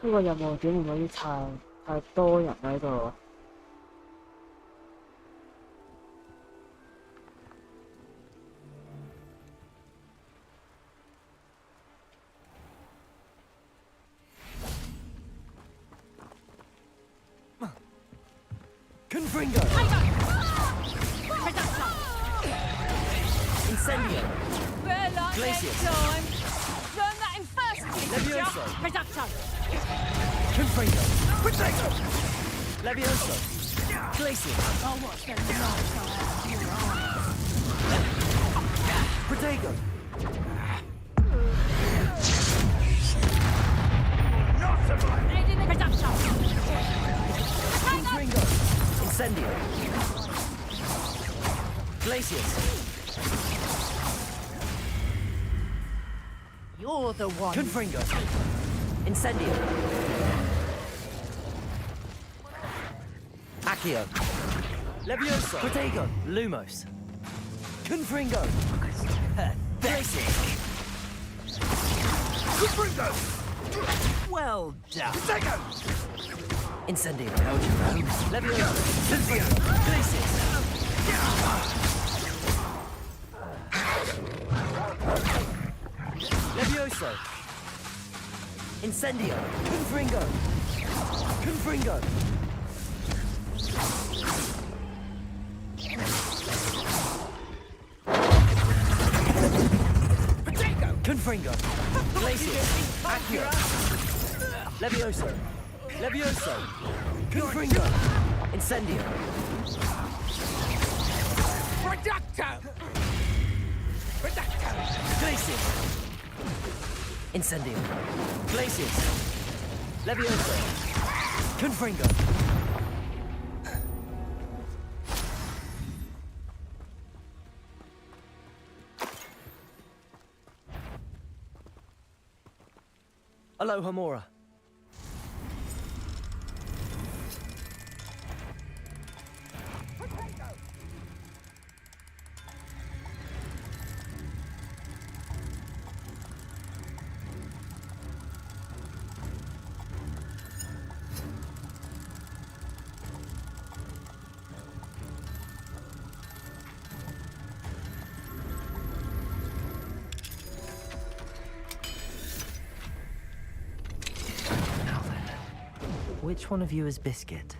呢個任務點會唔會太多人喺度？ Confringo! Incendio! Glacius! Learn that in first, Levioso! Reducto! Confringo! Protego! Levioso! Glacius! Oh, what's going Protego! Reducto! Confringo! Incendio! Glacius! You're the one. Confringo! Incendio! Accio! Levioso! Protego! Lumos! Confringo! Glacius! Confringo! Well done! Protego! Incendio! Levioso! Confringo! Glacius! Levioso! Incendio! Confringo! Confringo! Confringo! Glacius! Accio! Levioso! Levioso! Confringo! Incendio! Reducto! Reducto! Glacius! Incendio! Glacius! Levioso! Confringo! Aloha Mora. Which one of you is Biscuit?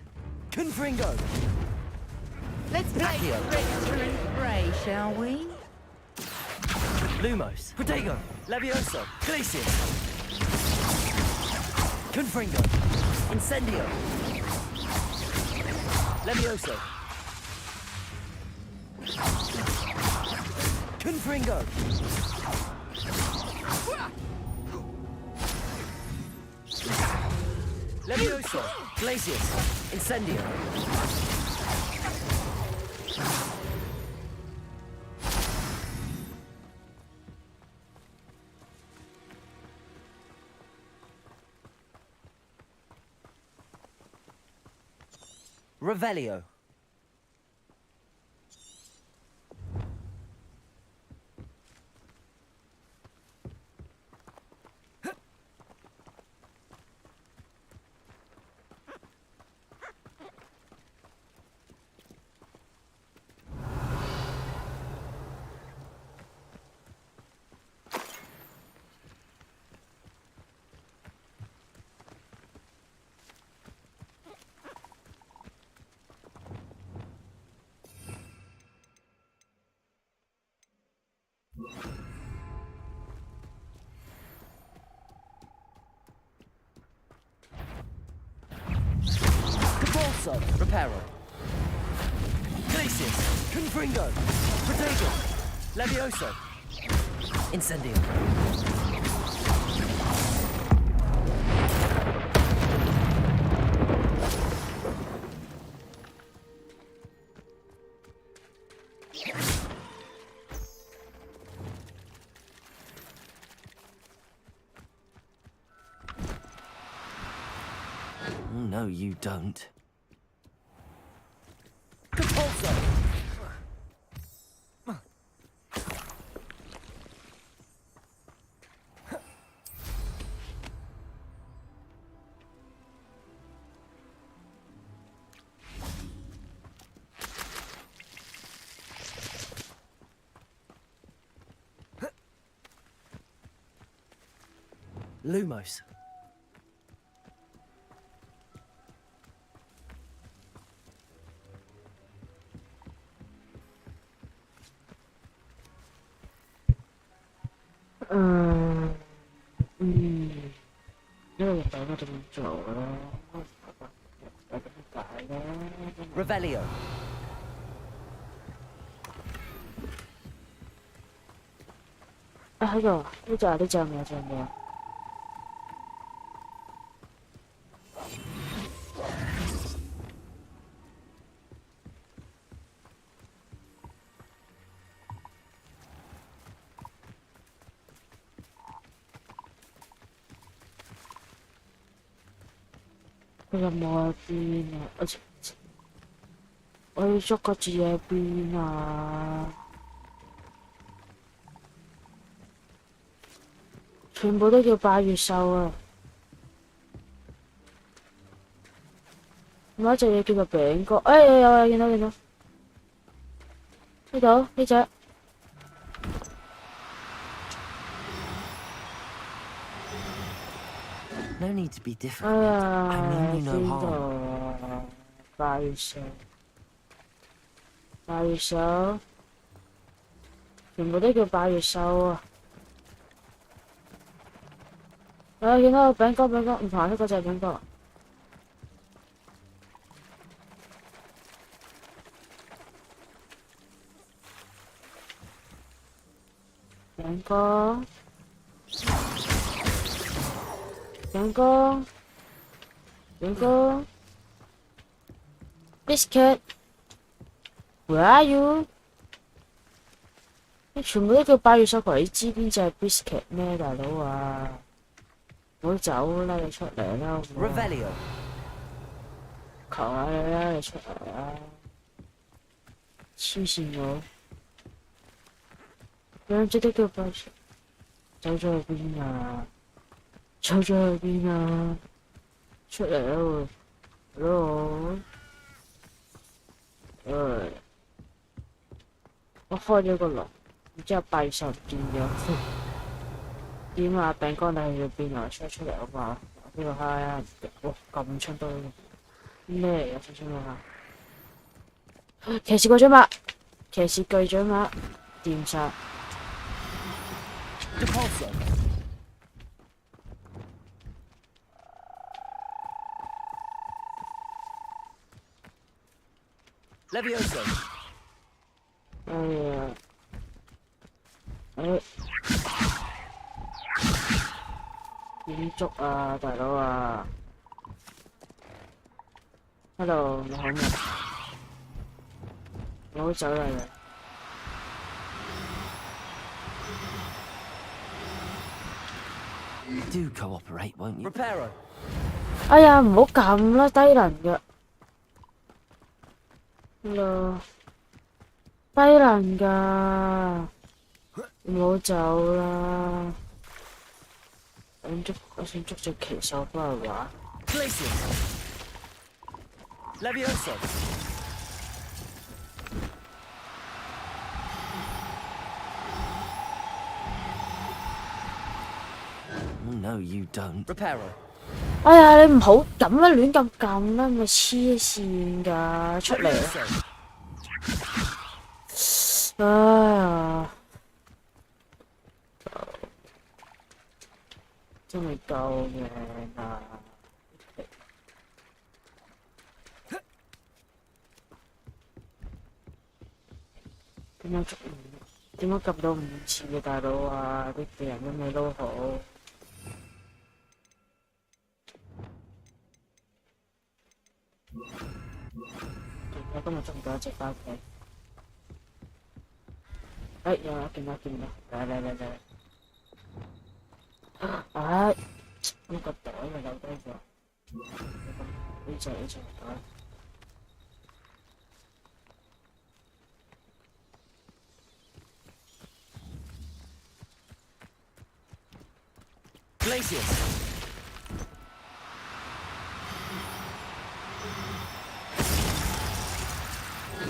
Confringo! Let's play Richter and Bray, shall we? Lumos! Protego! Levioso! Glacius! Confringo! Incendio! Levioso! Confringo! Levioso! Glacius! Incendio! Revelio! Capolso! Reparo! Glacius! Confringo! Protego! Levioso! Incendio! No, you don't. Capolso! Lumos. 我點做咧？有點解咧 Revelio. 啊喺度，呢隻呢隻咩？佢有冇喺邊啊？我要捉個字喺邊啊？全部都叫8月獸啊！有一隻嘢叫做餅哥，有啊，見到呢度呢隻。No need to be difficult. 哎呀， I mean you no 邊 harm. 度啊？8月獸，8月獸，全部都叫8月獸啊！見到個餅哥，唔同嗰隻餅哥。餅哥。Biscuit, where are you？ 你全部都叫8月獸過嚟，你知邊隻係 Biscuit 咩，大佬啊？唔好走啦，你出嚟啦！ Revelio. 求下你啦，你出嚟啦！黐線我，兩隻都叫8月獸，走咗去邊啊？走咗去邊啊？出嚟啦喎 ！Hello， 我開咗個籠，然之後8月獸唔見咗。點啊？餅乾你去咗邊啊？出嚟好嘛？呢個嗨啊！哇，咁出到咩嚟㗎？出馬！騎士巨馬，騎士巨長馬，掂晒。Levioso. 哎呀，點捉啊，大佬啊 ！Hello， 你好咩？我好走啦你。Do cooperate, won't you? Reparo. 哎呀，唔好撳啦，低能嘅。Hello， 低能㗎，唔好走啦！我想捉隻騎獸翻嚟玩。Levioso. No, you don't. Reparo. 哎呀，你唔好咁啦，亂咁撳啦，咪黐線㗎，出嚟啦！哎呀，真係救命啊！點解撳到5次嘅大佬啊？啲敵人都咩都好。我今日捉唔到一隻翻屋企。有啦，見到，嚟！唉，呢個袋又留低咗。呢隻袋。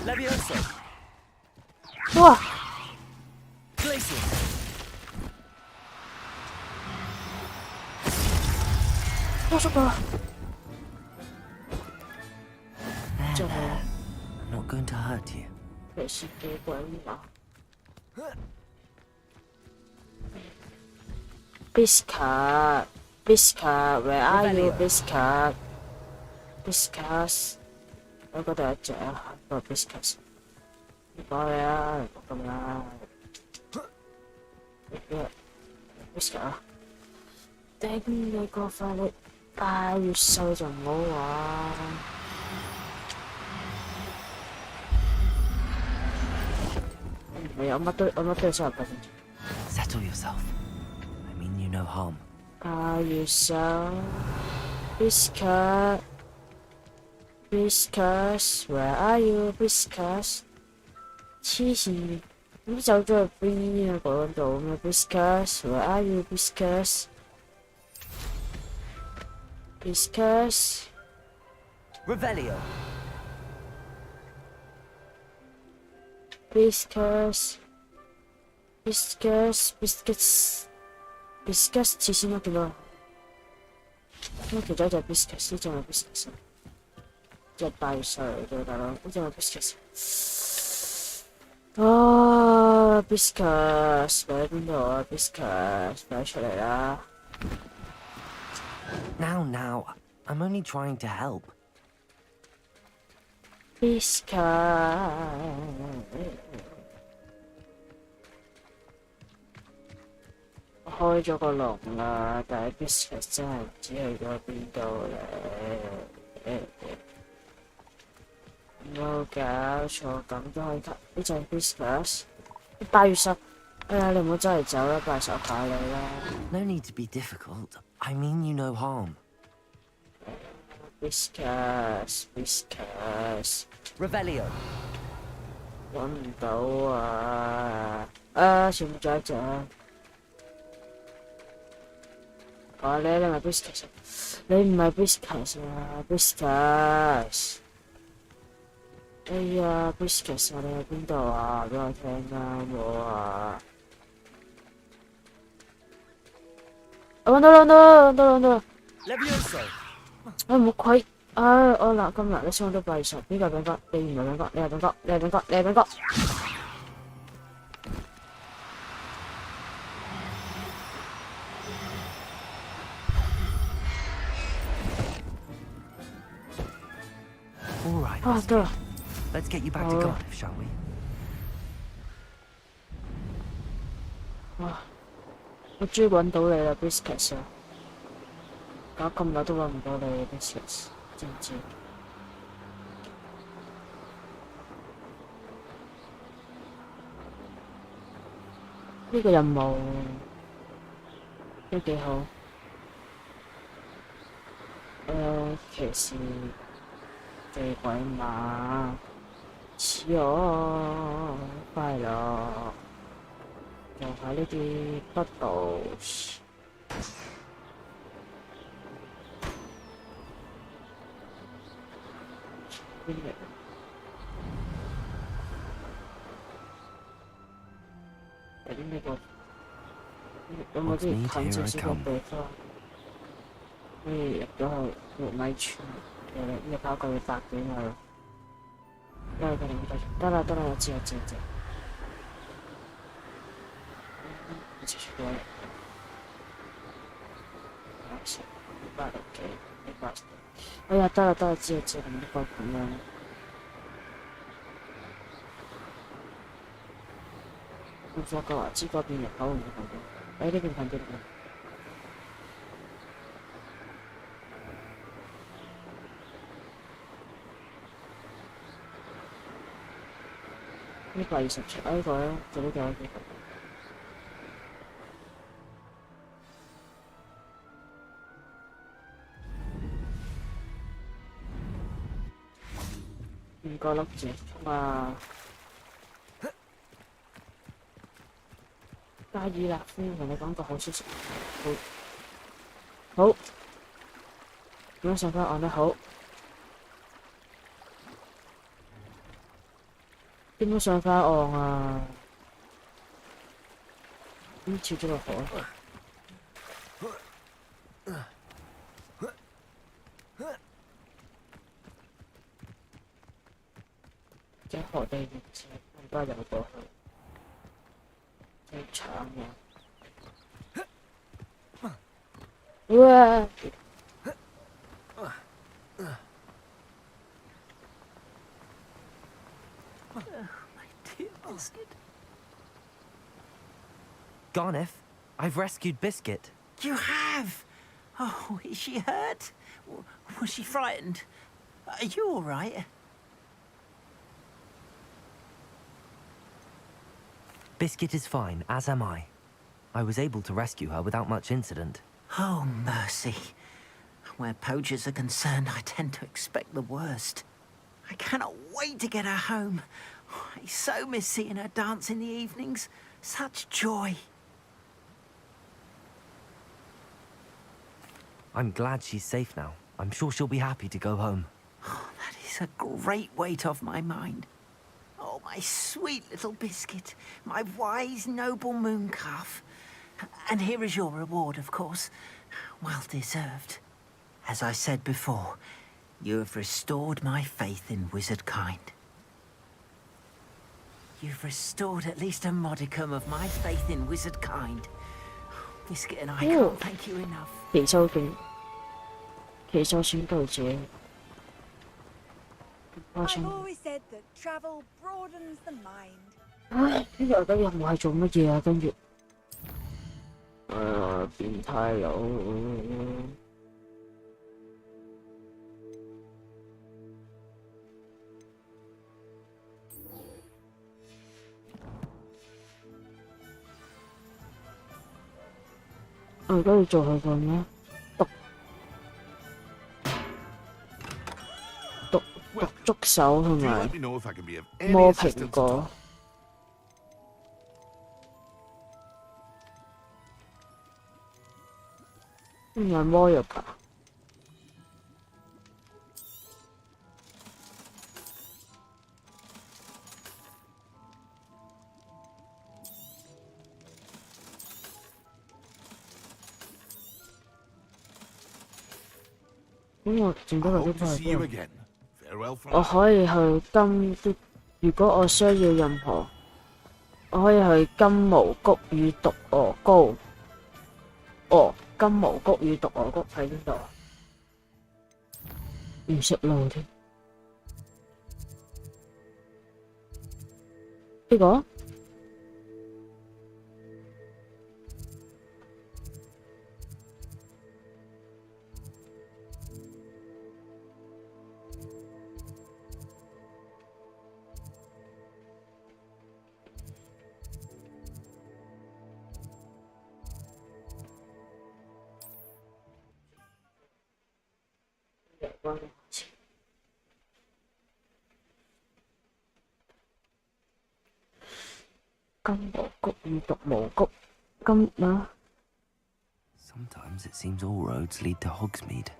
Levioso. 哇！我捉佢。就係 I'm not going to hurt you. 騎士嘅鬼馬。Biscuit， Biscuit, where are you, Biscuit? Biscuits， 我嗰度有一隻啊，個 Biscuits。唔該啊，咁啦。Biscuit 啊！頂你個肺！你8月瘦就唔好玩。唔係，我乜都要收入㗎先。Settle yourself. I mean you no harm. 8月瘦 ，Biscuit。Biscuits, where are you, Biscuits？ 黐線，咁走咗去邊啊？嗰度咩 ？Biscuits, where are you, Biscuits？ Biscuits。 Revelio. Biscuits。 Biscuits。 黐線啊！見到，我其中一隻 Biscuits， 呢隻係 Biscuits。隻8月瘦嚟嘅大佬，呢隻係 Biscuits。哦 ，Biscuits 擺喺邊度啊 ？Biscuits 擺出嚟啦。Now, I'm only trying to help. Biscuits。我開咗個籠啦，但係 Biscuits 真係唔知去咗邊度咧。有冇搞錯？咁都可以吸呢隻 Biscuits。8月10，哎呀，你唔好周圍走啦，8月10搞你啦。No need to be difficult. I mean you no harm. Biscuits。 Revelio. 揾唔到啊！啊，全部仲有一隻。你咪 Biscuits， 你唔係 Biscuits 啊 ，Biscuits。哎呀 ，Biscuits 啊，你喺邊度啊？俾我聽啊，我啊！我揾到啦！哎，冇虧！哎，我嗱今日你先揾到8月10，邊個係炳哥？你唔係炳哥，你係炳哥，你係炳哥，你係炳哥。All right. 啊，得啦。Let's get you back to Cardiff, shall we? 哇！我終於揾到你啦 ，Biscuits 啊！搞咁耐都揾唔到你 ，Biscuits， 知唔知？呢個任務都幾好。騎士對鬼馬，似我快樂，就係呢啲 bubbles。邊嚟？喺呢個有冇啲近少少嘅地方？可以入咗去6米處，呢個跑過去8幾米咯。得啦，我知。過嚟。160幾，100。哎呀，得啦，知，咁樣。我發覺啊，知嗰邊入口唔同嘅，呢邊近啲。127，呢個咧，就呢個。唔該粒字啊！加爾納夫同你講個好消息，好，點樣上返岸咧？好，點樣上返岸啊？跳咗落河。即係河地面前，應該游過去。真係慘啊！哇！Garneth, I've rescued Biscuit. You have? Oh, is she hurt? Was she frightened? Are you all right? Biscuit is fine, as am I. I was able to rescue her without much incident. Oh, mercy. Where poachers are concerned, I tend to expect the worst. I cannot wait to get her home. I so miss seeing her dance in the evenings. Such joy. I'm glad she's safe now. I'm sure she'll be happy to go home. Oh, that is a great weight off my mind. Oh, my sweet little Biscuit, my wise, noble moon calf. And here is your reward, of course. Well deserved. As I said before, you have restored my faith in wizard kind. You've restored at least a modicum of my faith in wizard kind. Biscuit and I can't thank you enough. 其實我勁，其實我選到自己。我 I've 選。 always said that travel broadens the mind. 唉，呢個今日我係做乜嘢啊？跟住，變態佬。我而家要做佢個咩？獨觸手同 Do you 埋 let me know if I can be of any 摸 assistance 蘋 at 果 all?。原來摸藥㗎。咁我剩多 I 嗰啲 hope 都 to 係 see you 邊？ again. Farewell for 我 now. 可以去金啲，如果我需要任何，我可以去金毛谷與毒鵝膏。哦，金毛谷與毒鵝膏喺邊度啊？唔識路添。呢個？金毛谷與毒毛谷，金啊！ Sometimes it seems all roads lead to Hogsmeade.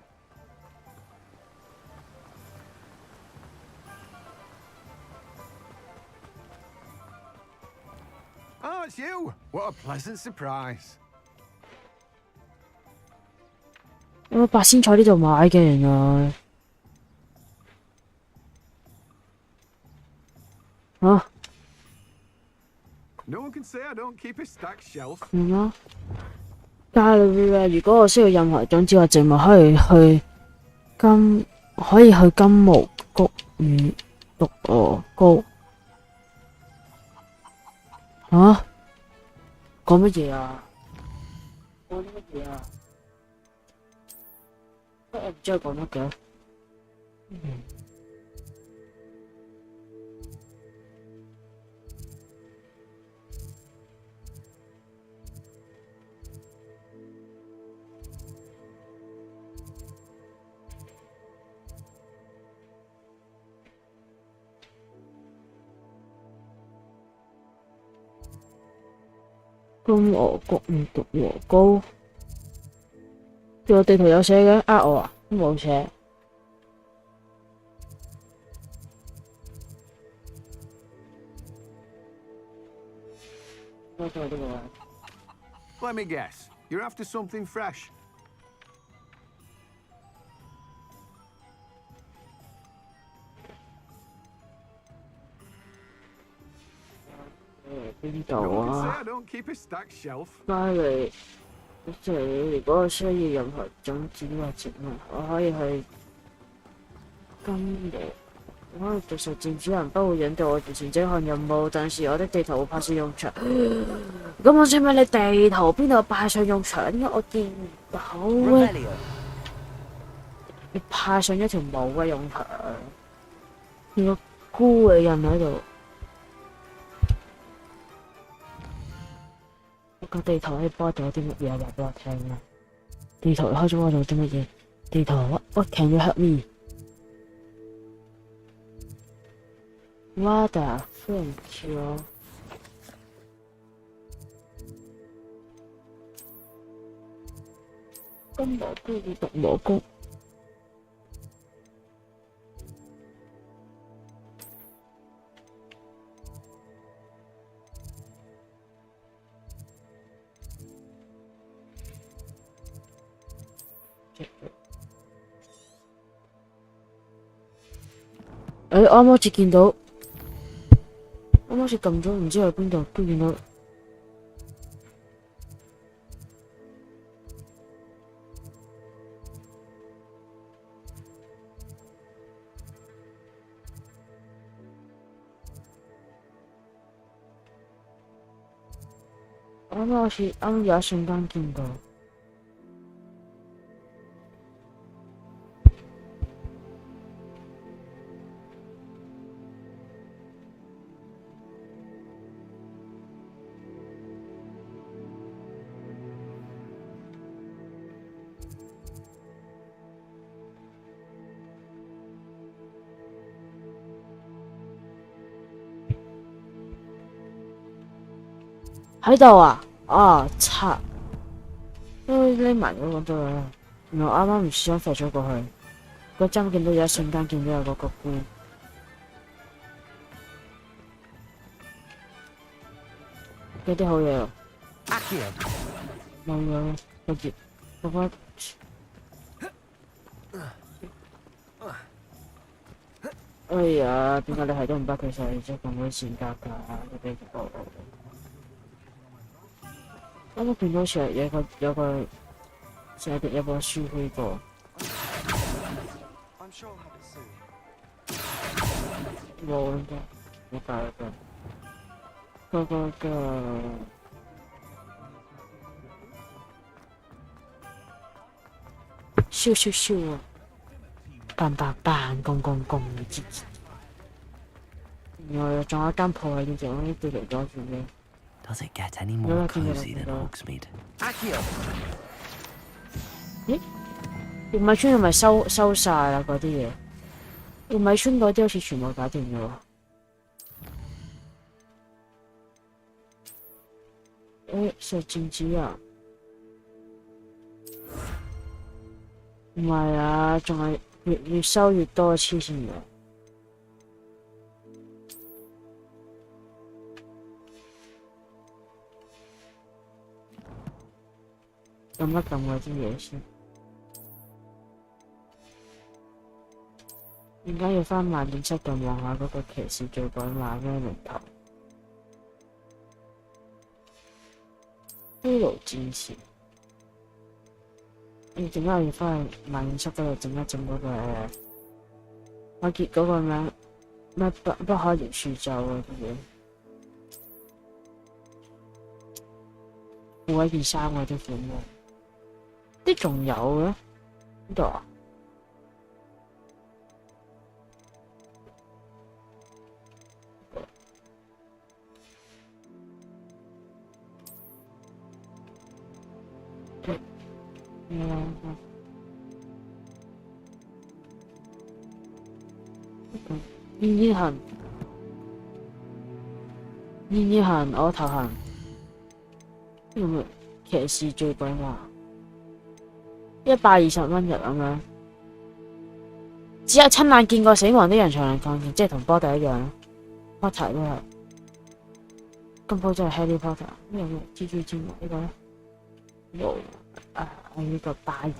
Oh, it's you! What a pleasant surprise. 我白仙菜呢度買嘅原來。啊！ No one can say I don't keep a stacked shelf. 啦。但係如果我需要任何種子，我淨係可以去金毛谷與毒鵝膏。啊！講乜嘢啊？講啲乜嘢啊？我唔知佢講乜嘅。金鵝谷與毒鵝膏，個地圖有寫嘅，呃我啊？都冇寫。Let me guess. You're after something fresh. No 邊度 one can say 啊？ I don't keep a stacked shelf. 拉嚟即係如果我需要任何種子或植物，我可以去跟嘅。我可以做實戰主人，不會引導我完成這項任務，但是我的地圖會派上用場。咁我請問你地圖邊度派上用場？點解我見唔到嘅？你派上一條冇嘅用場，有個孤嘅人喺度。個地圖可以幫到啲乜嘢？話俾我聽啊！地圖開咗我做啲乜嘢？地圖 what can you help me？ What the fuck you？ 金蘑菇與毒蘑菇。啱啱好似見到，啱啱好似撳咗，唔知去邊度，都見到。啱啱好似啱啱有一瞬間見到。喺度啊！啊，擦！都匿埋咗嗰度啦。原來啱啱唔小心飛咗過去，個針見到有一瞬間見到有嗰個菇。有啲好嘢喎。冇嘢，個葉嗰個。哎呀，點解你係都唔得佢細隻咁鬼賤格㗎？你俾我。啱啱見到好似係有個成日有本書飛過。冇應該，冇搞過。個咻咻咻啊！棒棒棒，公公公，原來仲有一間鋪喺呢度，呢度嚟咗住嘅。Does it get any more cozy than Hogsmeade? 咦？葉米村係咪收晒啦嗰啲嘢？葉米村嗰啲好似全部搞掂咗喎。實戰主人？唔係啊，仲係越收越多黐線嘅。撳一撳嗰啲嘢先。點解要返萬點室度望下嗰個騎士做鬼馬咩名頭？骷髏戰士。點解我要返去萬點室嗰度整一整嗰個我結嗰個名咩不可言樹咒嗰啲嘢？換一件衫嗰啲款喎。啲仲有嘅呢度啊？煙痕，煙痕，我頭痕。呢個騎士最鬼嘛，120蚊日咁樣。只有親眼見過死亡的人才能抗見，即係同波特一樣咯。Potter 都係。今鋪真係 Harry Potter。呢個咩蜘蛛尖呢個咧？冇啊！我呢個巴熱，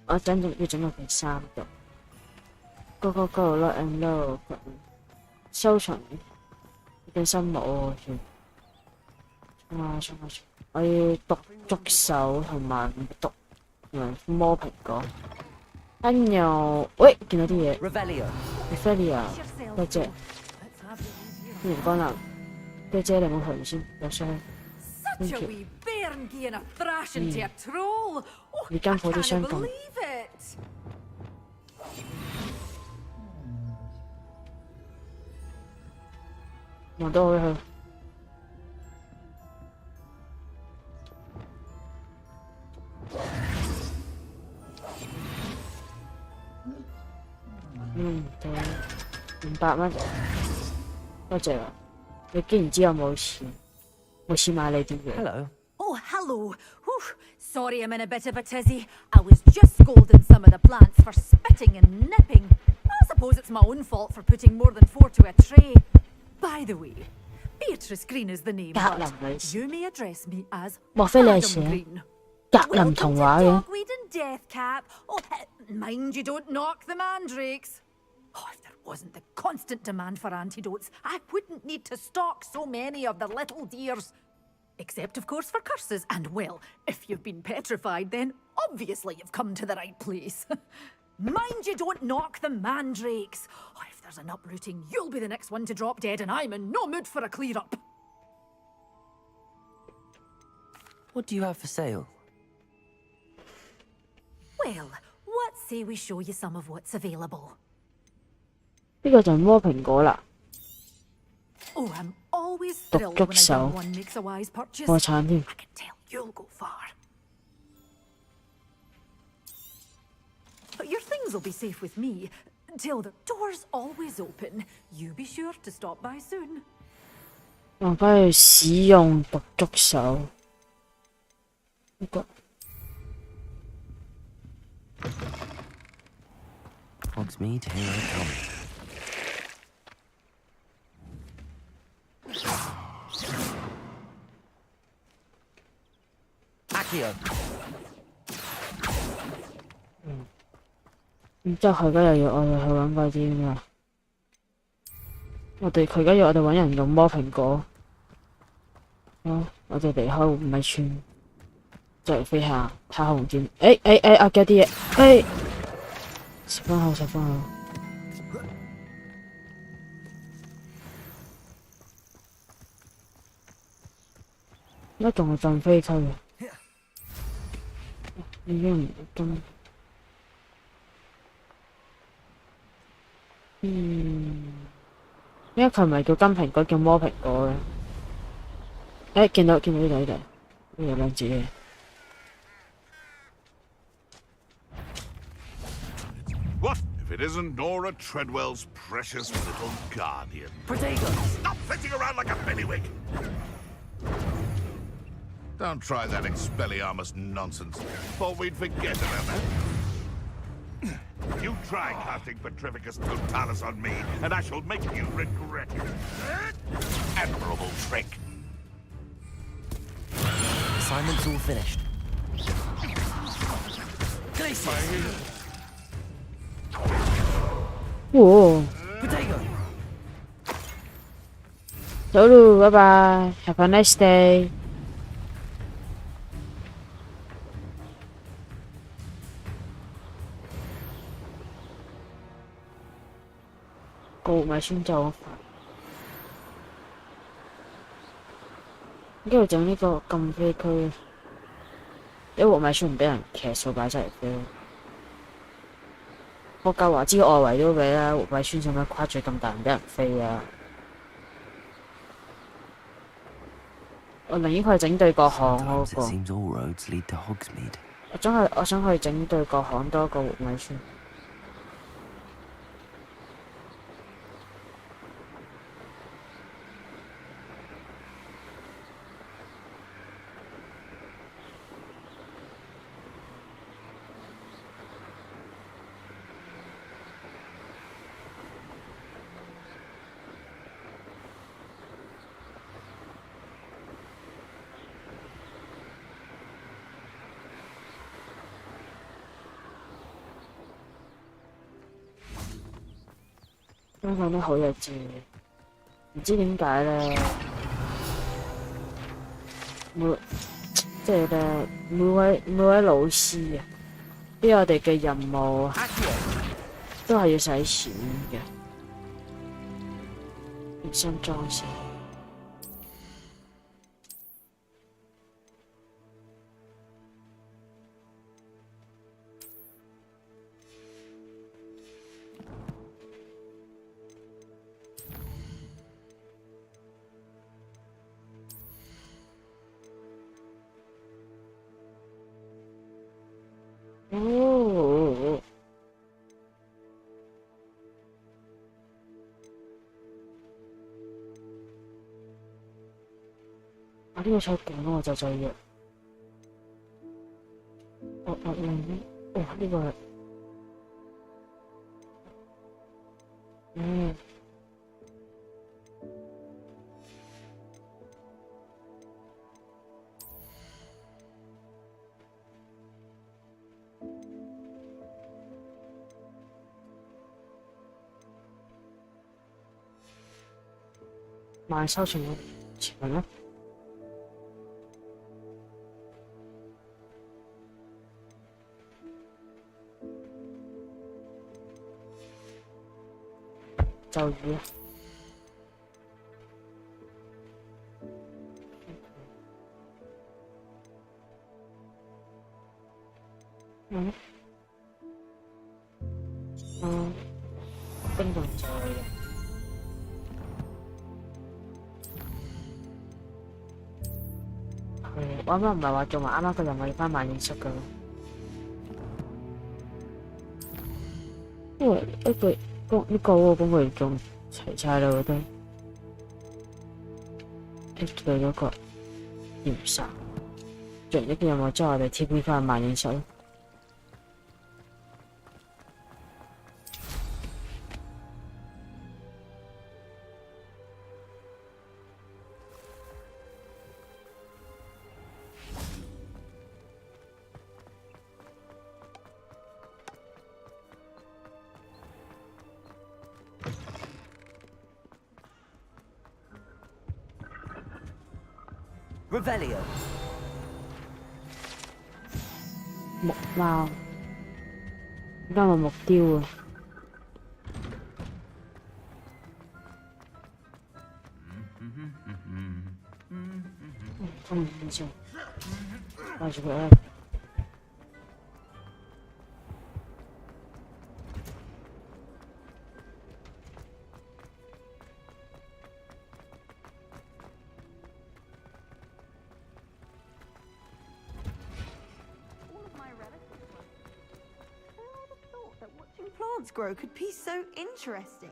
我要整到件衫度。Go lock and load， 收藏件新帽喎，算。衝啊！我要毒觸手同埋毒魔蘋果。跟住，喂，見到啲嘢。Revelia， 多謝。唔該啦，多謝你冇頭先，有聲。Such a wee bairn giving a thrashing to a troll. Oh, 你間鋪啲相 can't 近。 believe it. 望到佢去。對，500蚊，多謝啦。你竟然知我冇錢，冇錢買你啲嘢。Hello. Oh, hello. Whew. Sorry I'm in a bit of a tizzy. I was just scolding some of the plants for spitting and nipping. I suppose it's my own fault for putting more than 4 to a tray. By the way, Beatrice Green is the name, but you may address me as 莫非你係 Madam 寫 Green. 格林童話嘅？ Dogweed and Deathcap. Oh, mind you don't knock the mandrakes. Oh, if there wasn't the constant demand for antidotes, I wouldn't need to stock so many of the little dears. Except, of course, for curses. And, well, if you've been petrified, then obviously you've come to the right place. Mind you don't knock the mandrakes. Oh, if there's an uprooting, you'll be the next one to drop dead, and I'm in no mood for a clear-up. What do you have for sale? Well, what say we show you some of what's available? 呢個就係魔蘋果啦。 Oh, I'm always 毒 thrilled 觸 when a 手 young one makes a wise purchase. 破產添。 I can tell you'll go far. But your things will be safe with me. Till the door's always open. You be sure to stop by soon. 我翻去使用毒觸手。呢個 Hogsmeade, here I come. Accio. 然之後佢而家又要我哋去揾嗰啲咩啊？佢而家要我哋揾人用魔蘋果。好，我哋離開唔係村，就嚟飛下睇下紅箭。我見啲嘢。10分後，10分後。而家仲係進飛區嘅，已經唔中。點解佢唔係叫金蘋果，叫魔蘋果嘅？見到呢度，呢度有兩隻嘢。What if it isn't Nora Treadwell's precious little guardian? Potatoes! Stop flitting around like a bellywig! Don't try that Expelliarmus nonsense. Thought we'd forget about that. You try casting Petrificus Totalis on me, and I shall make you regret it. Admirable trick. Assignment's all finished. Glacier! 哇！ Potato! 走咯，拜拜 ，Have a nice day。個活米村就好快，呢度整呢個禁飛區，啲活米村唔俾人騎掃擺出嚟飛。霍格華茲外圍都俾啦，活米村使乜跨住咁大唔俾人飛啊？我寧願佢整對角巷嗰 Sometimes it 個。 seems all roads lead to Hogsmeade. 我想去整對角巷多過活米村。香港啲好日子，唔知點解咧，即係咧，每位老師啊，俾我哋嘅任務都係要使錢嘅。熱身裝先。哦，啊呢個菜勁咯，我就要。呢個係，慢收錢啦。就魚啊！冰凍就係嘅。我啱啱唔係話做埋啱啱個任務要返萬應室㗎咯，因為呢個工具仲齊晒啦，我覺得。剔到咗個驗殺，做完呢個任務之後，我哋 TP 返去萬應室咯。Revelio。木貓，而家咪木雕啊！咁唔知，掛住佢啊！Plants grow could be so interesting.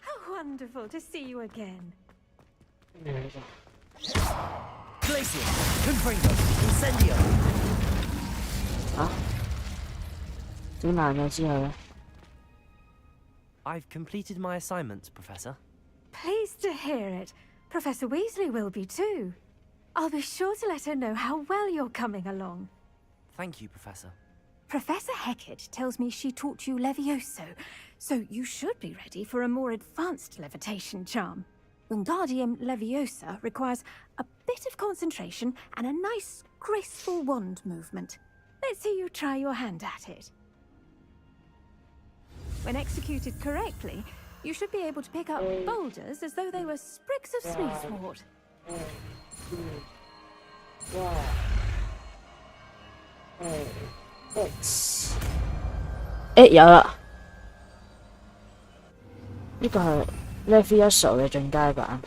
How wonderful to see you again. Glacier, Confringo, Incendio. 啊？整爛咗之後咧 I've completed my assignment, Professor. Pleased to hear it. Professor Weasley will be too. I'll be sure to let her know how well you're coming along. Thank you, Professor. Professor Hecat tells me she taught you Levioso, so you should be ready for a more advanced levitation charm. Wingardium Leviosa requires a bit of concentration and a nice, graceful wand movement. Let's see you try your hand at it. When executed correctly, you should be able to pick up boulders as though they were sprigs of sneezewort. 有啦，呢個係 Levioso 嘅進階版。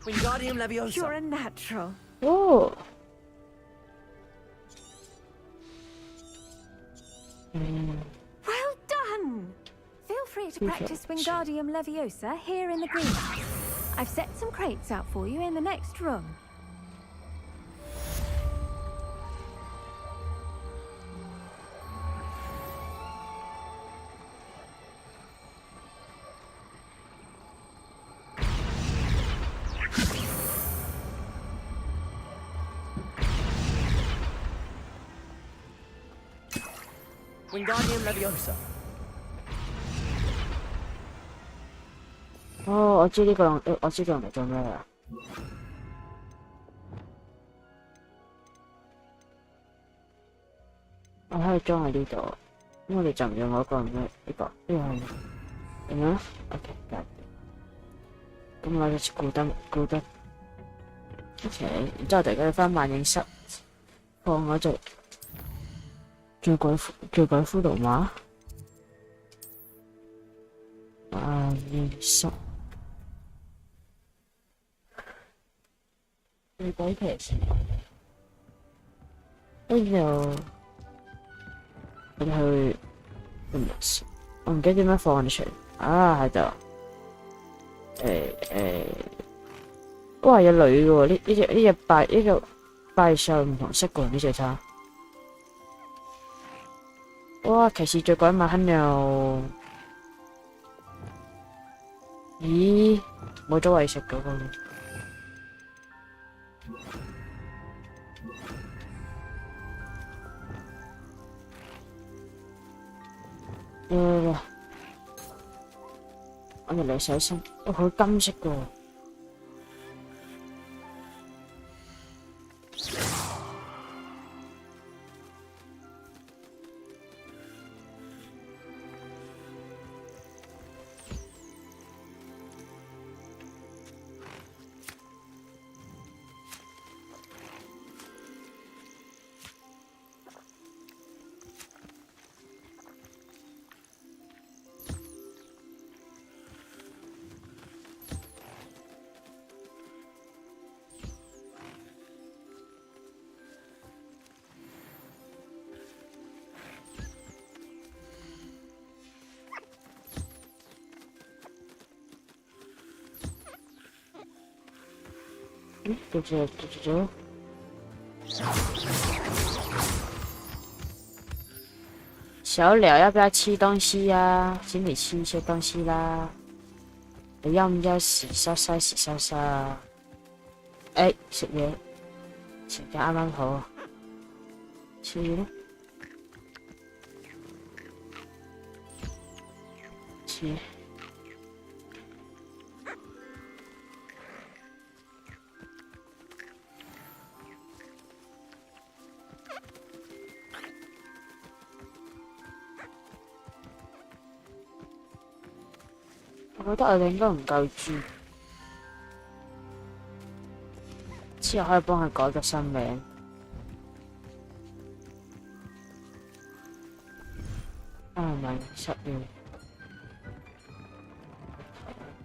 Wingardium Leviosa. You're a natural. 哦。Well done! Feel free to practice Wingardium Leviosa here in the greenhouse. I've set some crates out for you in the next room. Wingardium Leviosa. 哦，我知呢個用，我知佢用嚟做咩啊？我可以裝喺呢度，咁我哋就唔用嗰個咩？呢個係點樣 ？OK， 咁我就顧得 OK， 然之後大家翻萬應室放嗰隻醉鬼骷髏馬。萬應室醉鬼騎士，跟住我哋去，我唔記得點樣放出嚟啊！喺度，哇有女嘅喎，呢隻拜獸唔同色嘅呢隻叉，哇騎士醉鬼馬亨又，咦冇咗餵食嗰個。我哋嚟洗身，佢金色嘅喎。走。小鸟要不要吃东西呀？请你吃一些东西啦。你要唔要洗刷刷？哎，食嘢，時間啱啱好。吃咧，吃。我覺得我哋應該唔夠豬，之後可以幫佢改個新名。唔係失業，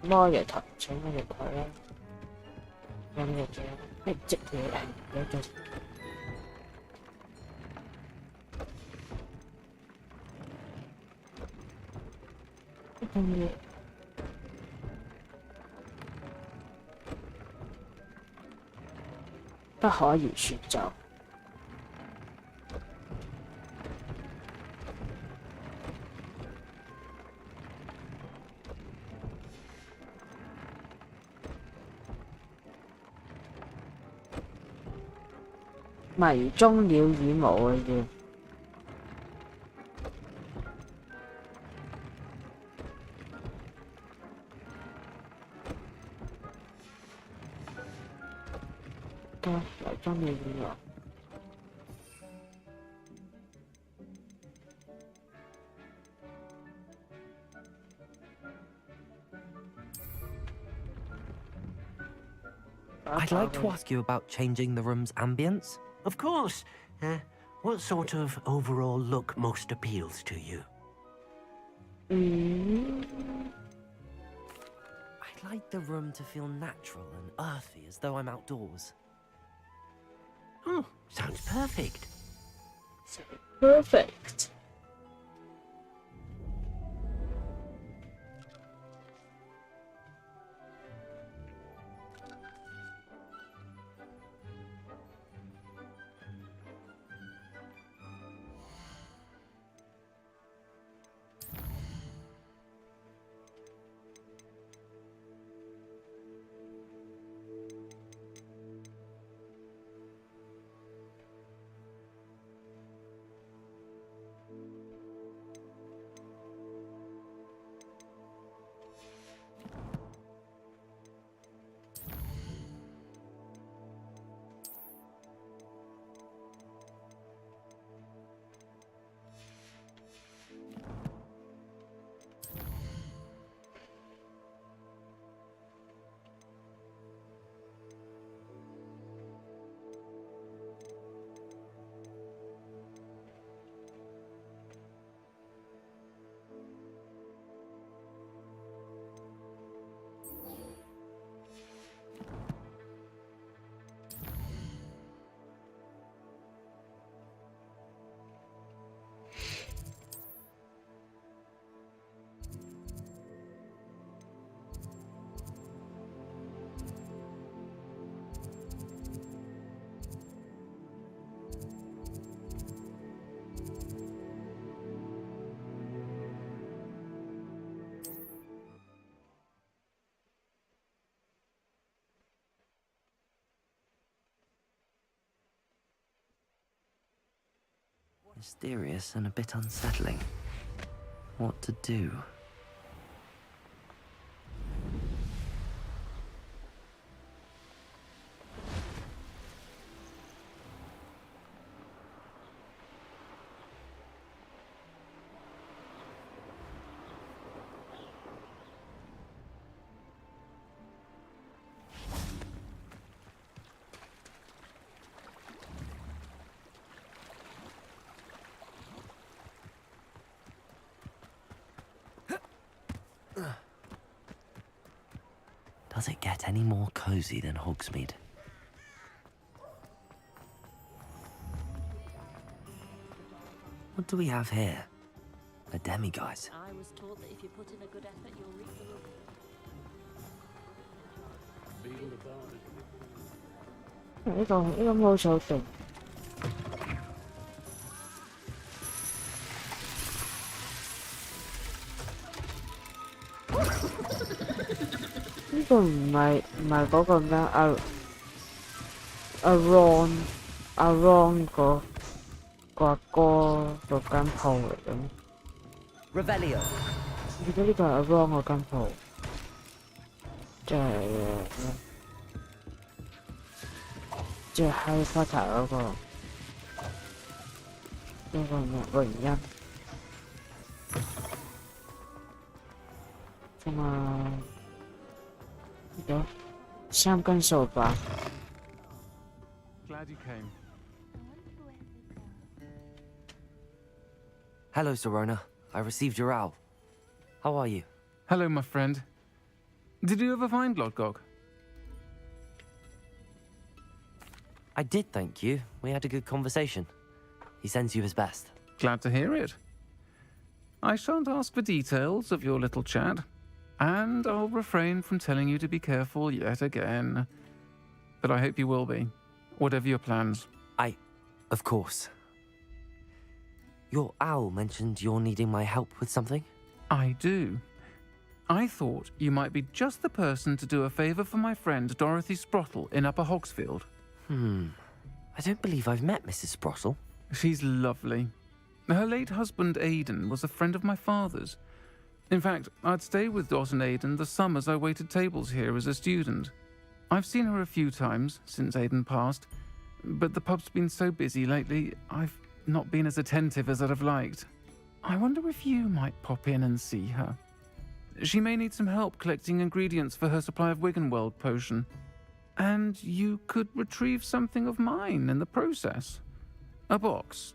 魔藥頭請魔藥頭啦，有咩嘢？咩職嘢有做？不可以選擇。迷蹤了羽毛啊要。迷蹤了羽毛。I'd like to ask you about changing the room's ambience. Of course. What sort of overall look most appeals to you? I'd like the room to feel natural and earthy, as though I'm outdoors. Oh, sounds perfect. Perfect. Mysterious and a bit unsettling. What to do? Does it get any more cozy than Hogsmeade? What do we have here? A demiguise. I was taught that if you put in a good effort, you'll reap the reward. 呢個冇手定。呢個唔係嗰個咩阿 Ron 個阿哥嗰間鋪嚟嘅咩 Revelio。見到呢個係阿 Ron 嗰間鋪，即係 Harry Potter 嗰個咩榮恩，仲有3根掃把。Glad you came. Hello, Serona. I received your owl. How are you? Hello, my friend. Did you ever find Lodgok? I did, thank you. We had a good conversation. He sends you his best. Glad to hear it. I shan't ask for details of your little chat, and I'll refrain from telling you to be careful yet again. But I hope you will be, whatever your plans. Of course. Your owl mentioned you're needing my help with something? I do. I thought you might be just the person to do a favour for my friend Dorothy Sprottle in Upper Hogsfield. I don't believe I've met Mrs. Sprottle. She's lovely. Her late husband Aidan was a friend of my father's. In fact, I'd stay with Dot and Aidan the summers I waited tables here as a student. I've seen her a few times since Aidan passed, but the pub's been so busy lately, I've not been as attentive as I'd have liked. I wonder if you might pop in and see her. She may need some help collecting ingredients for her supply of Wiggenweld potion. And you could retrieve something of mine in the process. A box,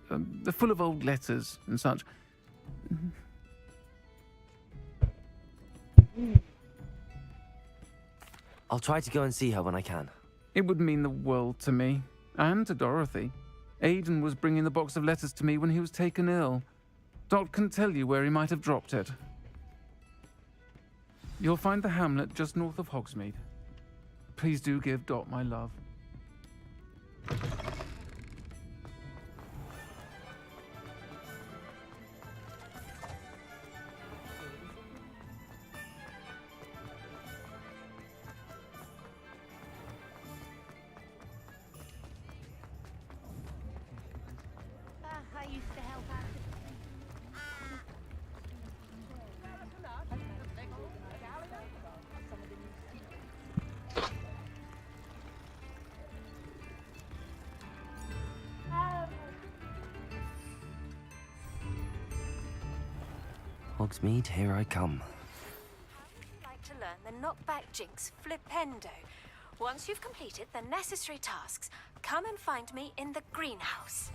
full of old letters and such. I'll try to go and see her when I can. It would mean the world to me, and to Dorothy. Aidan was bringing the box of letters to me when he was taken ill. Dot can tell you where he might have dropped it. You'll find the hamlet just north of Hogsmeade. Please do give Dot my love. I used to help out. Hogsmeade, here I come. Like to learn the knockback jinx flipendo. Once you've completed the necessary tasks, come and find me in the greenhouse.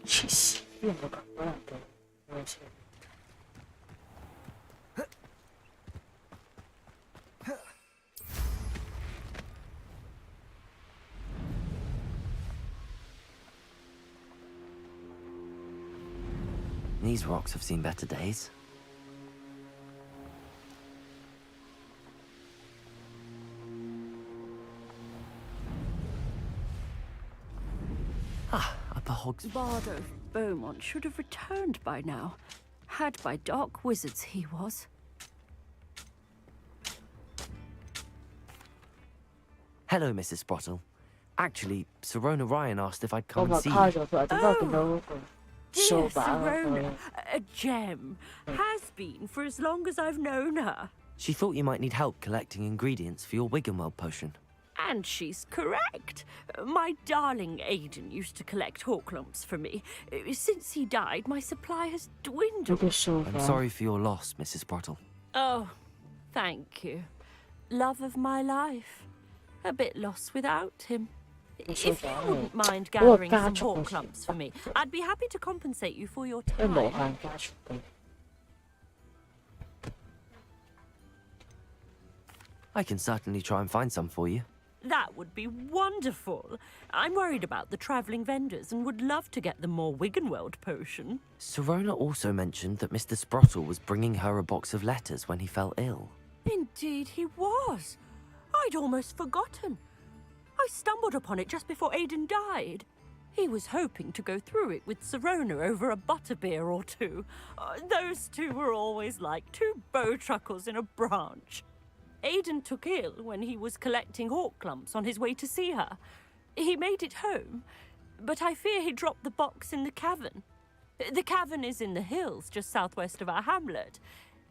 Jeez, These rocks have seen better days. Upper Hogsmeade. Bardo Beaumont should have returned by now. Had by dark wizards he was. Hello, Mrs. Sprottle. Actually, Sirona Ryan asked if I'd come 我 and 咪 see 卡 you. 咗佢，點解我見到嗰個 Dear 掃把嗰個 Sirona, a gem. Has been for as long as I've known her. She thought you might need help collecting ingredients for your Wiggenweld potion. And she's correct. My darling Aidan used to collect hawk lumps for me. Since he died, my supply has dwindled. I'm sorry for your loss, Mrs. Sprottle. Oh, thank you. Love of my life. A bit lost without him. If you wouldn't mind gathering some hawk clumps for me, I'd be happy to compensate you for your 佢無 time. 限加速嘅。 I can certainly try and find some for you. That would be wonderful. I'm worried about the travelling vendors and would love to get them more Wiggenweld potion. Sirona also mentioned that Mr. Sprottle was bringing her a box of letters when he fell ill. Indeed he was. I'd almost forgotten. I stumbled upon it just before Aidan died. He was hoping to go through it with Sirona over a butterbeer or two. Those two were always like two bowtruckles in a branch. Aidan took ill when he was collecting hawk clumps on his way to see her. He made it home, but I fear he dropped the box in the cavern. The cavern is in the hills just southwest of our hamlet.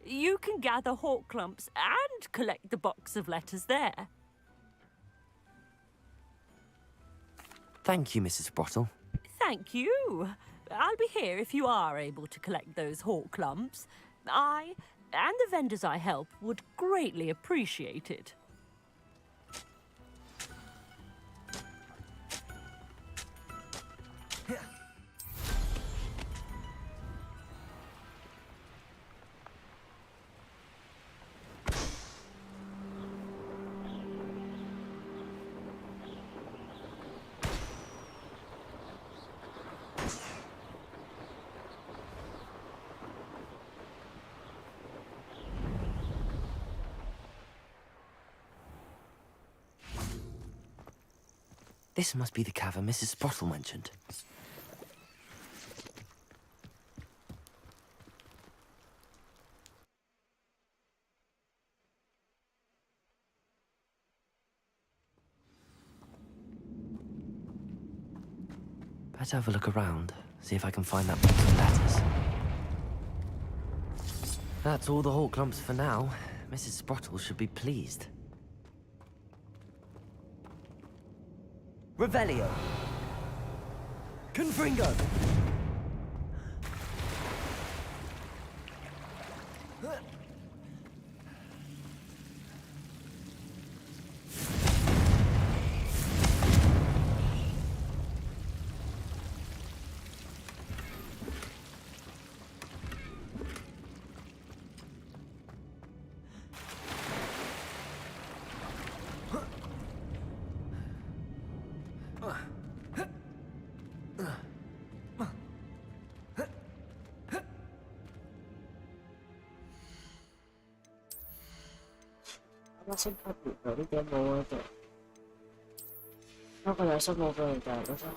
You can gather hawk clumps and collect the box of letters there. Thank you, Mrs. Sprottle. Thank you. I'll be here if you are able to collect those hawk clumps. I and the vendors I help would greatly appreciate it. This must be the cavern Mrs. Sprottle mentioned. Better have a look around, see if I can find that box of letters. That's all the hawk clumps for now. Mrs. Sprottle should be pleased. Revelio. Confringo.我先發現到呢點冇喺度，不過有心冇俾人哋嗰種。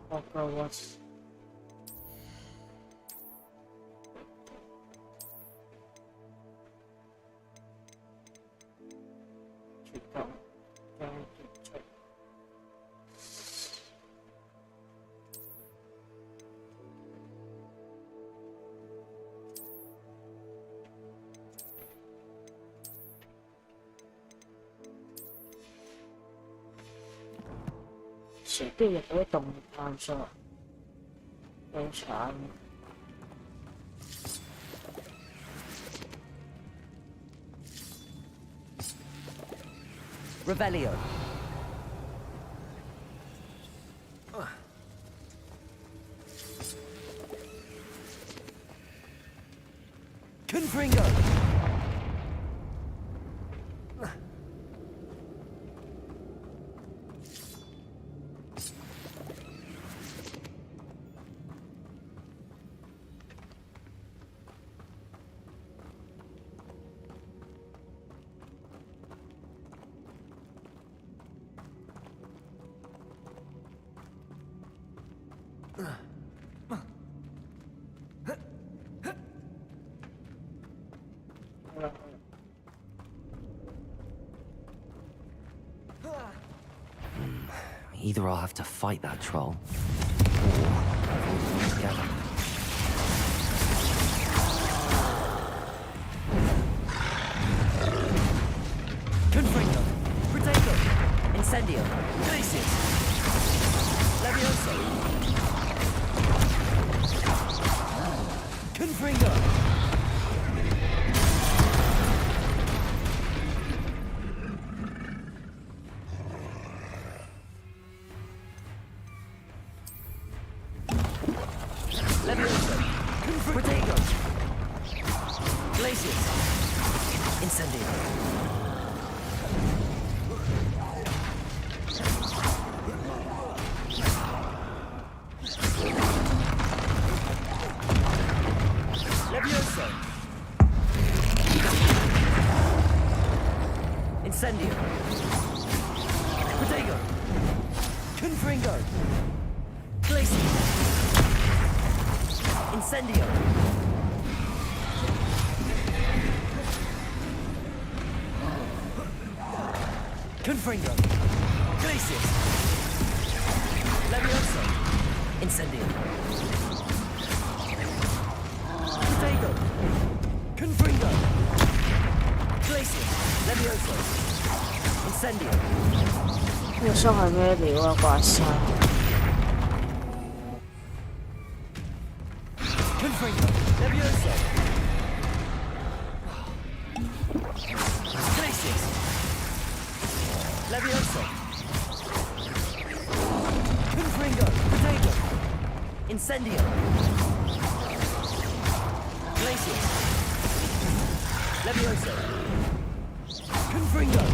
Hogwart. Sẽ tiêu diệt cái tổng tham sợ em sợ Revelio. Confringo. Either I'll have to fight that troll, or avoid it together. Confringo, Protego, Incendio, Glacius, Levioso, Confringo. Levioso, Protego, Glacius, Incendio. Levioso. Incendio. Protego. Confringo. Glacier. Incendio. Confringo. Glacier. Levioso. Incendio. Protego. Confringo. Glacier. Levioso. Incendio. 呢個箱係咩料啊？怪獸！ Confringo. Levioso. Glacier. Levioso. Confringo. Protego. Incendio. Glacier. Levioso. Confringo.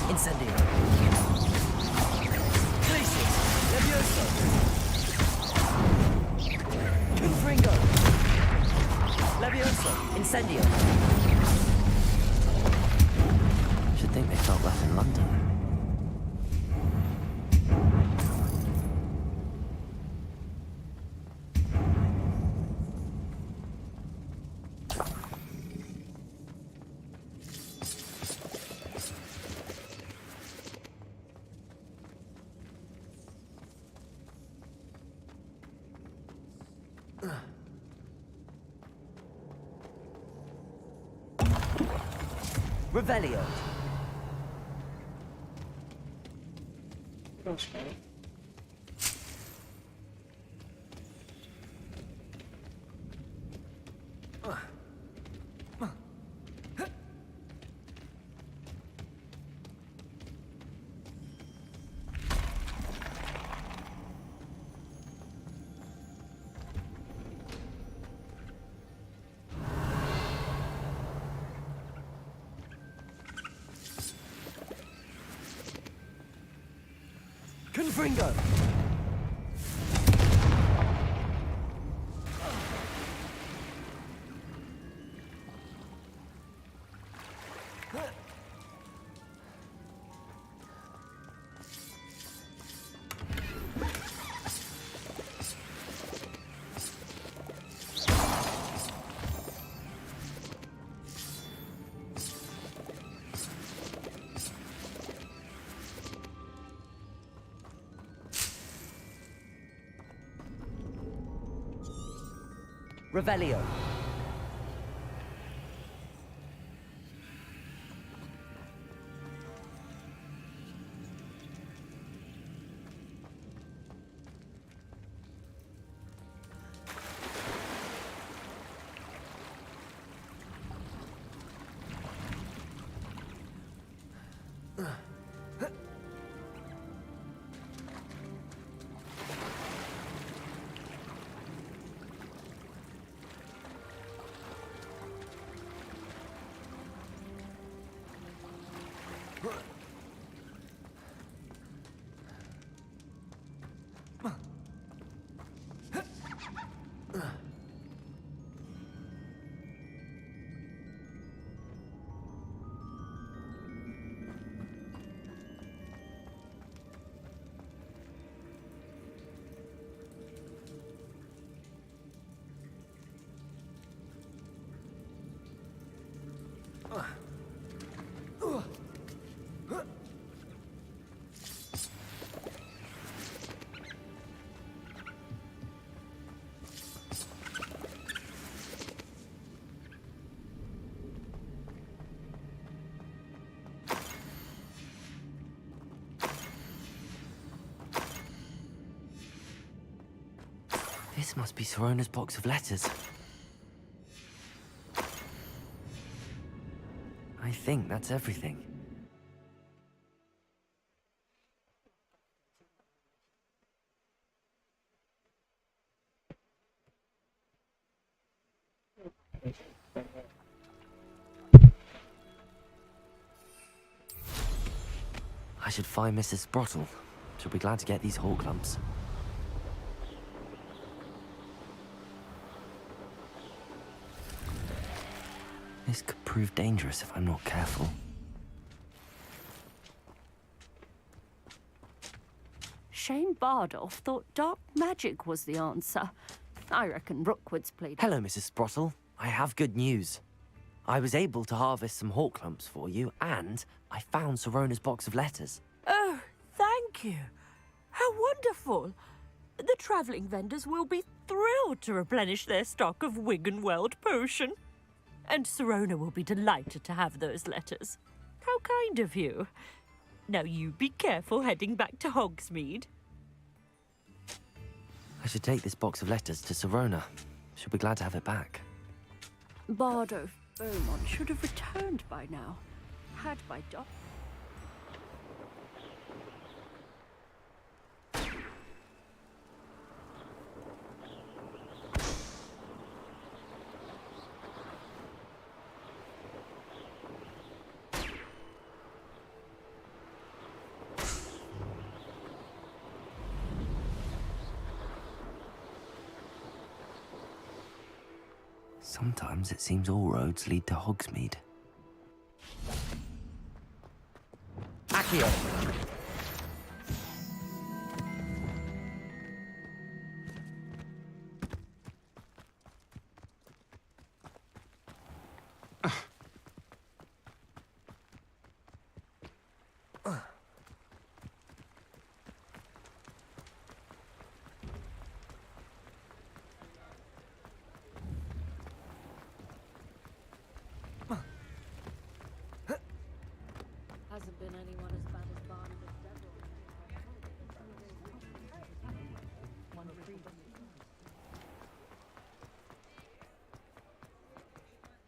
Incendio. Glacier. Levioso. Confringo. Levioso. Incendio. Should think they felt that in London. Revelio. Confringo. Revelio. This must be Sorona's box of letters. I think that's everything. I should find Mrs. Sprottle. She'll be glad to get these hawk lumps. This could prove dangerous if I'm not careful. Shane Bardolph thought dark magic was the answer. I reckon Rookwood's played... Hello, Mrs. Sprottle. I have good news. I was able to harvest some hawk lumps for you, and I found Sorona's box of letters. Oh, thank you. How wonderful. The travelling vendors will be thrilled to replenish their stock of Wiggenweld potion. And Sirona will be delighted to have those letters. How kind of you. Now you be careful heading back to Hogsmeade. I should take this box of letters to Sirona. She'll be glad to have it back. Bardo Beaumont should have returned by now. Had by Doc. Sometimes it seems all roads lead to Hogsmeade. Accio. Hasn't been anyone as bad as Barnabas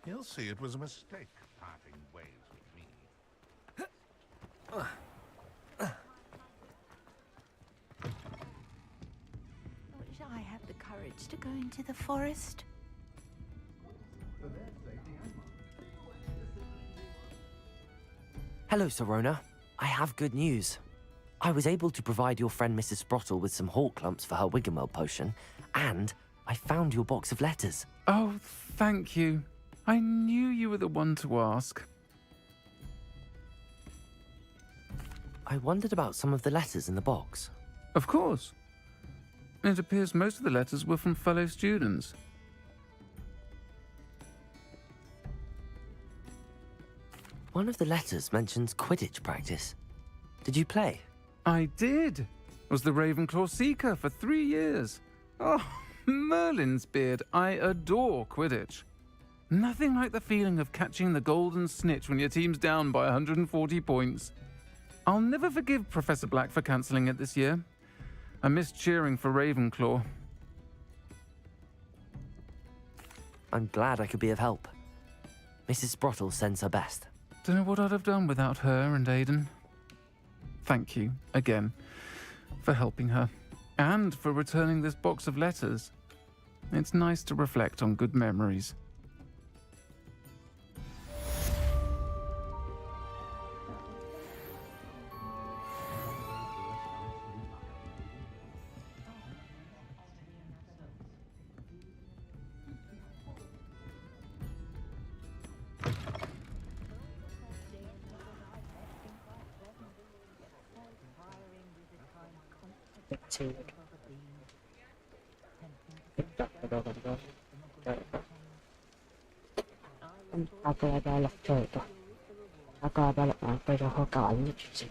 He'll see it was a mistake parting ways with me. Wish I had the courage to go into the forest. Hello, Sirona. I have good news. I was able to provide your friend Mrs. Sprottle with some hawk lumps for her Wiggenweld potion, and I found your box of letters. Oh, thank you. I knew you were the one to ask. I wondered about some of the letters in the box. Of course. It appears most of the letters were from fellow students. One of the letters mentions Quidditch practice. Did you play? I did. Was the Ravenclaw Seeker for 3 years. Oh, Merlin's beard. I adore Quidditch. Nothing like the feeling of catching the golden snitch when your team's down by 140 points. I'll never forgive Professor Black for cancelling it this year. I missed cheering for Ravenclaw. I'm glad I could be of help. Mrs. Sprottle sends her best. Don't know what I'd have done without her and Aiden. Thank you, again, for helping her, and for returning this box of letters. It's nice to reflect on good memories. 下個禮拜六再嚟讀，下個禮拜六我備咗個舊銀嘅住先。